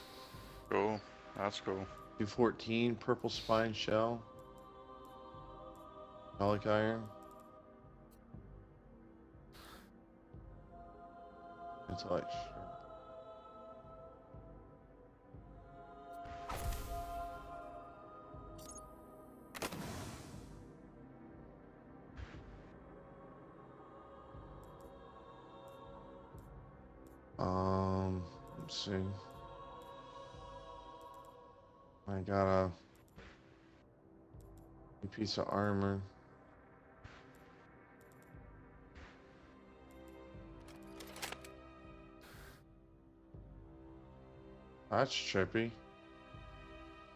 Cool. That's cool. 214, purple spine shell. Metallic iron. Intellect. Let's see. I got a piece of armor. That's trippy.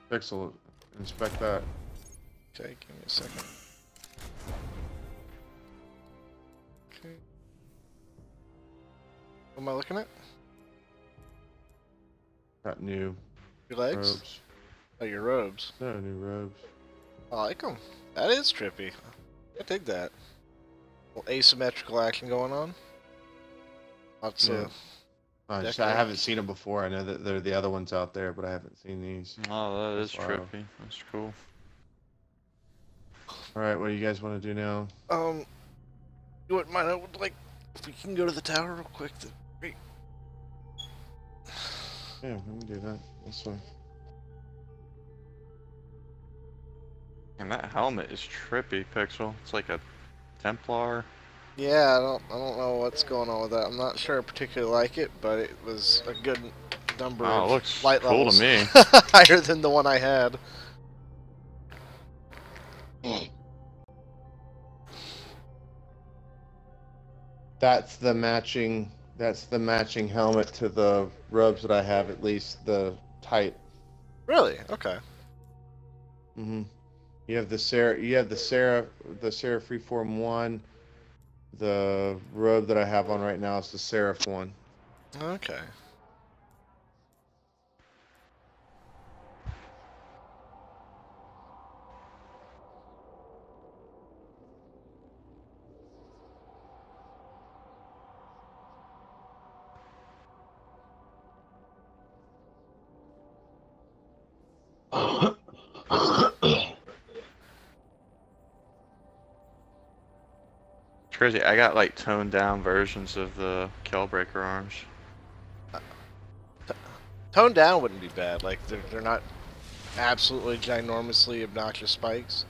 Pixel, inspect that. Okay, give me a second. Okay. What am I looking at? Got new Your legs? robes. Oh, your robes. No, new robes. I like them. That is trippy. I dig that. Little asymmetrical action going on. Lots Yeah. of... I Decorative. haven't seen them before. I know that they're the other ones out there, but I haven't seen these. Oh, that is Wow. trippy. That's cool. Alright, what do you guys want to do now? You wouldn't mind, I would like... If we can go to the tower real quick, that'd be great. Yeah, we can do that. That's fine. And that helmet is trippy, Pixel. It's like a Templar. Yeah, I don't know what's going on with that. I'm not sure I particularly like it, but it was a good number Oh, it of looks light cool levels. to me. Higher than the one I had. That's the matching helmet to the robes that I have, at least the type. Really? Okay. Mm-hmm. You have the Sarah Freeform 1. The robe that I have on right now is the Seraph one. Okay. Crazy. I got like toned down versions of the Killbreaker arms. Toned down wouldn't be bad. Like, they're not absolutely ginormously obnoxious spikes.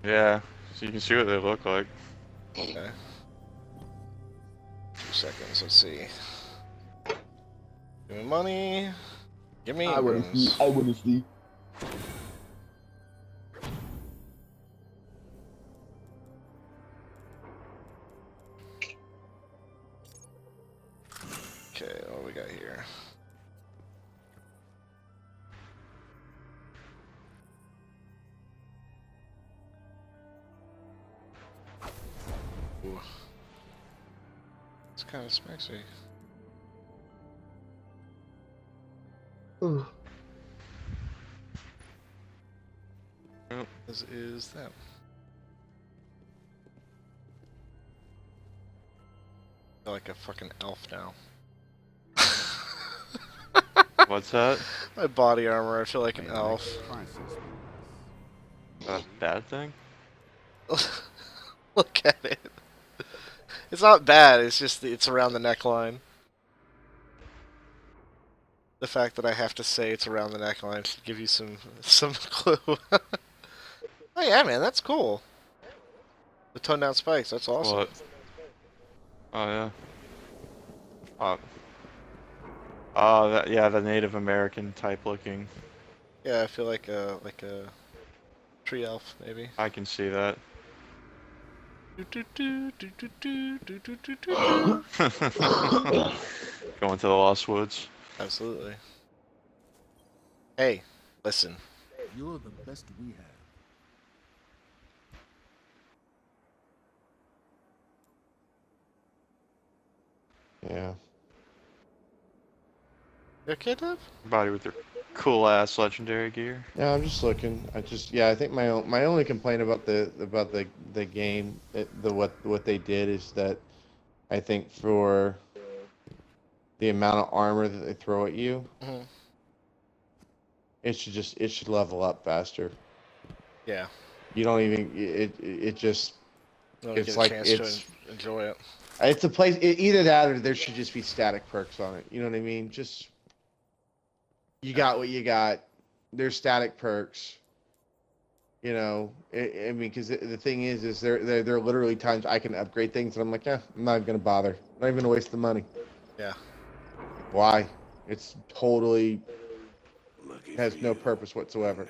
Yeah, so you can see what they look like. Okay. 2 seconds, let's see. Give me money. Give me rooms. I wanna see. Okay, what do we got here? Ooh. It's kind of spicy. As is that. I feel like a fucking elf now. What's that? My body armor, I feel like an elf. A bad thing? Look at it. It's not bad, it's just it's around the neckline. The fact that I have to say it's around the neckline should give you some clue. Oh yeah, man, that's cool. The toned down spikes, that's awesome. What? Oh yeah. Yeah, the Native American type looking. Yeah, I feel like a tree elf, maybe. I can see that. Going to the Lost Woods. Absolutely. Hey, listen. You're the best we have. Yeah. You okay, Dev? Body with your cool ass legendary gear. Yeah, I'm just looking. I think my only complaint about the game, what they did is that I think for the amount of armor that they throw at you, Mhm. it should level up faster. Yeah. You don't even it just You don't it's get like a chance to enjoy it. it's a place either that or there should just be static perks on it. You know what I mean? Just you got what you got. There's static perks. You know, I mean, because the thing is there are literally times I can upgrade things and I'm like, I'm not even gonna bother. I'm not even gonna waste the money. Yeah. Why? It's totally has no purpose whatsoever.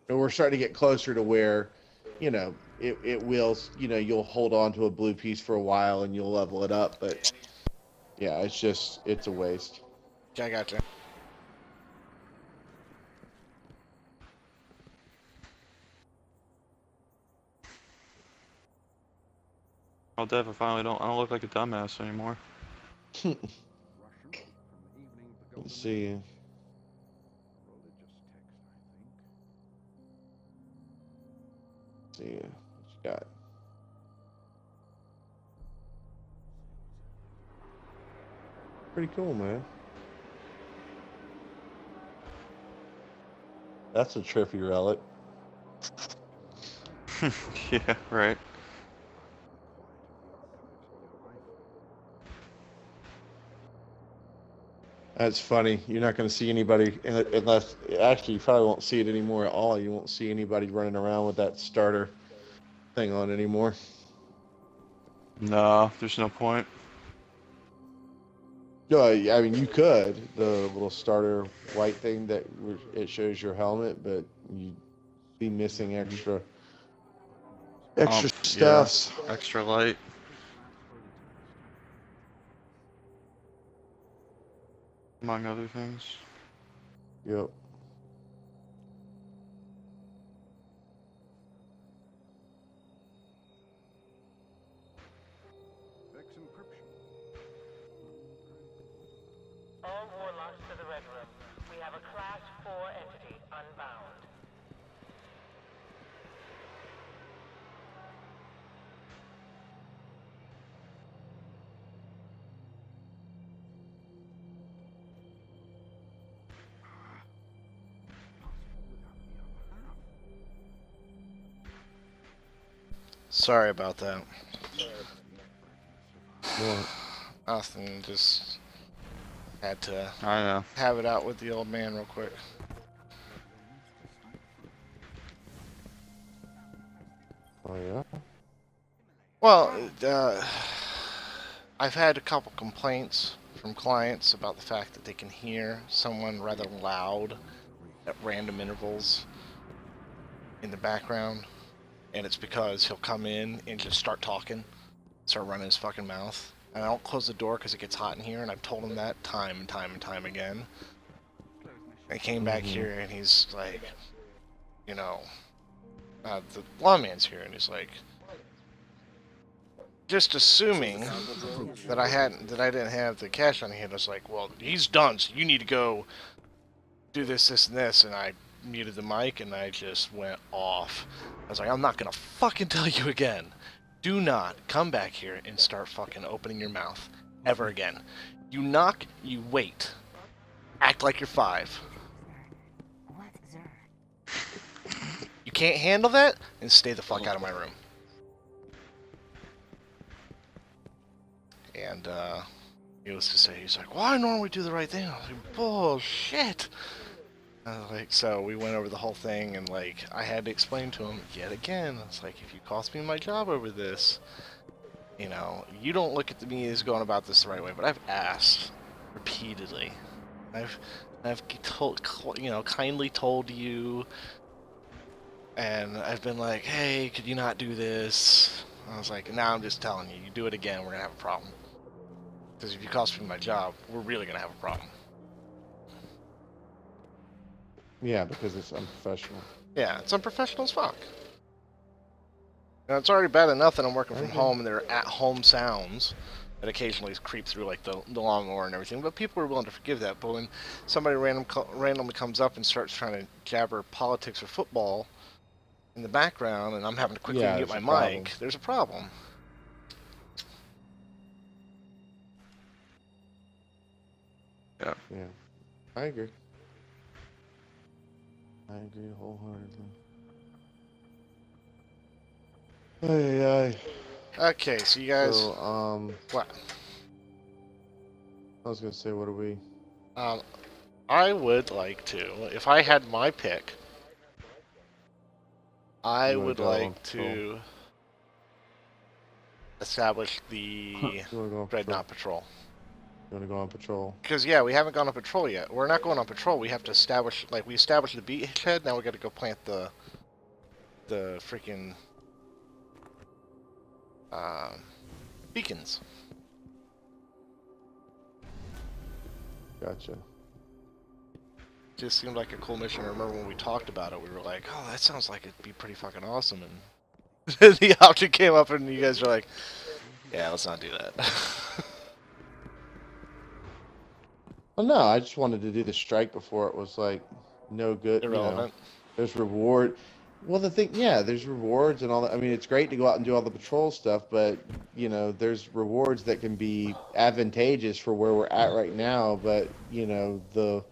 But we're starting to get closer to where, you know, it will, you know, you'll hold on to a blue piece for a while and you'll level it up, but yeah, it's a waste. Yeah, I got you. Oh, Dev, I don't look like a dumbass anymore. Let's see. Let's see what you got. Pretty cool, man. That's a trippy relic. Yeah, right. That's funny. You're not going to see anybody unless actually you probably won't see it anymore at all. You won't see anybody running around with that starter thing on anymore. No, there's no point. No, I mean you could the little starter white thing that it shows your helmet, but you'd be missing extra stuffs. Yeah, extra light. Among other things. Yep. All warlocks to the Red Room. We have a Class 4 entity unbound. Sorry about that. What? Nothing, just had to I know. have it out with the old man real quick. Oh yeah. Well, I've had a couple complaints from clients about the fact that they can hear someone rather loud at random intervals in the background, and it's because he'll come in and just start talking, start running his fucking mouth. And I don't close the door because it gets hot in here, and I've told him that time and time and time again. I came back here and he's like, you know, the lawman's here, and he's like, just assuming that I didn't have the cash on hand. I was like, well, he's done, so you need to go do this, this, and this. And I muted the mic, and I just went off. I was like, I'm not gonna fucking tell you again. Do not come back here and start fucking opening your mouth ever again. You knock, you wait. Act like you're 5. You can't handle that? Then stay the fuck out of my room. And he was to say, he's like, well, I normally do the right thing. I was like, bullshit. Like, so we went over the whole thing, and like I had to explain to him yet again. I was like, if you cost me my job over this, you know, you don't look at me as going about this the right way. But I've asked repeatedly. I've told, you know, kindly told you, and I've been like, hey, could you not do this? I was like, now I'm just telling you, you do it again, we're gonna have a problem. Because if you cost me my job, we're really gonna have a problem. Yeah, because it's unprofessional. Yeah, it's unprofessional as fuck. Now, it's already bad enough that I'm working from home and there are at-home sounds. that occasionally creep through like the lawnmower and everything. But people are willing to forgive that. But when somebody randomly comes up and starts trying to jabber politics or football in the background, and I'm having to quickly mute my mic, there's a problem. Yeah. Yeah. I agree. I agree wholeheartedly. Okay, so you guys. So, what? I was gonna say, what are we? I would like to, if I had my pick, I would like to establish the Dreadnought Patrol. You want to go on patrol? Because yeah, we haven't gone on patrol yet. We're not going on patrol. We have to establish, like, we established the beachhead. Now we got to go plant the freaking beacons. Gotcha. Just seemed like a cool mission. I remember when we talked about it, we were like, "Oh, that sounds like it'd be pretty fucking awesome." And the option came up, and you guys were like, "Yeah, let's not do that." Well, no, I just wanted to do the strike before it was like no good. Irrelevant. There's reward. Well, the thing, yeah, there's rewards and all that. I mean, it's great to go out and do all the patrol stuff, but there's rewards that can be advantageous for where we're at right now. But the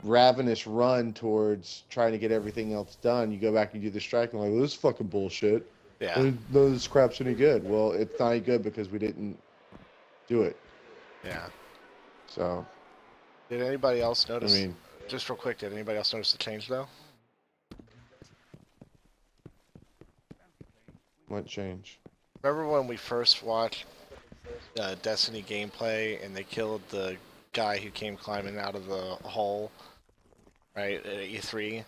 ravenous run towards trying to get everything else done, you go back and do the strike, and like, well, this is fucking bullshit. Yeah. None of this crap's any good. Well, it's not any good because we didn't do it. Yeah. So. Did anybody else notice? I mean, just real quick, did anybody else notice the change though? What change? Remember when we first watched Destiny gameplay and they killed the guy who came climbing out of the hole, right, at E3,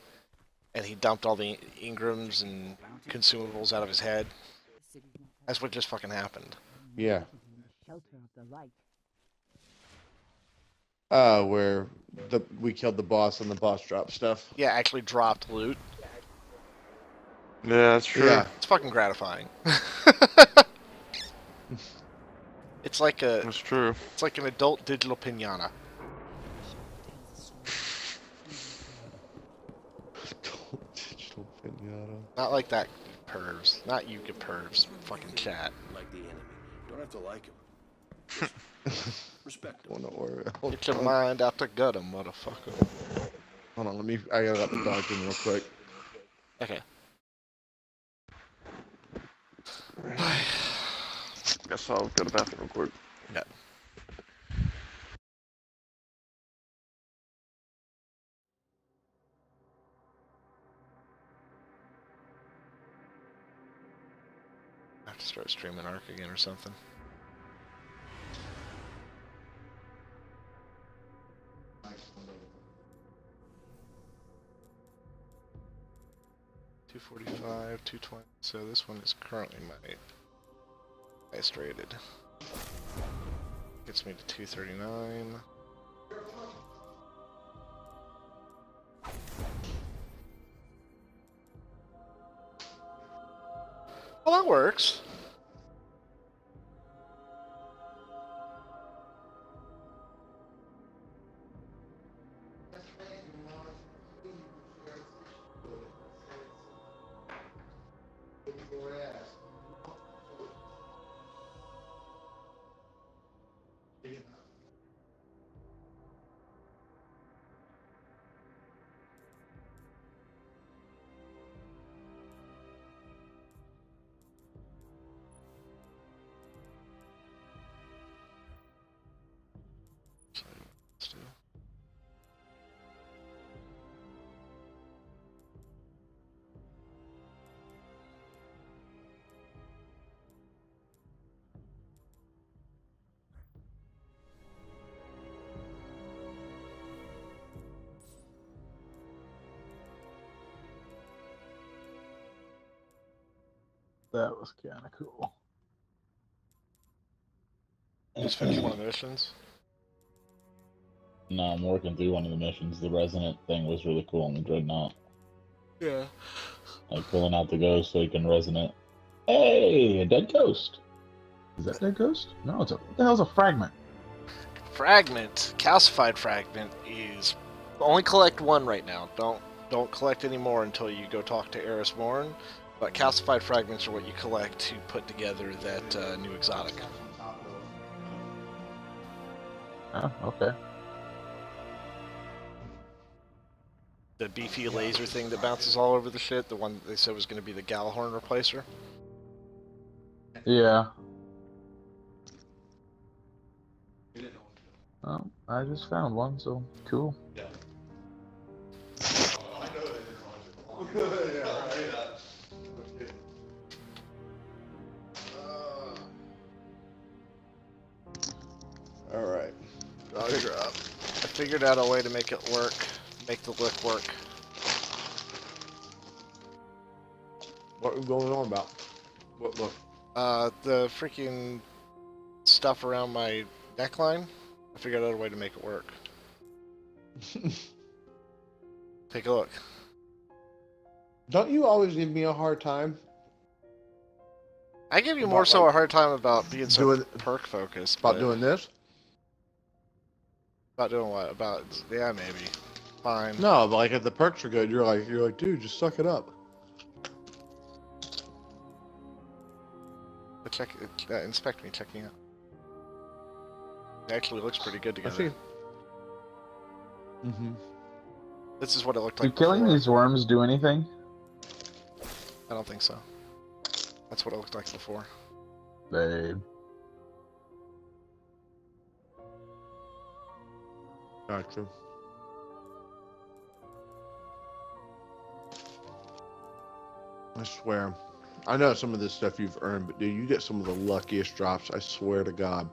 and he dumped all the Ingrams and consumables out of his head? That's what just fucking happened. Yeah. Shelter of the light. Where we killed the boss and the boss dropped stuff. Yeah, actually dropped loot. Yeah, that's true. Yeah. It's fucking gratifying. It's like a. That's true. It's like an adult digital pinata. Adult digital pinata. Not like that, you pervs. Not you, get pervs. Fucking chat. Like the enemy. You don't have to like him. Respect him. Get your mind out the gutter, motherfucker. Hold on, I gotta let the dog in real quick. Okay. Guess I'll go to the bathroom real quick. Yeah. I have to start streaming Ark again or something. $245, $220. So this one is currently my highest rated. Gets me to $239. Well, that works. That was kind of cool. Just finished one of the missions. No, I'm working through one of the missions. The resonant thing was really cool on the Dreadnought. Yeah. Like pulling out the ghost so you can resonate. Hey, a dead ghost. Is that dead ghost? No, it's a. What the hell's a fragment? Fragment, calcified fragment is only collect one right now. Don't collect any more until you go talk to Eris Morn. But calcified fragments are what you collect to put together that new exotic. Oh, okay. The beefy laser thing that bounces all over the shit, the one that they said was going to be the Galahorn replacer. Yeah. Oh, I just found one, so cool. All right. I figured out a way to make it work, make the lick work. What are we going on about? What look? The freaking stuff around my neckline. I figured out a way to make it work. Take a look. Don't you always give me a hard time? I give you About, more so like, a hard time about being so doing- perk focused. About but- doing this? About doing what? About yeah, maybe. Fine. No, but like if the perks are good, you're like, dude, just suck it up. But check, inspect me. Checking out. It actually looks pretty good I together. see. Mm-hmm. This is what it looked Do like. killing before. these worms do anything? I don't think so. That's what it looked like before. Babe. Gotcha. I swear. I know some of this stuff you've earned, but dude, you get some of the luckiest drops, I swear to God.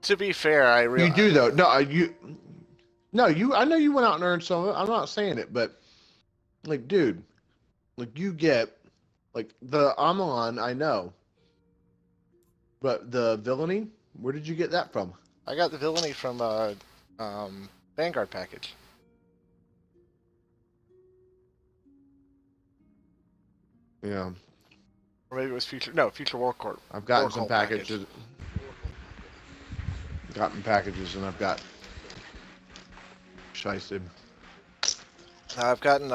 To be fair, I really You do though. No, I know you went out and earned some of it. I'm not saying it, but like, dude, like you get like the Amalon, I know. But the villainy, where did you get that from? I got the villainy from Vanguard package. Yeah. Or maybe it was Future War Corp. I've gotten War some Cult packages. Gotten packages, and I've got Shiested. I've gotten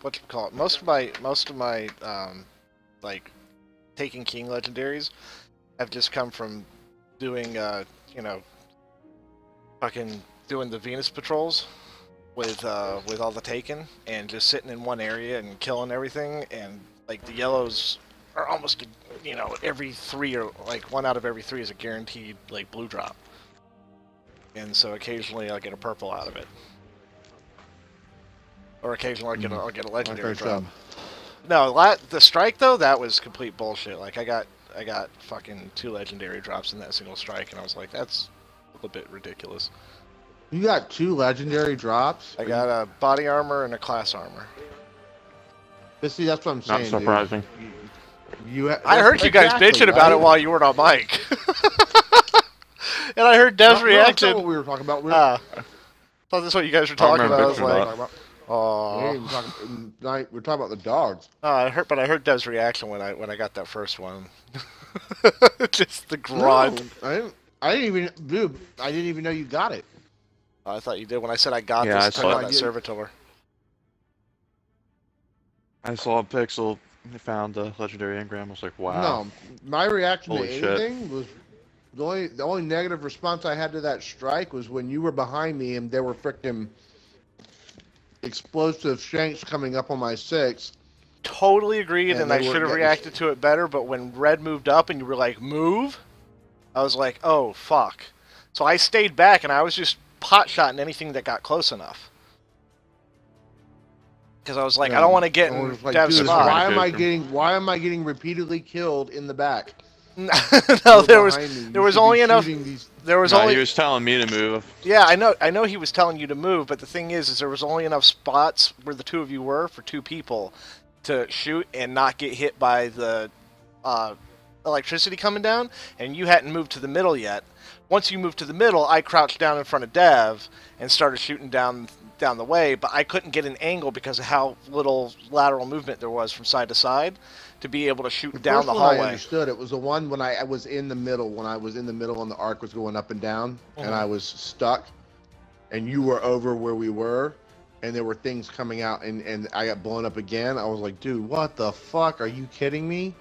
what you call it. Most of my like taking King legendaries have just come from doing fucking doing the Venus patrols with all the taken and just sitting in one area and killing everything, and like the yellows are almost every 3 or like 1 out of every 3 is a guaranteed like blue drop, and so occasionally I'll get a purple out of it. Or occasionally I'll get a legendary drop. No, the strike though, that was complete bullshit. Like I got fucking 2 legendary drops in that single strike, and I was like, that's a little bit ridiculous. You got 2 legendary drops? I got a body armor and a class armor. But see, that's what I'm saying. Not surprising. I heard you guys bitching about it while you were on mic. And I heard Dev's reaction. That's what we were talking about. Thought that's what you guys were talking about. I was like, we're talking about the dogs. I heard Dev's reaction when I got that first one. Just the grunt. No, I didn't even know you got it. I thought you did when I said I got Yeah, this. I saw that servitor. I saw a pixel. They found the legendary engram. I was like, wow. No, my reaction Holy to shit. anything was the only negative response I had to that strike was when you were behind me and there were frickin' explosive shanks coming up on my 6. Totally agreed, and I they were should have getting- reacted to it better. But when red moved up and you were like, "Move," I was like, "Oh fuck!" So I stayed back and I was just pot-shotting anything that got close enough. Because I was like, I don't want to get in like, Dev's dude, spot. why am I getting repeatedly killed in the back? No, there was only enough. There was only. He was telling me to move. Yeah, I know he was telling you to move, but the thing is there was only enough spots where the 2 of you were for 2 people to shoot and not get hit by the electricity coming down, and you hadn't moved to the middle yet. Once you moved to the middle, I crouched down in front of Dev and started shooting down down the way, but I couldn't get an angle because of how little lateral movement there was from side to side to be able to shoot down the I hallway. understood. It was the one when I was in the middle, when I was in the middle and the arc was going up and down, and I was stuck, and you were over where we were, and there were things coming out, and I got blown up again. I was like, dude, what the fuck? Are you kidding me?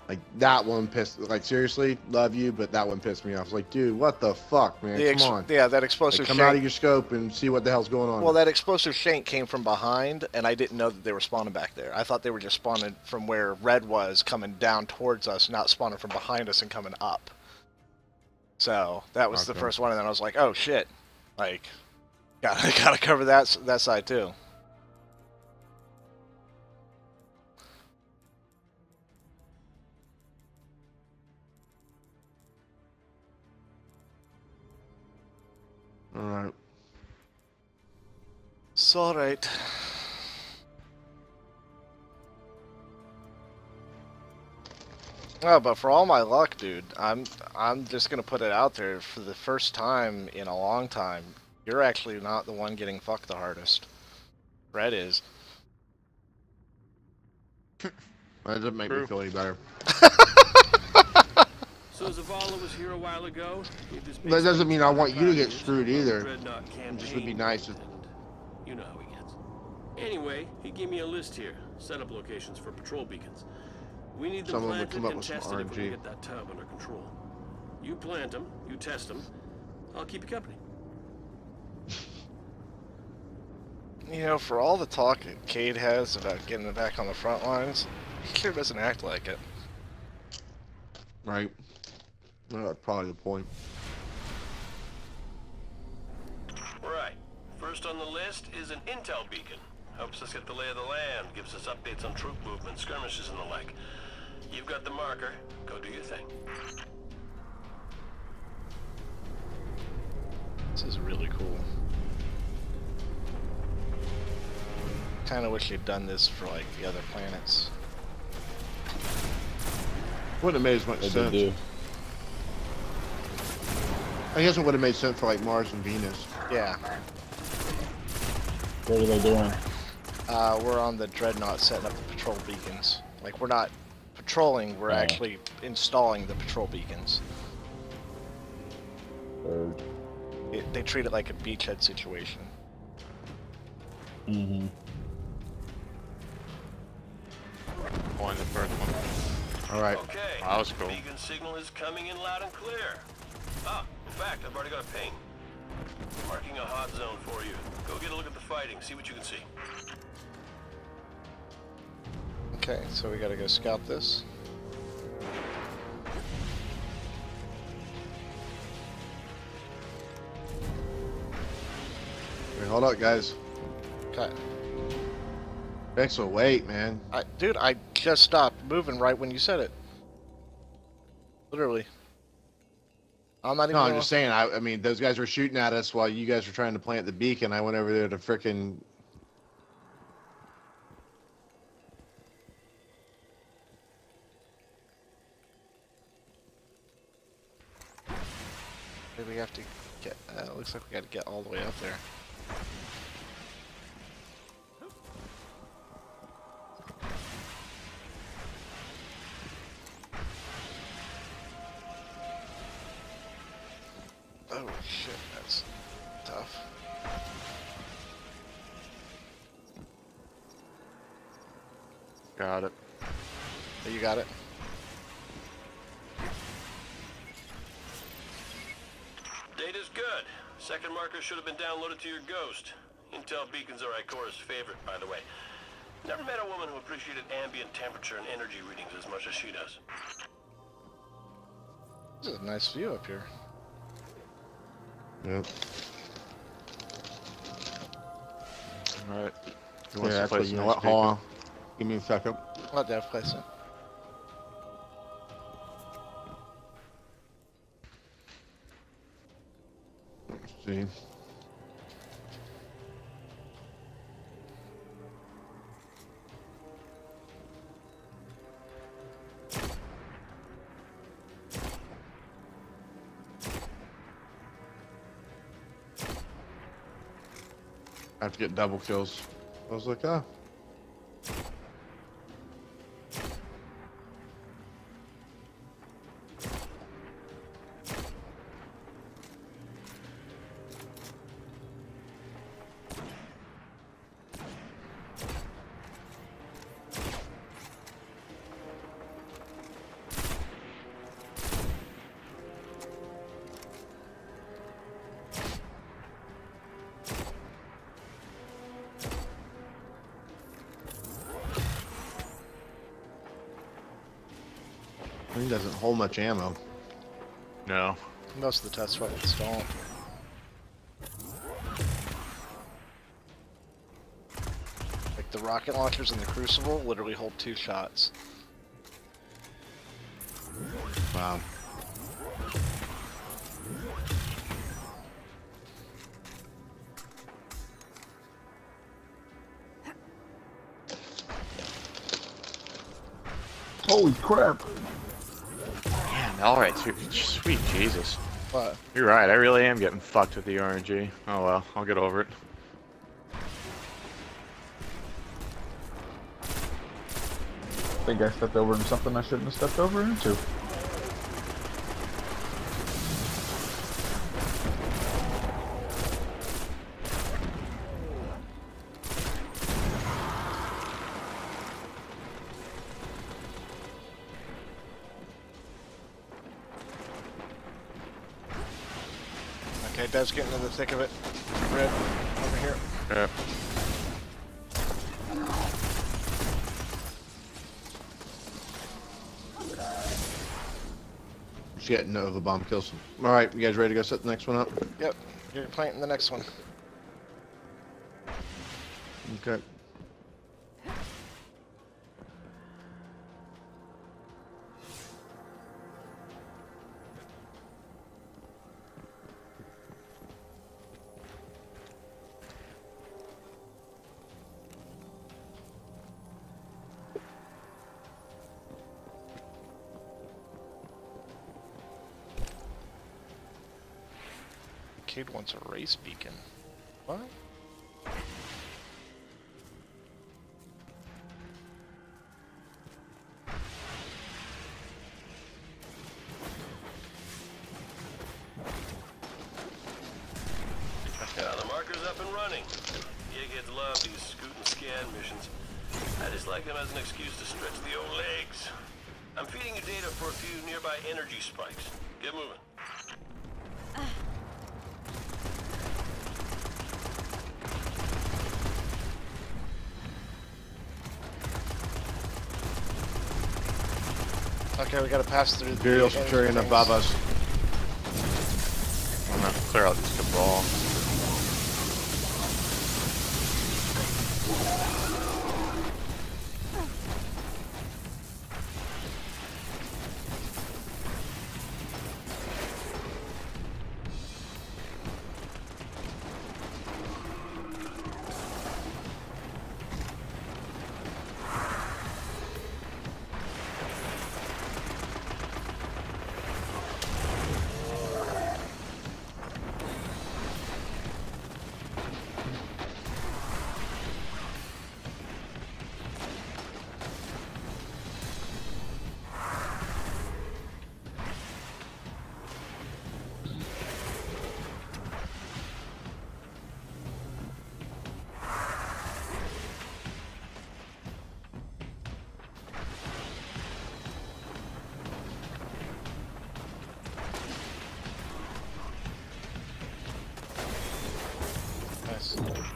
Like, that one pissed, like, seriously, love you, but that one pissed me off. I was like, dude, what the fuck, man? Come on. Yeah, that explosive Like, come shank. out of your scope and see what the hell's going on. Well, that explosive shank came from behind, and I didn't know that they were spawning back there. I thought they were just spawning from where red was, coming down towards us, not spawning from behind us and coming up. So, that was the first one, and then I was like, oh, shit. Like, gotta cover that side, too. Alright. It's alright. Oh, but for all my luck, dude, I'm just gonna put it out there, for the first time in a long time, you're actually not the one getting fucked the hardest. Red is. That doesn't make me feel any better. So Zavala was here a while ago. That doesn't mean I want you to get screwed either. It just would be nice if... You know how he gets. Anyway, he gave me a list here. Setup locations for patrol beacons. We need them Someone would planted come up and with some tested if we RNG. get that tub under control. You plant them, you test them. I'll keep you company. You know, for all the talk Cade has about getting it back on the front lines, he sure doesn't act like it. Right. Well, that's probably the point. Right. First on the list is an intel beacon. Helps us get the lay of the land, gives us updates on troop movement, skirmishes and the like. You've got the marker. Go do your thing. This is really cool. Kinda wish they'd done this for, like, the other planets. Wouldn't have made as much sense. I guess it would have made sense for, like, Mars and Venus. Yeah. What are they doing? We're on the Dreadnought setting up the patrol beacons. Like, we're not patrolling, we're actually installing the patrol beacons. They treat it like a beachhead situation. Mm-hmm. Going the first one. Alright. Okay. Wow, that was cool. Beacon signal is coming in loud and clear. Ah, in fact, I've already got a ping. Marking a hot zone for you. Go get a look at the fighting, see what you can see. Okay, so we gotta go scout this. Wait, hold up, guys. Okay. Thanks for wait, man. Dude, I just stopped moving right when you said it. Literally. I'm not even. No, I'm just saying. I mean, those guys were shooting at us while you guys were trying to plant the beacon. I went over there to frickin'. Maybe we have to get. Looks like we got to get all the way up there. Oh shit, that's tough. Got it. Oh, you got it? Data's good. Second marker should have been downloaded to your Ghost. Intel beacons are Ikora's favorite, by the way. Never met a woman who appreciated ambient temperature and energy readings as much as she does. This is a nice view up here. Yep. Alright. Yeah, actually, you know what? Hold on. Give me a second. I'll definitely place it. Let's see. I have to get double kills. I was like, ah. He doesn't hold much ammo. No. Most of the test weapons don't. Like the rocket launchers in the Crucible literally hold 2 shots. Wow. Holy crap. Man, alright, sweet Jesus. What? You're right, I really am getting fucked with the RNG. Oh well, I'll get over it. I think I stepped over into something I shouldn't have stepped over into. Okay, Dev's getting in the thick of it. Red, over here. Yep. Just getting Nova Bomb kills. Alright, you guys ready to go set the next one up? Yep, you're planting the next one. Okay. Kid wants a race beacon. What? Now the marker's up and running. You kids love these scoot and scan missions. I just like them as an excuse to stretch the old legs. I'm feeding you data for a few nearby energy spikes. Get moving. Okay, we gotta pass through the Imperial Centurion above us. I'm gonna have to clear out this Cabal.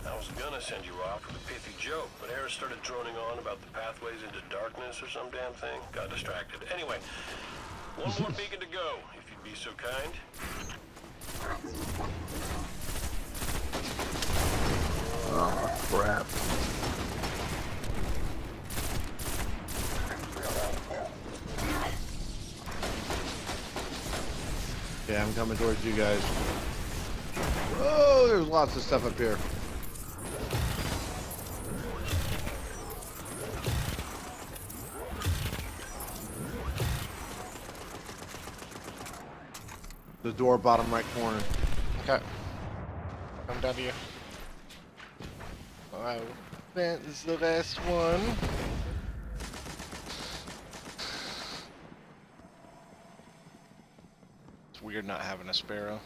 I was gonna send you off with a pithy joke, but Harris started droning on about the pathways into darkness or some damn thing. Got distracted. Anyway, one more beacon to go, if you'd be so kind. Oh, crap. Yeah, I'm coming towards you guys. Oh, there's lots of stuff up here. The door, bottom right corner. Okay. I'm down to you. This is the last one. It's weird not having a sparrow.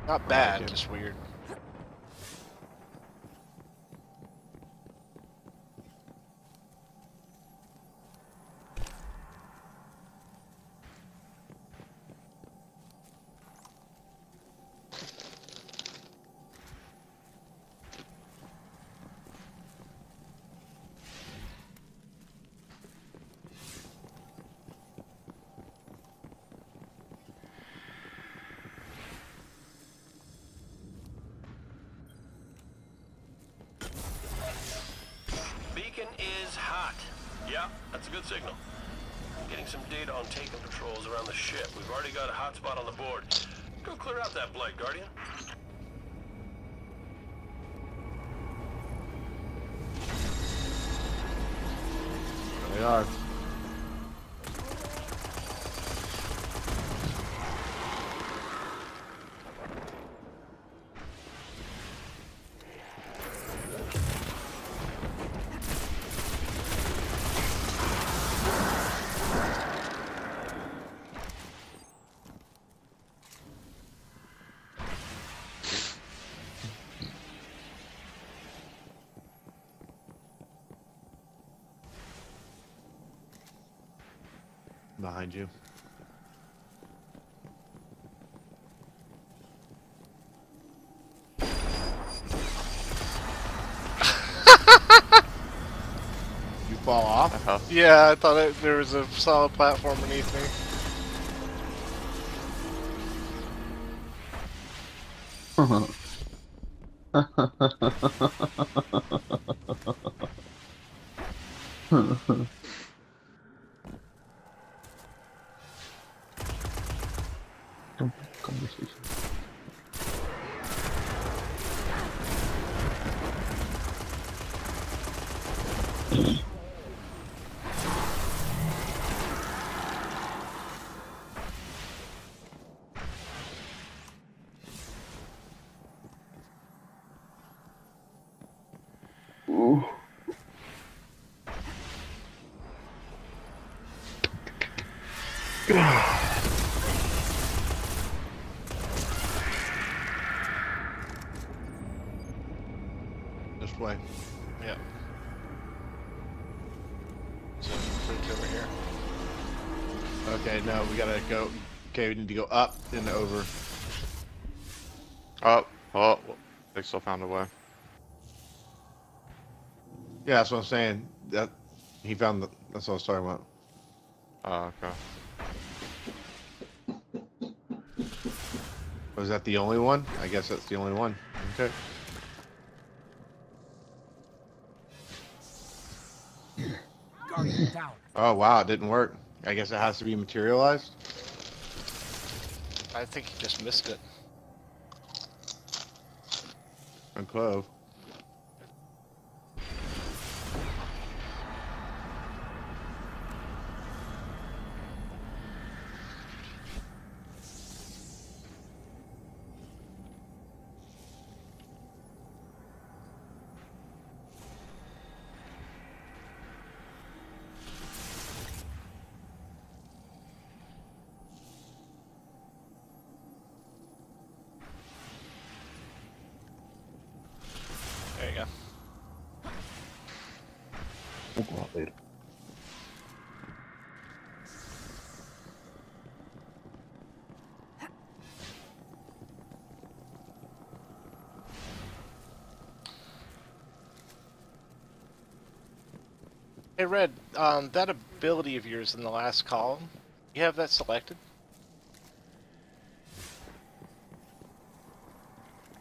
Not bad, just weird. Beacon is hot. Yeah, that's a good signal. Getting some data on taking patrols around the ship. We've already got a hotspot on the board. Go clear out that blight, Guardian. They are. Behind you. You fall off? Yeah, I thought there was a solid platform beneath me. Conversation. Ooh. This way. Yeah. So, bridge over here. Okay, no, we gotta go. Okay, we need to go up and over. Oh, they still found a way. Yeah, that's what I'm saying. That he found the. That's what I was talking about. Oh, okay. Was that the only one? I guess that's the only one. Okay. Guardian down. Oh wow, it didn't work. I guess it has to be materialized. I think you just missed it. And Clove. There you go. We'll go out later. Hey Red, that ability of yours in the last column, you have that selected?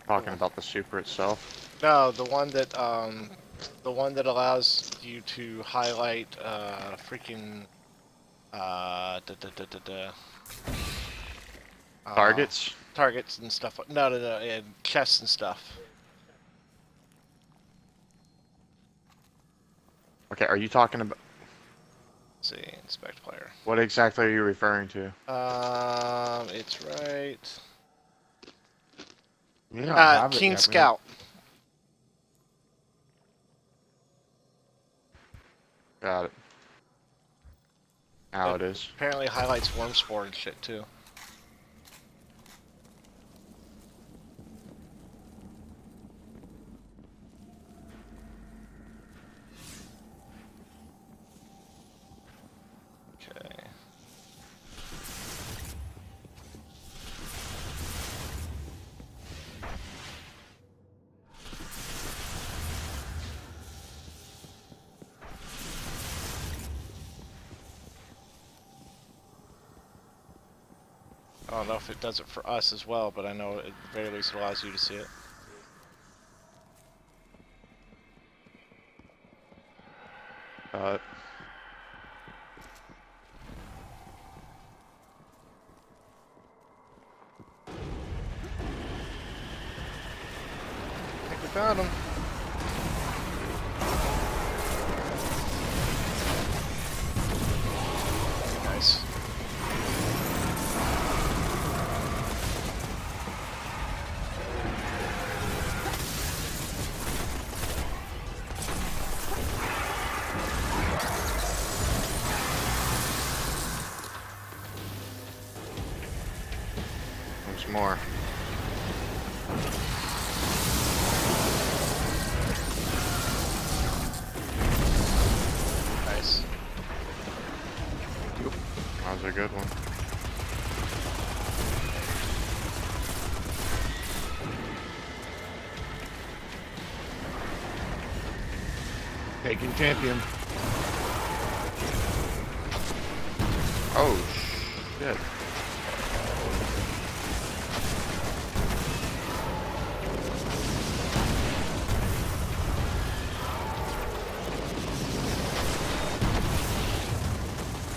Talking about the super itself. No, the one that allows you to highlight freaking Targets? Targets and stuff. No, and chests and stuff. Okay, are you talking about? Let's see, inspect player. What exactly are you referring to? It's right. Yeah, Keen Scout. Got it. Now it is. Apparently highlights worm spore and shit too. Okay. I don't know if it does it for us as well, but I know at the very least it allows you to see it. I think we found him. Nice. There's more. Nice. That was a good one. Taking champion. Oh shit.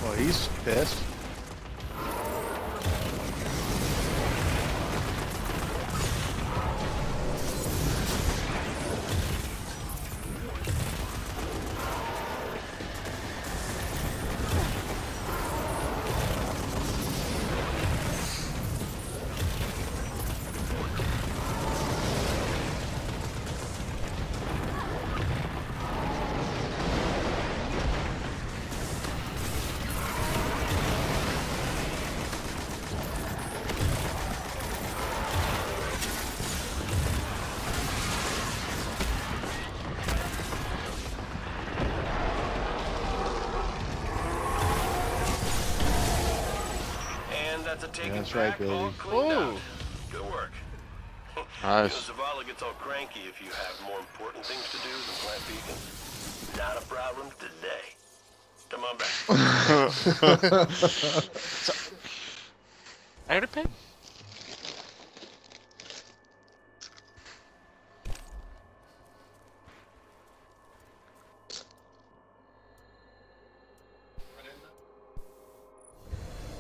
Well, he's pissed. That's a take That's it right, back, Billy. all cleaned Whoa. up. Good work. Nice. Zavala gets all cranky if you have more important things to do than plant beacons. Not a problem today. Come on back. So, I heard a pig.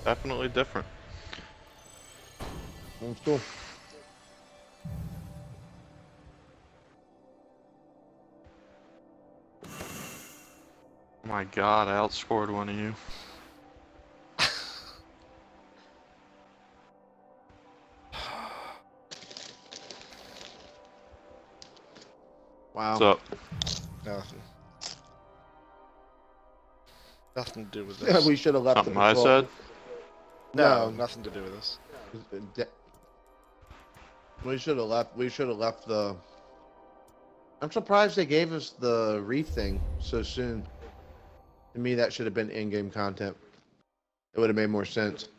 Definitely different. That's cool. Oh my god, I outscored one of you. Wow. What's up? Nothing. Nothing to do with this. We should have left Something the I patrol. said? No, nothing to do with this. We should have left. We should have left the. I'm surprised they gave us the reef thing so soon. To me, that should have been in-game content. It would have made more sense.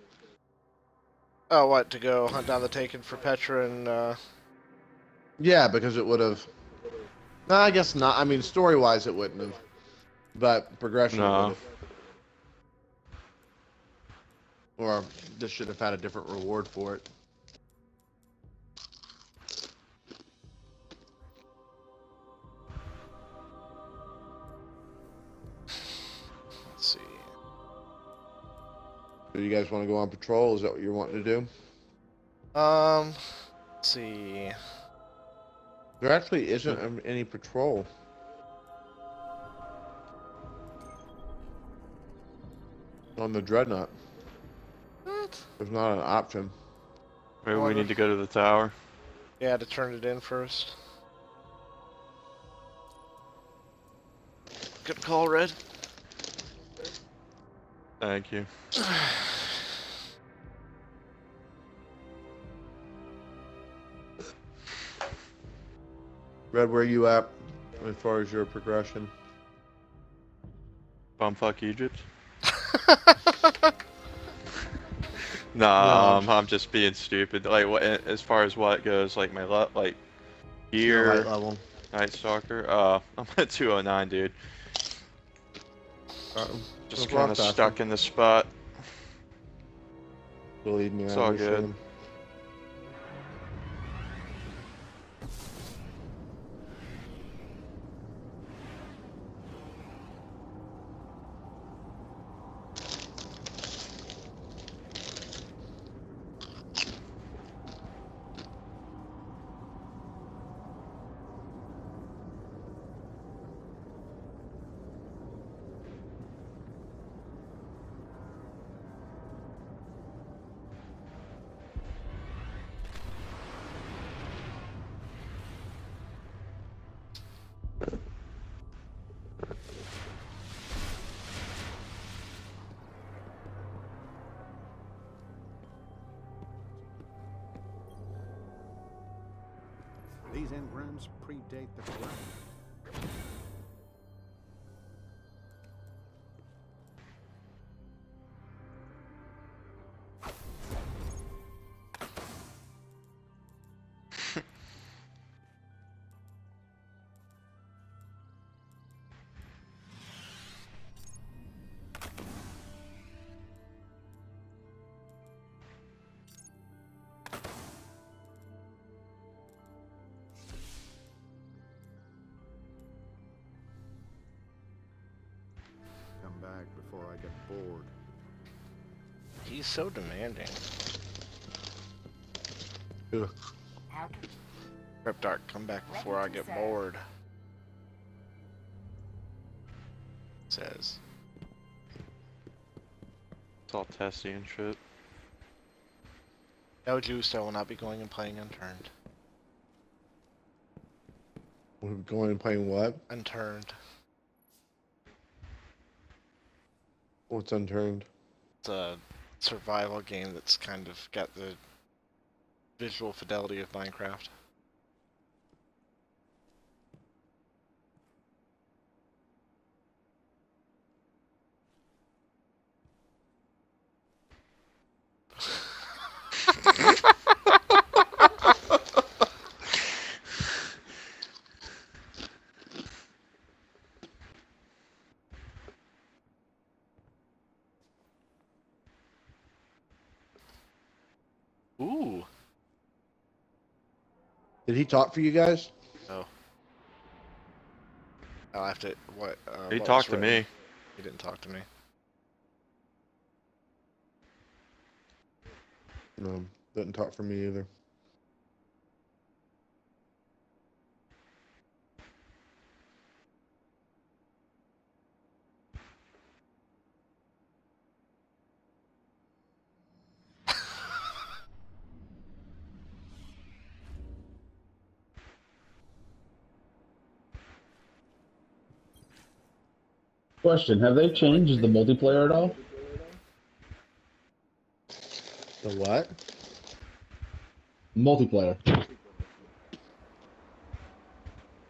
Oh, what, to go hunt down the Taken for Petra and, Yeah, because it would have. No, I guess not. I mean, story-wise, it wouldn't have. But progression No. would have. Or this should have had a different reward for it. let's see. Do you guys want to go on patrol? Is that what you're wanting to do? Let's see. There actually isn't any patrol. On the Dreadnought. What? There's not an option. Maybe we need to go to the tower. Yeah, to turn it in first. Good call, Red. Thank you. Red, where you at as far as your progression? Bumfuck Egypt. Nah, I'm just being stupid. Like, what, as far as what goes, like my like gear, light level. Night Stalker. I'm at 209, dude. Just kind of stuck in the spot. Believe me, It's I all understand. good. These engrams predate the Quran. Come back before I get bored. He's so demanding. Rip Dark, come back before I get bored. Says. It's all testy and shit. No juice, I will not be going and playing Unturned. We're going and playing what? Unturned. What's Unturned? It's a survival game that's kind of got the visual fidelity of Minecraft. Ooh. Did he talk for you guys? No. I'll have to. What? He what talked was to written? me. He didn't talk to me. No, didn't talk for me either. Question: have they changed the multiplayer at all? The what? Multiplayer.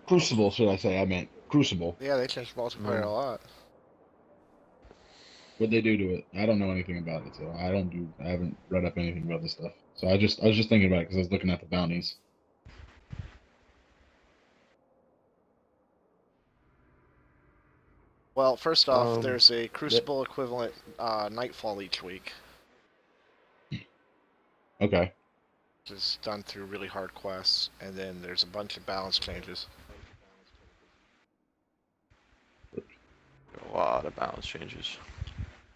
Crucible, should I say? I meant Crucible. Yeah, they changed multiplayer a lot. What'd they do to it? I don't know anything about it, so I haven't read up anything about this stuff. So I was just thinking about it because I was looking at the bounties. Well, first off, there's a Crucible equivalent Nightfall each week. Okay. Which is done through really hard quests, and then there's a bunch of balance changes. A lot of balance changes.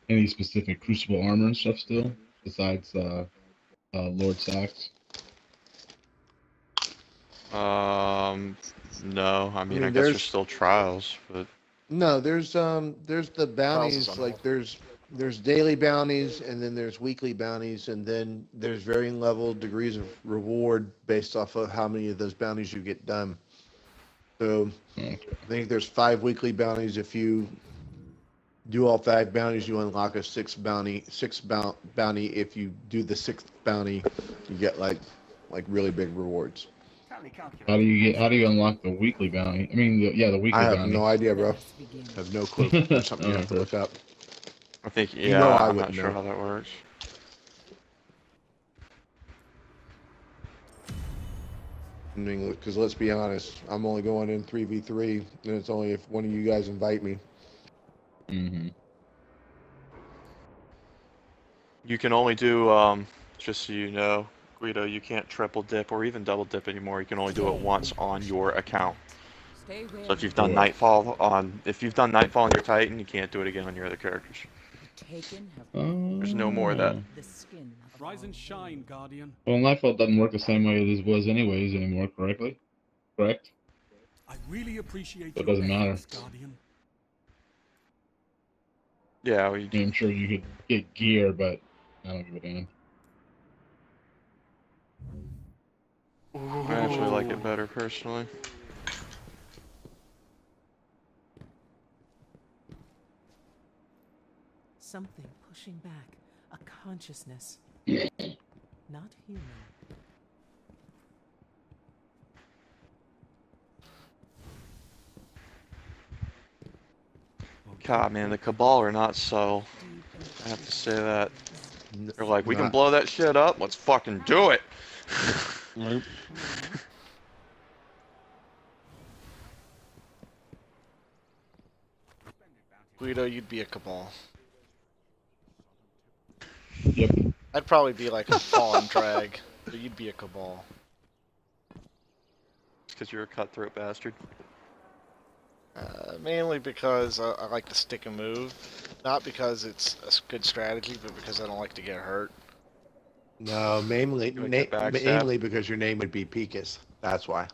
Any specific Crucible armor and stuff still, besides Lord Sacks? No. I mean, I guess there's still trials, but No, there's the bounties, on like there's daily bounties, and then there's weekly bounties, and then there's varying level degrees of reward based off of how many of those bounties you get done. So I think there's 5 weekly bounties if you Do all 5 bounties, you unlock a 6th bounty. If you do the 6th bounty, you get like really big rewards. How do you unlock the weekly bounty? I mean, the weekly I have bounty. no idea, bro. I have no clue. That's something you have to look up. I think, yeah, You know I I'm not wouldn't sure know. how that works. Because let's be honest, I'm only going in 3v3, and it's only if one of you guys invite me. Mm-hmm. You can only do, just so you know, Guido, you can't triple dip or even double dip anymore. You can only do it once on your account. So if you've done Nightfall on your Titan, you can't do it again on your other characters. There's no more of that. Rise and shine, Guardian. Well, Nightfall doesn't work the same way it was anyways anymore, correctly? Correct? I really appreciate So it your doesn't matter. efforts, Guardian. Yeah, I mean, I'm sure you could get gear, but I don't give a damn. I actually like it better personally. Something pushing back, a consciousness. Not human. God, man, the Cabal are not subtle. I have to say that. They're like, we can Not- blow that shit up. Let's fucking do it. Nope. Guido, you'd be a Cabal. Yep. I'd probably be like a Fallen Drag, but you'd be a Cabal. It's because you're a cutthroat bastard. Mainly because I like to stick and move. Not because it's a good strategy, but because I don't like to get hurt. No, mainly You like to backstab? mainly because your name would be Pekus. That's why.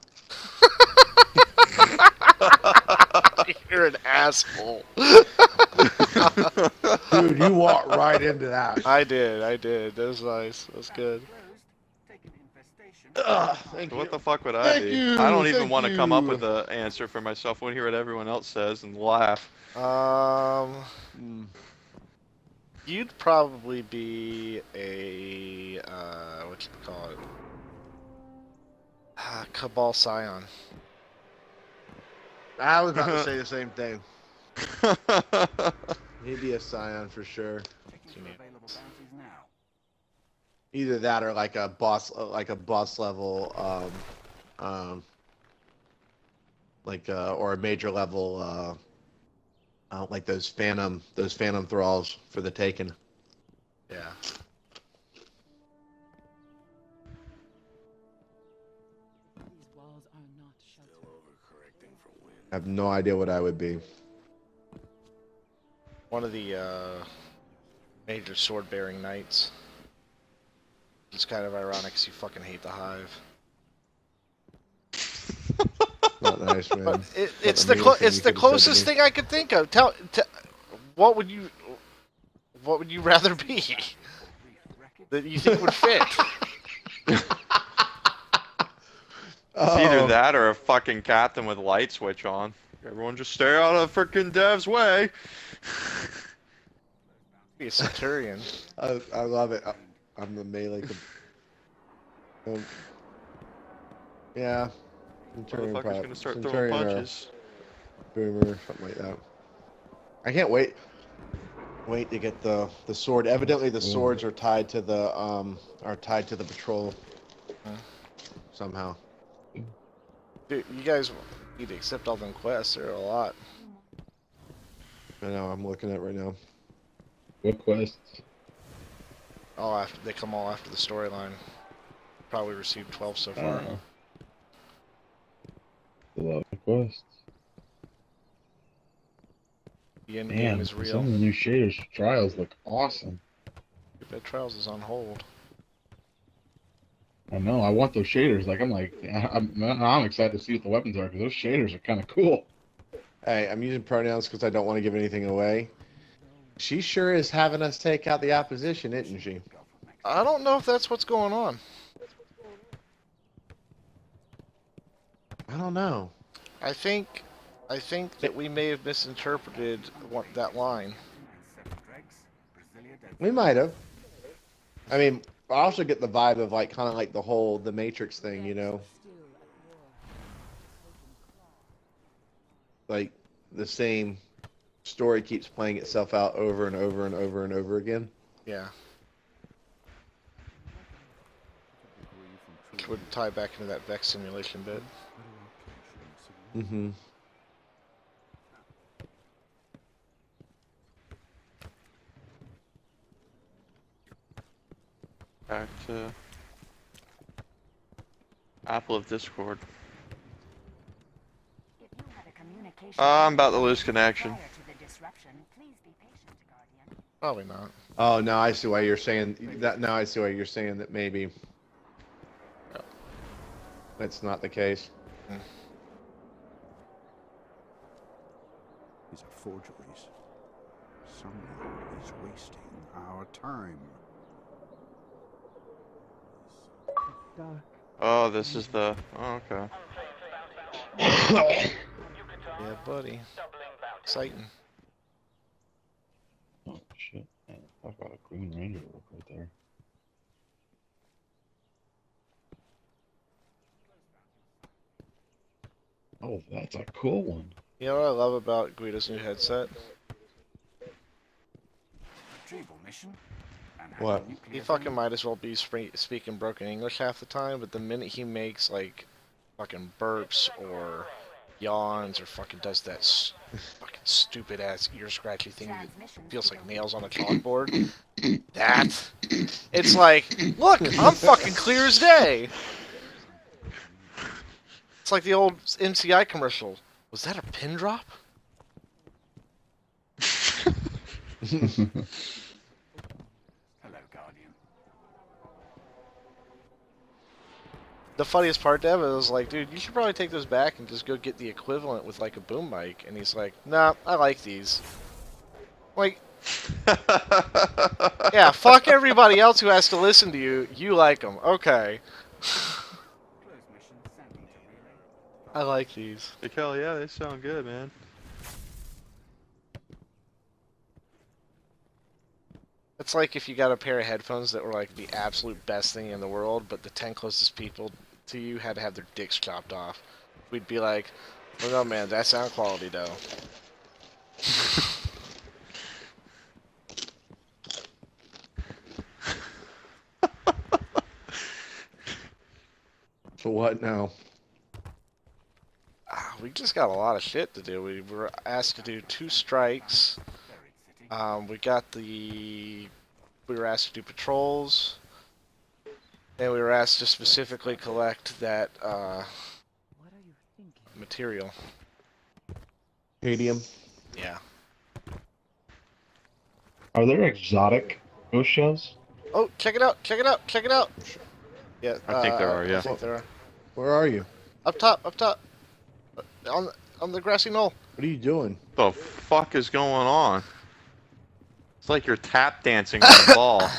You're an asshole. Dude, you walked right into that. I did. That was nice. That was good. Thank What you. the fuck would I Thank be? you, I don't even thank want to come up you. with an answer for myself. I want to hear what everyone else says and laugh. You'd probably be a what you call it? Cabal Scion. I was about to say the same thing. He'd be a Scion for sure. Either that or like a boss level, or a major level, like those phantom thralls for the Taken. Yeah. I have no idea what I would be. One of the major sword-bearing knights. It's kind of ironic because you fucking hate the Hive. Not nice, man. But it's Not the meanest thing it's you the could've said to closest me. thing I could think of. What would you rather be that you think would fit? It's either that or a fucking captain with light switch on. Everyone just stay out of frickin' Dev's way. Be a Centurion. I love it. I'm the melee. Yeah. Centurion Motherfucker's probably. gonna start Centurion throwing or punches. Boomer, something like that. I can't wait to get the sword. Evidently the swords are tied to the patrol somehow. Dude, you guys need to accept all them quests. There are a lot. I know. I'm looking at it right now. What quests? They come all after the storyline. Probably received 12 so far. A lot of quests. The end game Man, is real. some of the new shaders for Trials look awesome. That Trials is on hold. I know. I want those shaders. Like I'm excited to see what the weapons are because those shaders are kind of cool. Hey, I'm using pronouns because I don't want to give anything away. She sure is having us take out the opposition, isn't she? I don't know if that's what's going on. I don't know. I think I think that we may have misinterpreted that line. We might have. I mean, I also get the vibe of like kind of like the Matrix thing, you know, like the same story keeps playing itself out over and over and over and over again. Yeah. Which would tie back into that Vex simulation bit. Mm-hmm. Back to Apple of Discord. I'm about to lose connection. Probably not. Oh, now I see why you're saying that. Now I see why you're saying that maybe that's not the case. These are forgeries. Someone is wasting our time. Oh, this is the. Oh, okay. Yeah, buddy. Exciting. Oh shit! Man, I've got a Green Ranger work right there. Oh, that's a cool one. You know what I love about Guido's new headset? What? He fucking might as well be speaking broken English half the time, but the minute he makes like fucking burps or yawns or fucking does that fucking stupid ass ear scratchy thing that feels like nails on a chalkboard, it's like, look, I'm fucking clear as day. It's like the old MCI commercial. Was that a pin drop? The funniest part to him was like, dude, you should probably take those back and just go get the equivalent with like a boom mic. And he's like, nah, I like these. Like, yeah, fuck everybody else who has to listen to you. You like them. Okay. I like these. Like, hell yeah, they sound good, man. It's like if you got a pair of headphones that were like the absolute best thing in the world, but the 10 closest people to you had to have their dicks chopped off. We'd be like, oh no man, that sound quality though. So what now? We just got a lot of shit to do. We were asked to do 2 strikes. We were asked to do patrols. And we were asked to specifically collect that material. Radium. Yeah. Are there exotic ghost shells? Oh, check it out! Check it out! Check it out! Yeah, I think there are. Yeah. I think there are. Where are you? Up top! Up top! On the grassy knoll. What are you doing? What the fuck is going on? It's like you're tap dancing on the ball.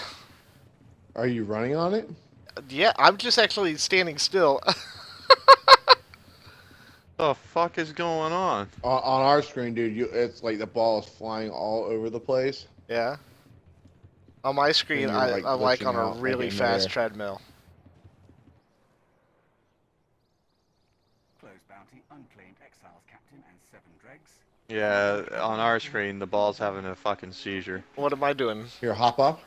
Are you running on it? Yeah, I'm just actually standing still. The fuck is going on? On our screen, dude, it's like the ball is flying all over the place. Yeah. On my screen, like, I'm like on glitching a out, really like, in fast there. treadmill. Close bounty, unclaimed exiles captain and 7 dregs. Yeah, on our screen, the ball's having a fucking seizure. What am I doing? Here, hop up.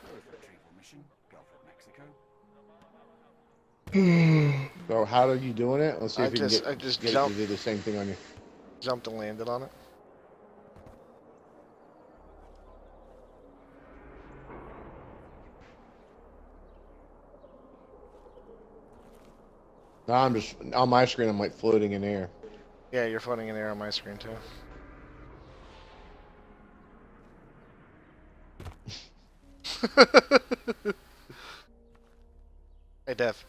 So how are you doing it? Let's see if we can I just get it to do the same thing on you. Jumped and landed on it. No, I'm just on my screen. I'm like floating in air. Yeah, you're floating in air on my screen too. Hey, Dev.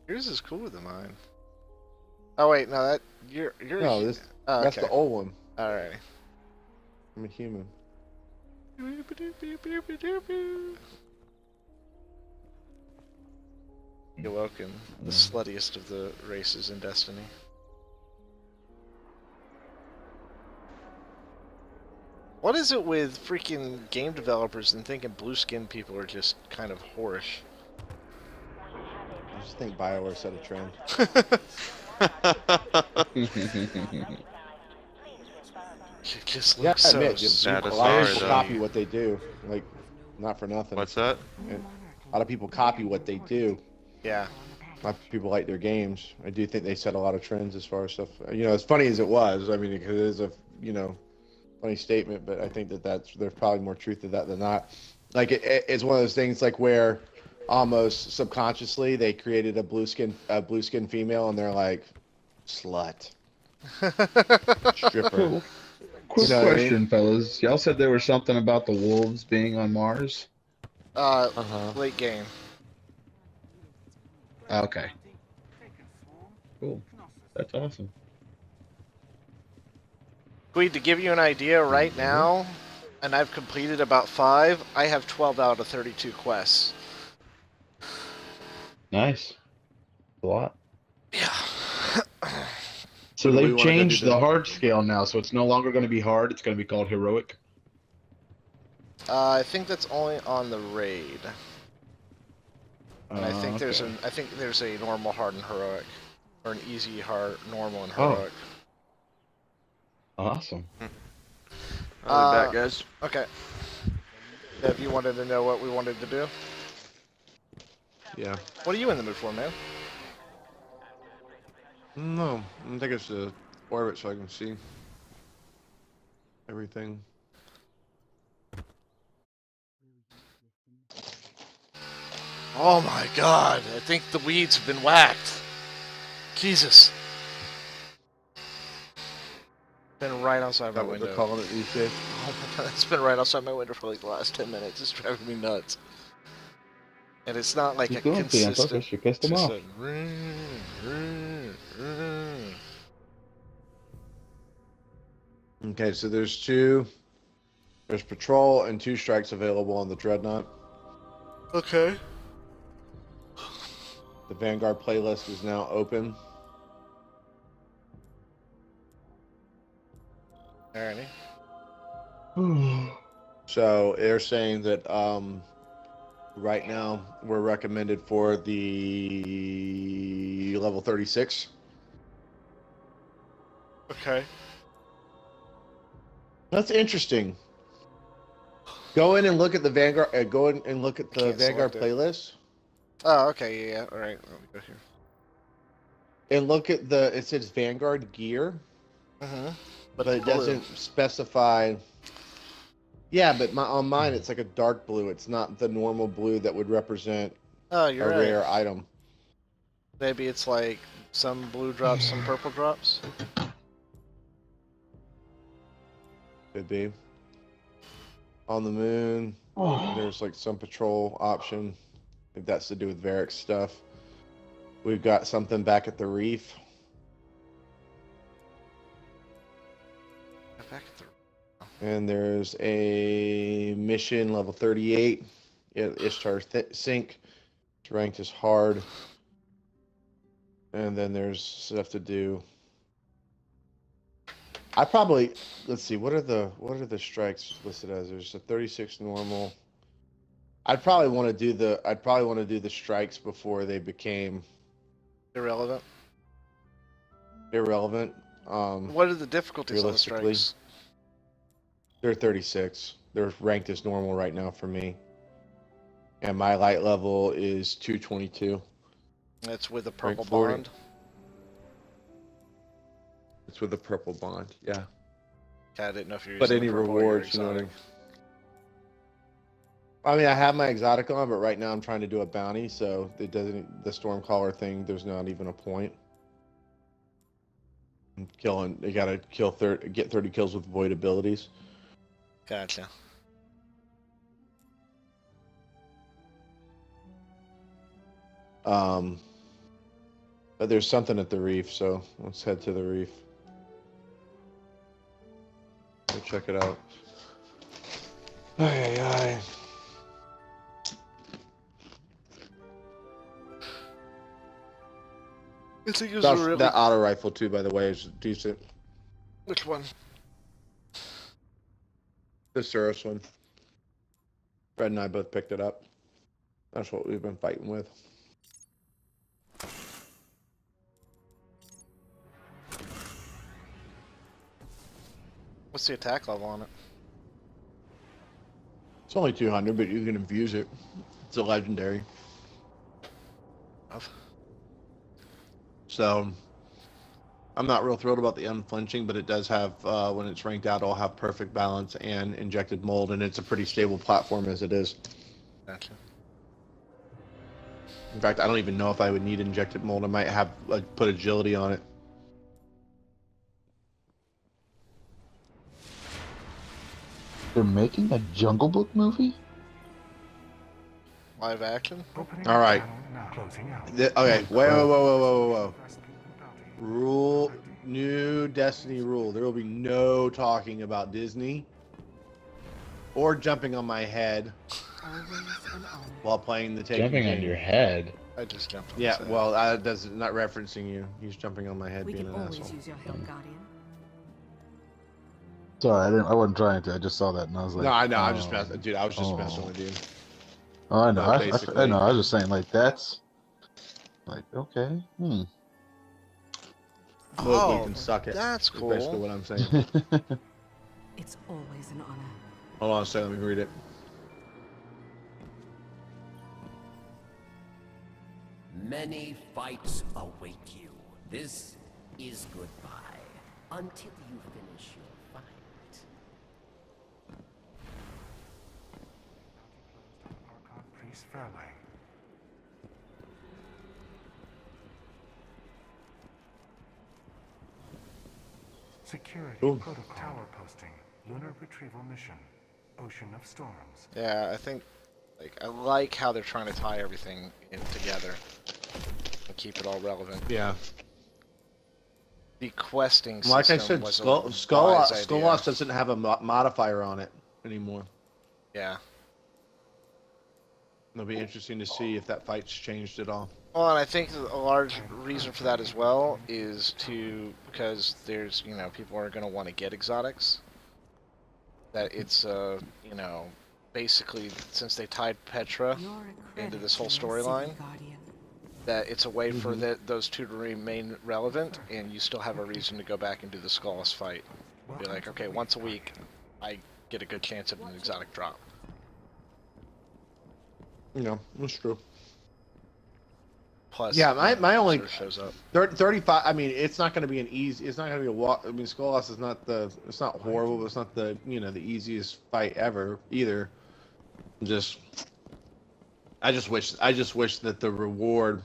Yours is cooler than mine. Oh wait, no, that you're. No, this Oh, that's okay. the old one. Alright. I'm a human. You're welcome. The sluttiest of the races in Destiny. What is it with freaking game developers and thinking blue skin people are just kind of whorish? I just think BioWare set a trend. It just Yeah, looks I admit, so a lot of people copy what they do. Like, not for nothing. What's that? And a lot of people copy what they do. Yeah. A lot of people like their games. I do think they set a lot of trends as far as stuff. You know, as funny as it was, I mean, it is a, you know, funny statement, but I think there's probably more truth to that than not. Like, it's one of those things like where almost subconsciously they created a blue skin female, and they're like, slut, stripper. Quick question, fellas. Y'all said there was something about the wolves being on Mars? Late game. Okay. Cool. That's awesome. Wait, to give you an idea, right now, and I've completed about 5, I have 12 out of 32 quests. Nice. A lot. Yeah. So they've changed the hard scale now, so it's no longer going to be hard, it's going to be called heroic. I think that's only on the raid. And I think okay. there's a normal, hard, and heroic, or an easy, hard, normal, and heroic. Awesome. I'll be back, guys. Okay. Dev, you wanted to know what we wanted to do? Yeah. What are you in the mood for, man? No, I think it's the orbit so I can see everything. Oh my god, I think the weeds have been whacked. Jesus. Been right outside my window. They're calling it these days. Oh my god, it's been right outside my window for like the last 10 minutes. It's driving me nuts. And it's not like a consistent... You pissed them off. Okay, so there's patrol and 2 strikes available on the Dreadnought. Okay. The Vanguard playlist is now open. Alrighty. So they're saying that right now we're recommended for the level 36. Okay. That's interesting. Go in and look at the Vanguard. Go in and look at the Vanguard playlist. Oh, okay, yeah. All right, let me go here. And look at it says Vanguard gear. But it doesn't specify. Yeah, but on mine it's like a dark blue. It's not the normal blue that would represent a rare item. Maybe it's like some blue drops, some purple drops. Could be. On the moon, there's like some patrol option. I think that's to do with Varric's stuff. We've got something back at the reef. And there's a mission level 38. Ishtar Sink. It's ranked as hard. And then there's stuff to do. I probably, let's see, what are the strikes listed as? There's a 36 normal. I'd probably want to do the strikes before they became irrelevant. What are the difficulties on the strikes? They're 36. They're ranked as normal right now for me. And my light level is 222. That's with a purple bond. It's with a purple bond, yeah. I didn't know if you're using but any rewards, you know what I mean? I mean, I have my exotic on, but right now I'm trying to do a bounty, so it doesn't. The Stormcaller thing, there's not even a point. I'm killing. You gotta get 30 kills with void abilities. Gotcha. But there's something at the reef, so let's head to the reef. Go check it out. Ay, ay, ay. I think it was That's, a really... that auto rifle too, by the way, is decent. Which one? The Suros one. Fred and I both picked it up. That's what we've been fighting with. What's the attack level on it? It's only 200, but you can infuse it. It's a legendary. So, I'm not real thrilled about the unflinching, but it does have, when it's ranked out, it'll have perfect balance and injected mold, and it's a pretty stable platform as it is. Gotcha. In fact, I don't even know if I would need injected mold. I might have put agility on it. They're making a Jungle Book movie? Live action? All right. Okay. Whoa. Rule. New Destiny rule. There will be no talking about Disney or jumping on my head while playing the Taken Jumping game. on your head? I just jumped on Yeah, his head. well, that's not referencing you. He's jumping on my head We being can an always asshole. use your help, Guardian. Sorry, I wasn't trying to. I just saw that and I was like, No, I know. I'm oh, just messing. Dude, I was just messing with you. Oh, I know. No, I basically. know. I was just saying, like, that's like, okay. Look, Oh, you can suck it. that's That's basically cool. what I'm saying. It's always an honor. Hold on a second. Let me read it. Many fights await you. This is goodbye until you finish your fight. Priest Fairlane. Security Cool. protocol. Tower posting. Lunar retrieval mission. Ocean of Storms. Yeah, I think, like, I like how they're trying to tie everything in together and keep it all relevant. Yeah. The questing system Like I said, was Skullloss doesn't have a modifier on it anymore. Yeah. It'll be interesting to see if that fight's changed at all. Well, and I think a large reason for that as well is because there's, you know, people are going to want to get exotics. That it's, you know, basically, since they tied Petra into this whole storyline, that it's a way for those two to remain relevant, and you still have a reason to go back and do the Skullloss fight. Be like, okay, once a week, I get a good chance of an exotic drop. You know, that's true. Plus, yeah, my only sort of shows up. 35. I mean, it's not going to be an easy. It's not going to be a walk. I mean, Skullloss is not the. It's not horrible. But it's not the the easiest fight ever either. I just wish that the reward.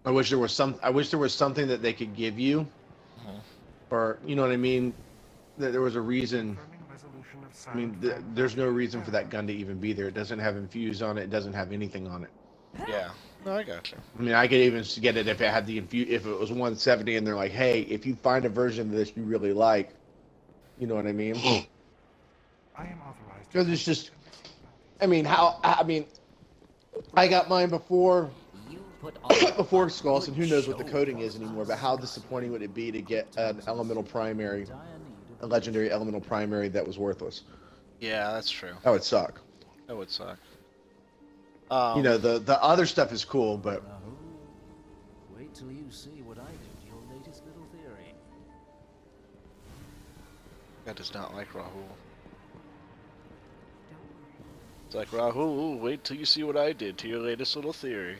I wish there was something that they could give you, or you know what I mean. That there was a reason. I mean, there's no reason for that gun to even be there. It doesn't have infuse on it. It doesn't have anything on it. Yeah, no, I gotcha. I mean, I could even get it if it had the infuse. If it was 170, and they're like, "Hey, if you find a version of this you really like, you know what I mean?" I am authorized. Because it's just, I mean, I got mine before Skullloss, and who knows what the coding is anymore. But how disappointing would it be to get an elemental primary, a legendary elemental primary that was worthless? Yeah, that's true. That would suck. That would suck. You know, the other stuff is cool, but Wait till you see what I do to your latest little theory. That does not like Rahul. It's like, Rahul, wait till you see what I did to your latest little theory.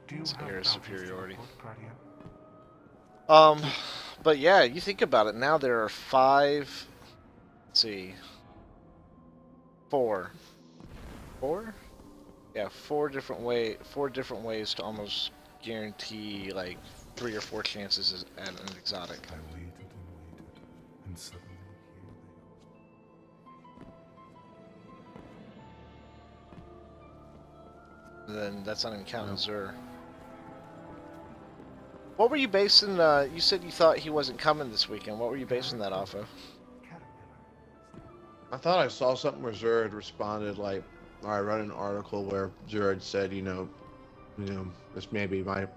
It's air superiority. But yeah, you think about it. Now there are 5. Let's see. 4. 4? Yeah, 4 different ways to almost guarantee like 3 or 4 chances at an exotic. I waited and suddenly Then that's not even counting Zur. What were you basing? You said you thought he wasn't coming this weekend. What were you basing that off of? I thought I saw something where Zur had responded like, I read an article where Zur had said, you know, You know, this may be my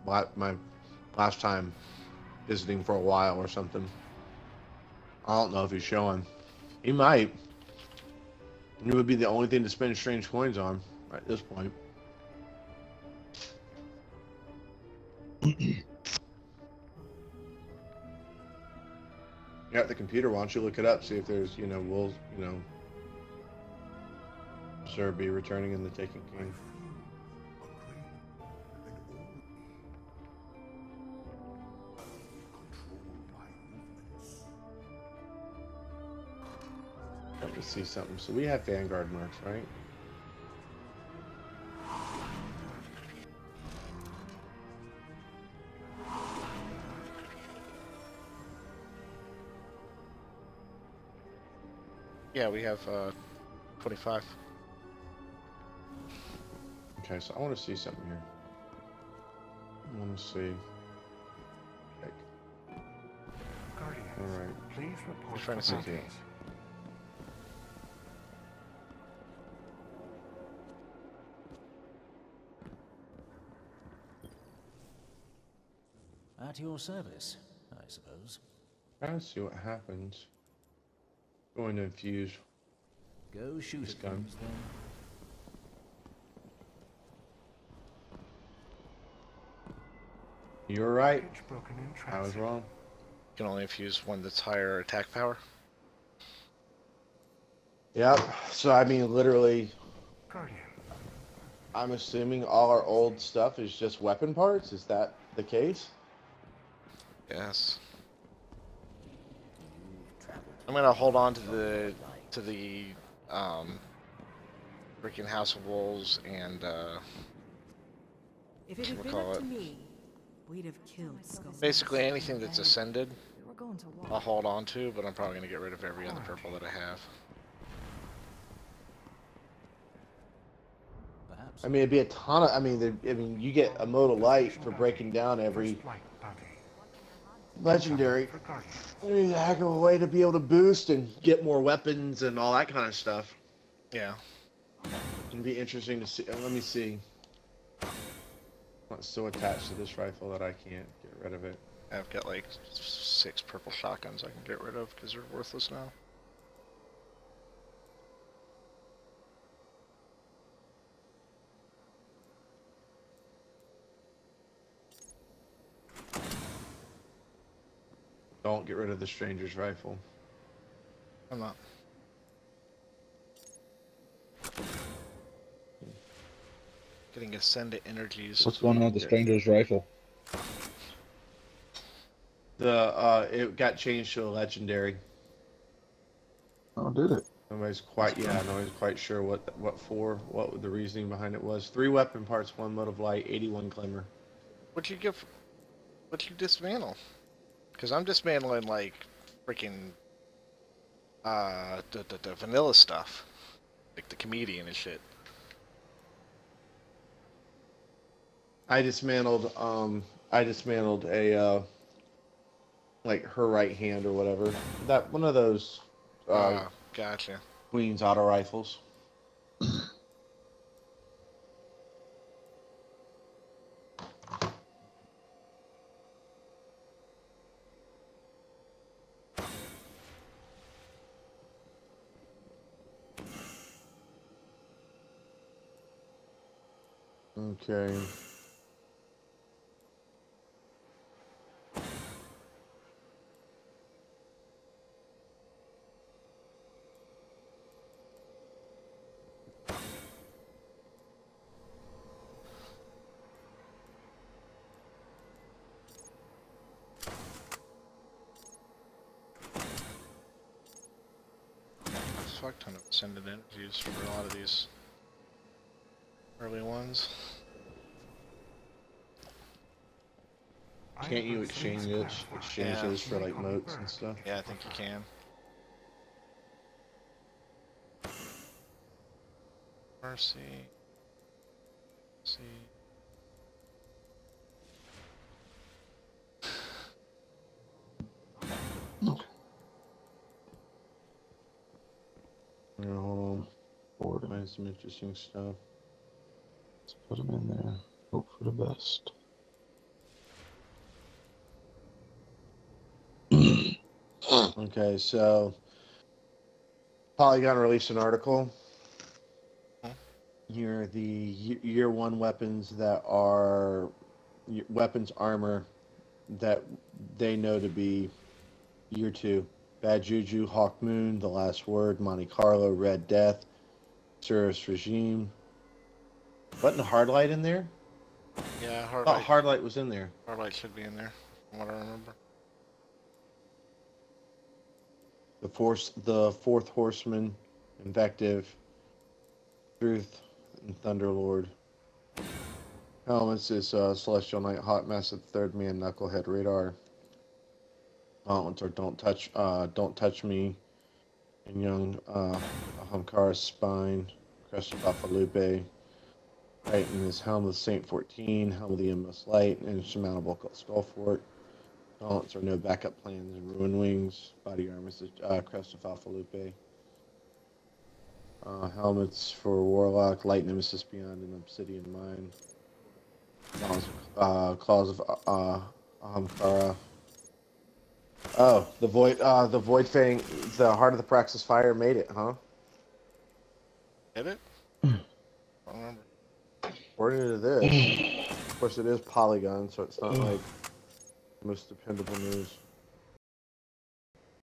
last time visiting for a while or something. I don't know if he's showing. He might. It would be the only thing to spend strange coins on at this point. You're at the computer. Why don't you look it up? See if there's, wolves. Sir be returning in the Taken King. Let me see something. So we have Vanguard marks, right? Yeah, we have 25. Okay, so I want to see something here. I want to see. Guardians, all right. Please report. Just trying to see. Okay. At your service, I suppose. Trying to see what happens. Going to infuse. Go shoot this at gun. things, then. You're right. Broken in I was wrong. You can only infuse one that's higher attack power. Yep. So I mean, literally. Guardian. I'm assuming all our old stuff is just weapon parts. Is that the case? Yes. I'm gonna hold on to the freaking House of Wolves and If it had been up to me, we'd have killed Skull. basically anything that's ascended. We're going to war. I'll hold on to, but I'm probably gonna get rid of every other purple that I have. Perhaps. I mean, it'd be a ton of. I mean, you get a mode of light for breaking down every legendary. I mean, a heck of a way to be able to boost and get more weapons and all that kind of stuff. Yeah. It'd be interesting to see. Let me see. What's so attached to this rifle that I can't get rid of it? I've got like 6 purple shotguns I can get rid of because they're worthless now. Don't get rid of the stranger's rifle. I'm not. Getting ascendant energies. What's going on with the stranger's rifle? It got changed to a legendary. Oh, did it? Nobody's quite sure what the reasoning behind it was. 3 weapon parts, 1 mode of light, 81 glimmer. What'd you dismantle? Because I'm dismantling like freaking the vanilla stuff, like the comedian and shit. I dismantled a like her right hand or whatever. That one of those gotcha. Queen's auto rifles. Okay. Fuck ton of ascended energies for a lot of these early ones. Can't you exchange those for like motes and stuff? Yeah, I think you can. Mercy. See. Hold on. Find some interesting stuff. Let's put them in there. Hope for the best. Okay, so Polygon released an article. Here are the year one weapons that are weapons armor that they know to be year two. Bad Juju, Hawk Moon, The Last Word, Monte Carlo, Red Death, Cirrus Regime. Wasn't Hardlight in there? Yeah, I thought Hardlight was in there. Hardlight should be in there, from what I remember. The Fourth Horseman, Invective, Truth, and Thunderlord. Helmets is Celestial Knight, Hot Method, Third Man, Knucklehead, Radar. Gauntlets are Don't Touch Me, and Young Ahamkara, Spine, Crest of Alphalupe. Titan is Helm of Saint 14, Helm of the Endless Light, and Insurmountable Skullfort. Gauntlets are No Backup Plans and Ruin Wings. Body armor is Crest of Alphalupe. Helmets for Warlock, Light Nemesis Beyond, and Obsidian Mine. Claws of Ahamkara. Oh, the Void Fang, the Heart of the Praxis Fire made it, huh? Did it? I don't remember. According to this, of course it is Polygon, so it's not like the most dependable news.